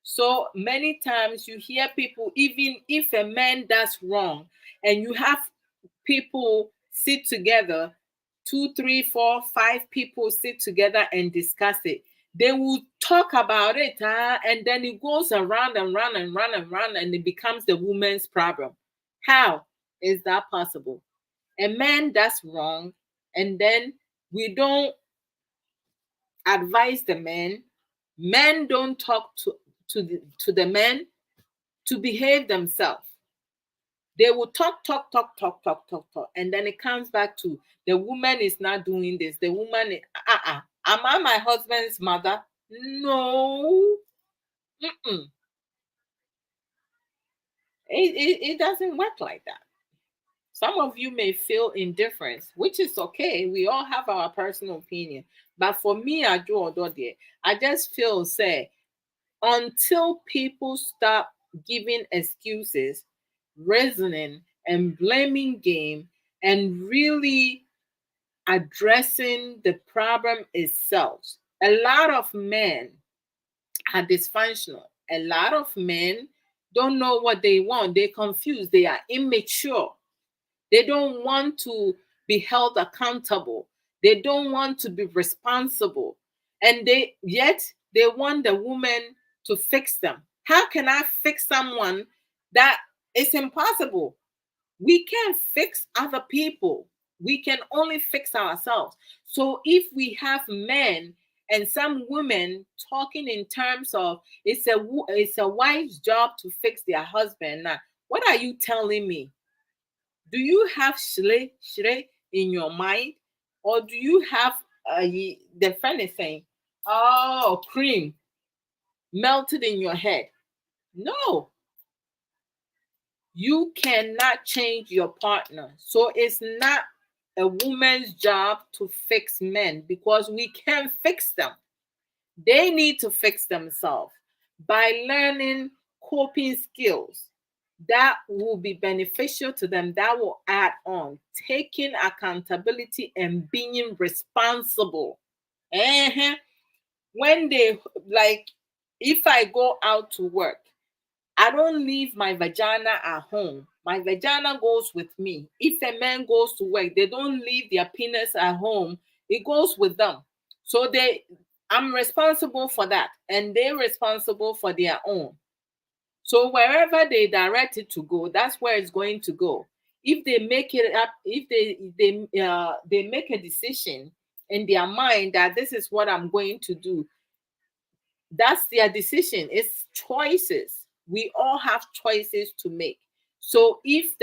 So many times you hear people, even if a man does wrong, and you have people sit together, two, three, four, five people sit together and discuss it. They will talk about it, and then it goes around and round and round and round, and it becomes the woman's problem. How is that possible? A man does wrong, and then we don't advise the men. Men don't talk to the men to behave themselves. They will talk, talk, talk, talk, talk, talk, talk, and then it comes back to the woman is not doing this. The woman is, am I my husband's mother? No. Mm-mm. It doesn't work like that. Some of you may feel indifference, which is okay. We all have our personal opinion. But for me, Adwoa Odo, I just feel, say, until people stop giving excuses, reasoning, and blaming game, and really addressing the problem itself. A lot of men are dysfunctional. A lot of men don't know what they want. They're confused. They are immature. They don't want to be held accountable. They don't want to be responsible. And they want the woman to fix them. How can I fix someone that is impossible? We can't fix other people. We can only fix ourselves. So if we have men and some women talking in terms of it's a wife's job to fix their husband, now what are you telling me? Do you have shre in your mind, or do you have the friend is saying, oh, cream melted in your head? No, you cannot change your partner. So it's not a woman's job to fix men because we can't fix them. They need to fix themselves by learning coping skills that will be beneficial to them, that will add on, taking accountability and being responsible. Uh-huh. When they, like, if I go out to work, I don't leave my vagina at home. My vagina goes with me. If a man goes to work, they don't leave their penis at home. It goes with them. So I'm responsible for that, and they're responsible for their own. So wherever they direct it to go, that's where it's going to go. If they make it up, if they make a decision in their mind that this is what I'm going to do, that's their decision. It's choices. We all have choices to make. So if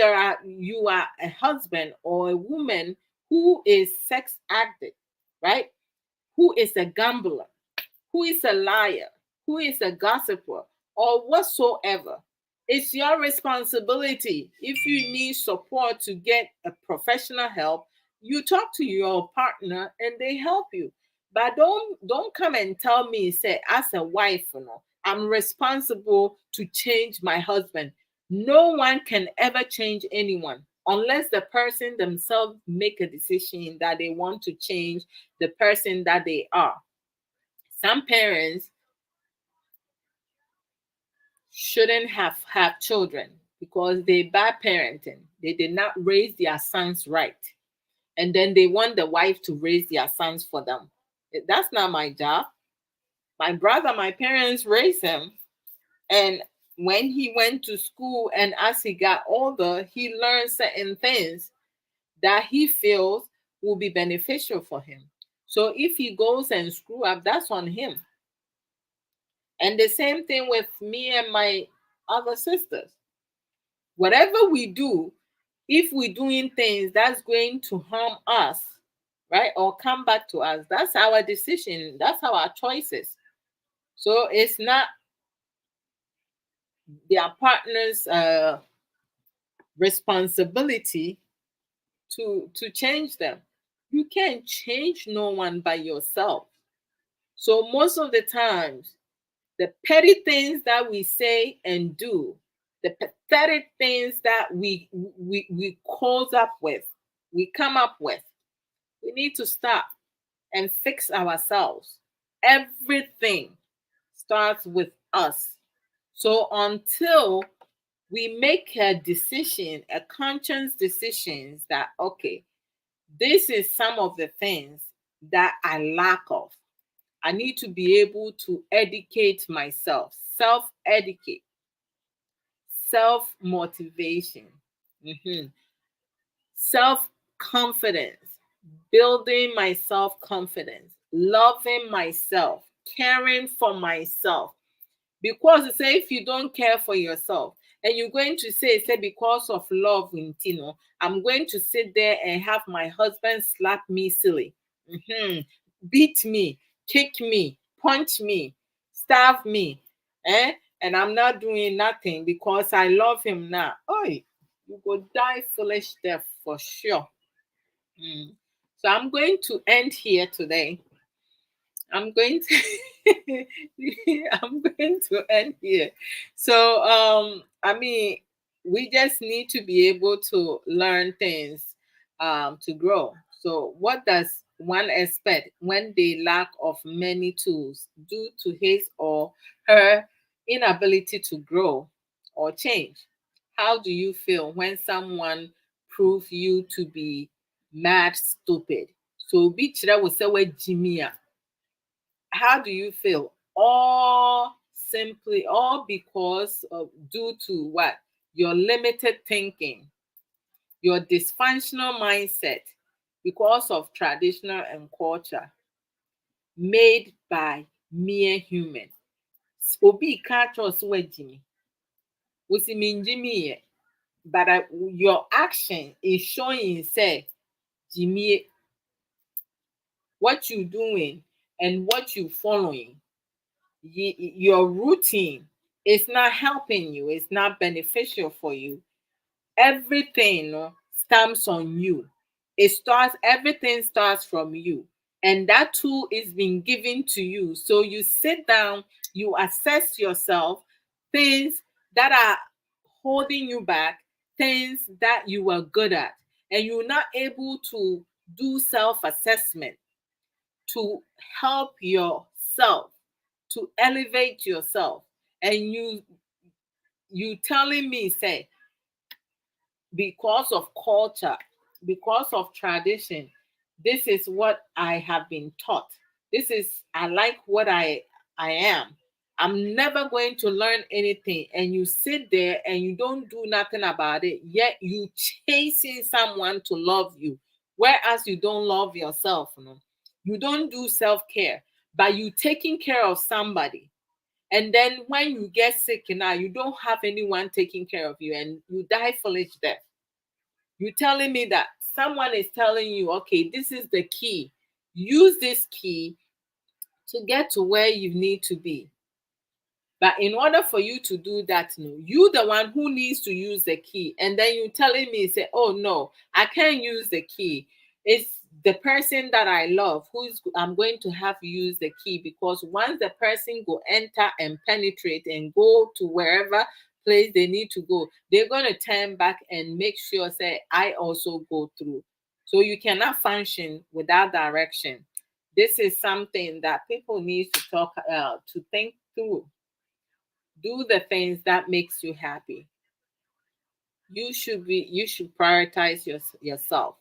you are a husband or a woman who is sex addict, right? Who is a gambler, who is a liar, who is a gossiper, or whatsoever. It's your responsibility. If you need support to get a professional help, you talk to your partner and they help you. But don't come and tell me, say, as a wife, I'm responsible to change my husband. No one can ever change anyone unless the person themselves make a decision that they want to change the person that they are. Some parents shouldn't have children because they bad parenting. They did not raise their sons right. And then they want the wife to raise their sons for them. That's not my job. My brother, my parents raised him. And when he went to school and as he got older, he learned certain things that he feels will be beneficial for him. So if he goes and screw up, that's on him. And the same thing with me and my other sisters. Whatever we do, if we're doing things that's going to harm us, right, or come back to us, that's our decision. That's our choices. So it's not their partner's responsibility to change them. You can't change no one by yourself. So most of the times, the petty things that we say and do, the pathetic things that we cause up with, we come up with, we need to stop and fix ourselves. Everything starts with us. So until we make a decision, a conscious decision that, okay, this is some of the things that I lack of. I need to be able to educate myself, self educate, self motivation, self confidence, building my self confidence, loving myself, caring for myself. Because you say if you don't care for yourself, and you're going to say because of love, I'm going to sit there and have my husband slap me silly, beat me, kick me, punch me, starve me, and I'm not doing nothing because I love him now. Oh, you go die foolish death for sure. Mm. So I'm going to end here today. I'm going to I'm going to end here. So I mean, we just need to be able to learn things to grow. So what does one expect when they lack of many tools due to his or her inability to grow or change? How do you feel when someone proves you to be mad stupid? So be kyerɛ wo sɛ woagyimi a, how do you feel? All because of due to what? Your limited thinking, your dysfunctional mindset, because of traditional and culture made by mere human. Obi catch us with Jimmy. We see me Jimmy, but your action is showing say Jimmy what you doing and what you following, your routine is not helping you, it's not beneficial for you. Everything stems on you. Everything starts from you, and that tool is being given to you. So you sit down, you assess yourself, things that are holding you back, things that you are good at, and you're not able to do self-assessment to help yourself, to elevate yourself. And you telling me say because of culture, because of tradition, this is what I have been taught. This is I like what I am. I'm never going to learn anything. And you sit there and you don't do nothing about it, yet you chasing someone to love you, whereas you don't love yourself. You don't do self-care, but you taking care of somebody. And then when you get sick now, you don't have anyone taking care of you and you die foolish death. You're telling me that someone is telling you, okay, this is the key. Use this key to get to where you need to be. But in order for you to do that, no, you the one who needs to use the key. And then you telling me, say, oh no, I can't use the key. It's the person that I love, who's I'm going to have use the key, because once the person go enter and penetrate and go to wherever place they need to go, they're going to turn back and make sure say I also go through. So you cannot function without direction. This is something that people need to talk to think through. Do the things that makes you happy. You should prioritize yourself,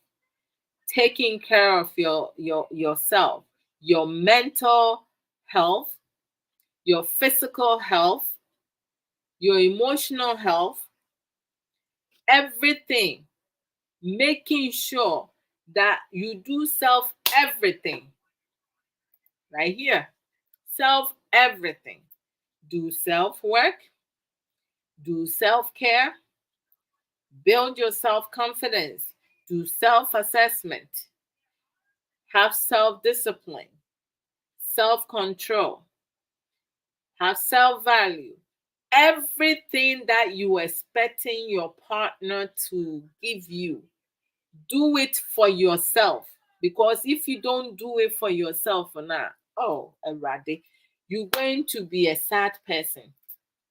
taking care of yourself, your mental health, your physical health, your emotional health, everything. Making sure that you do self everything right here. Self everything. Do self work, do self care, build your self confidence, do self assessment, have self discipline, self control, have self value. Everything that you expecting your partner to give you, do it for yourself. Because if you don't do it for yourself now, oh, Erade, you're going to be a sad person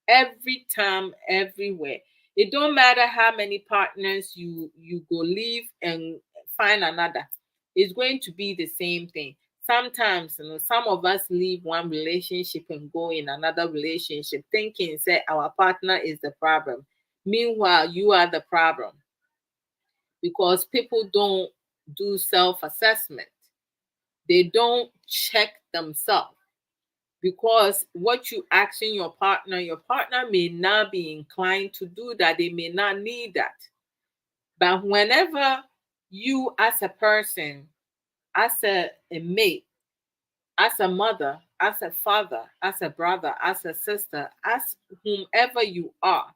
every time, everywhere. It don't matter how many partners you go leave and find another. It's going to be the same thing. Sometimes, some of us leave one relationship and go in another relationship, thinking say our partner is the problem. Meanwhile, you are the problem, because people don't do self-assessment. They don't check themselves, because what you asking your partner may not be inclined to do that. They may not need that. But whenever you as a person, as a mate, as a mother, as a father, as a brother, as a sister, as whomever you are,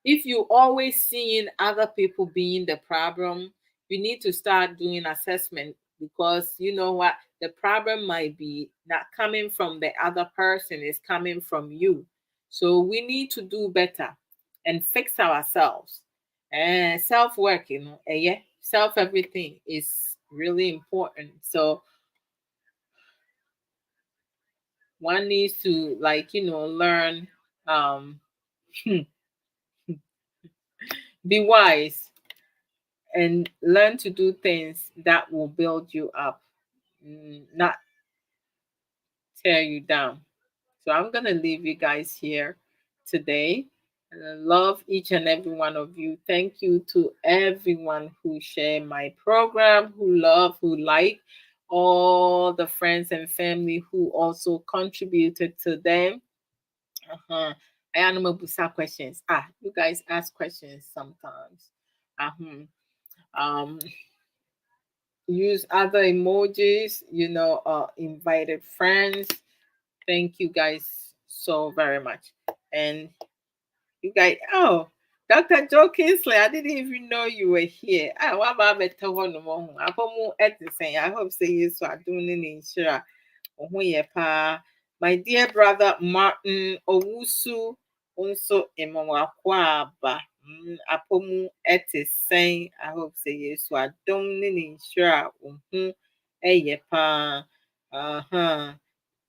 if you always seeing other people being the problem, you need to start doing assessment, because you know what, the problem might be not coming from the other person, it's coming from you. So we need to do better and fix ourselves. And self work, yeah, self everything is really important. So one needs to, like, learn, um be wise and learn to do things that will build you up, not tear you down. So I'm going to leave you guys here today. And I love each and every one of you. Thank you to everyone who share my program, who love, who like, all the friends and family who also contributed to them. Uh-huh. I am questions. You guys ask questions sometimes. Uh-huh. Um, use other emojis, invited friends. Thank you guys so very much. And you guys, oh, Dr. Joe Kinsley, I didn't even know you were here. What about better one more? I hope say yes, so I don't need sure. My dear brother Martin Owusu, also Emmawakwaba. Apomu ete saying, I hope say yes, so I don't need sure. Uh-huh.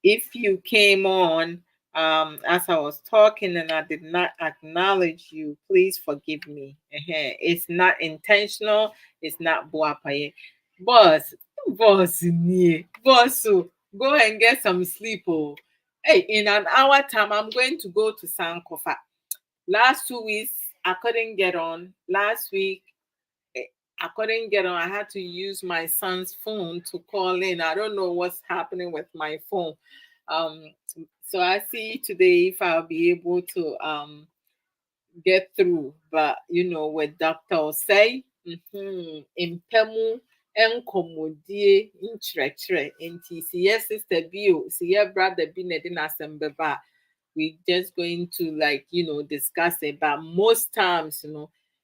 If you came on as I was talking and I did not acknowledge you, please forgive me. It's not intentional. It's not boapaye. Boss, so go and get some sleep. Oh, hey, in an hour time, I'm going to go to Sankofa. Last 2 weeks, I couldn't get on. Last week, I couldn't get on. I had to use my son's phone to call in. I don't know what's happening with my phone. Um, so I see today if I'll be able to get through. But with Dr. Say, impemu enkomodie nkyerɛkyerɛ nti sɛ sister bio sɛ brother bi na de n'asɛm bɛba we just going to discuss it. But most times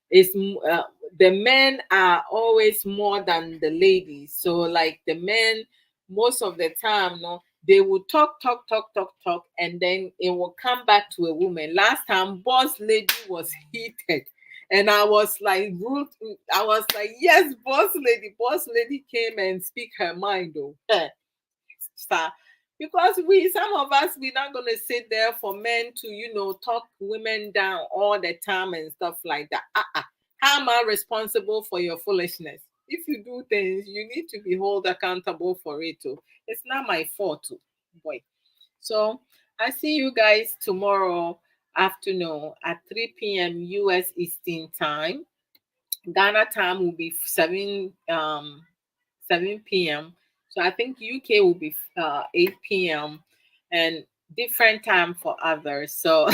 it's the men are always more than the ladies. So like the men most of the time they will talk, and then it will come back to a woman. Last time boss lady was heated And I was like, I was like, yes, boss lady came and speak her mind, though. Sir. Because some of us, we're not gonna sit there for men to, talk women down all the time and stuff like that. How am I responsible for your foolishness? If you do things, you need to be held accountable for it too. It's not my fault too, boy. So I see you guys tomorrow afternoon at 3 p.m. US Eastern Time. Ghana time will be 7 p.m. So I think UK will be 8 p.m. and different time for others. So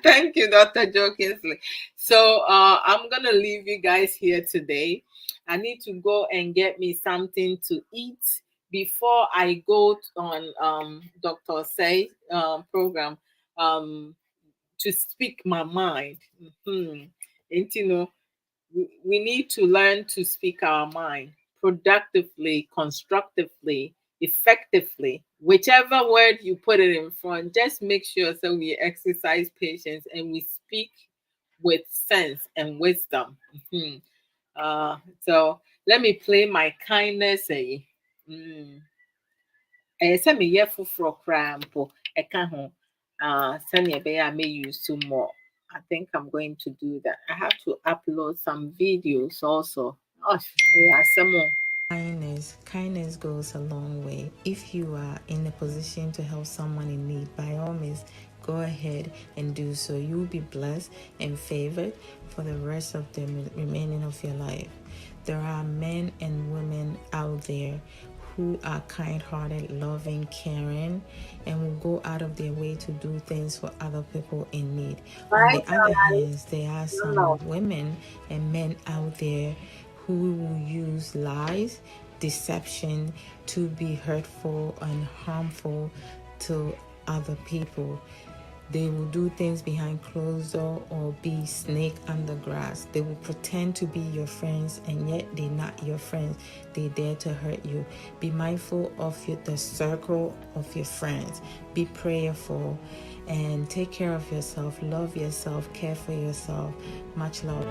thank you, Dr. Joe Kinsley. So I'm gonna leave you guys here today. I need to go and get me something to eat before I go on Dr. Say program to speak my mind. And we need to learn to speak our mind productively, constructively, effectively. Whichever word you put it in front, just make sure so we exercise patience and we speak with sense and wisdom. So let me play my kindness. Sɛ meyɛ foforɔ koraa mpo ɛka ho sɛnea ɛbɛyɛ a use to more. I think I'm going to do that. I have to upload some videos also. Oh, yeah, some more. Kindness goes a long way. If you are in a position to help someone in need, by all means, go ahead and do so. You will be blessed and favored for the rest of the remaining of your life. There are men and women out there who are kind-hearted, loving, caring, and will go out of their way to do things for other people in need. On the other hand, there are some women and men out there who will use lies, deception to be hurtful and harmful to other people. They will do things behind closed door or be snake under grass. They will pretend to be your friends and yet they're not your friends. They dare to hurt you. Be mindful of the circle of your friends. Be prayerful and take care of yourself. Love yourself. Care for yourself. Much love.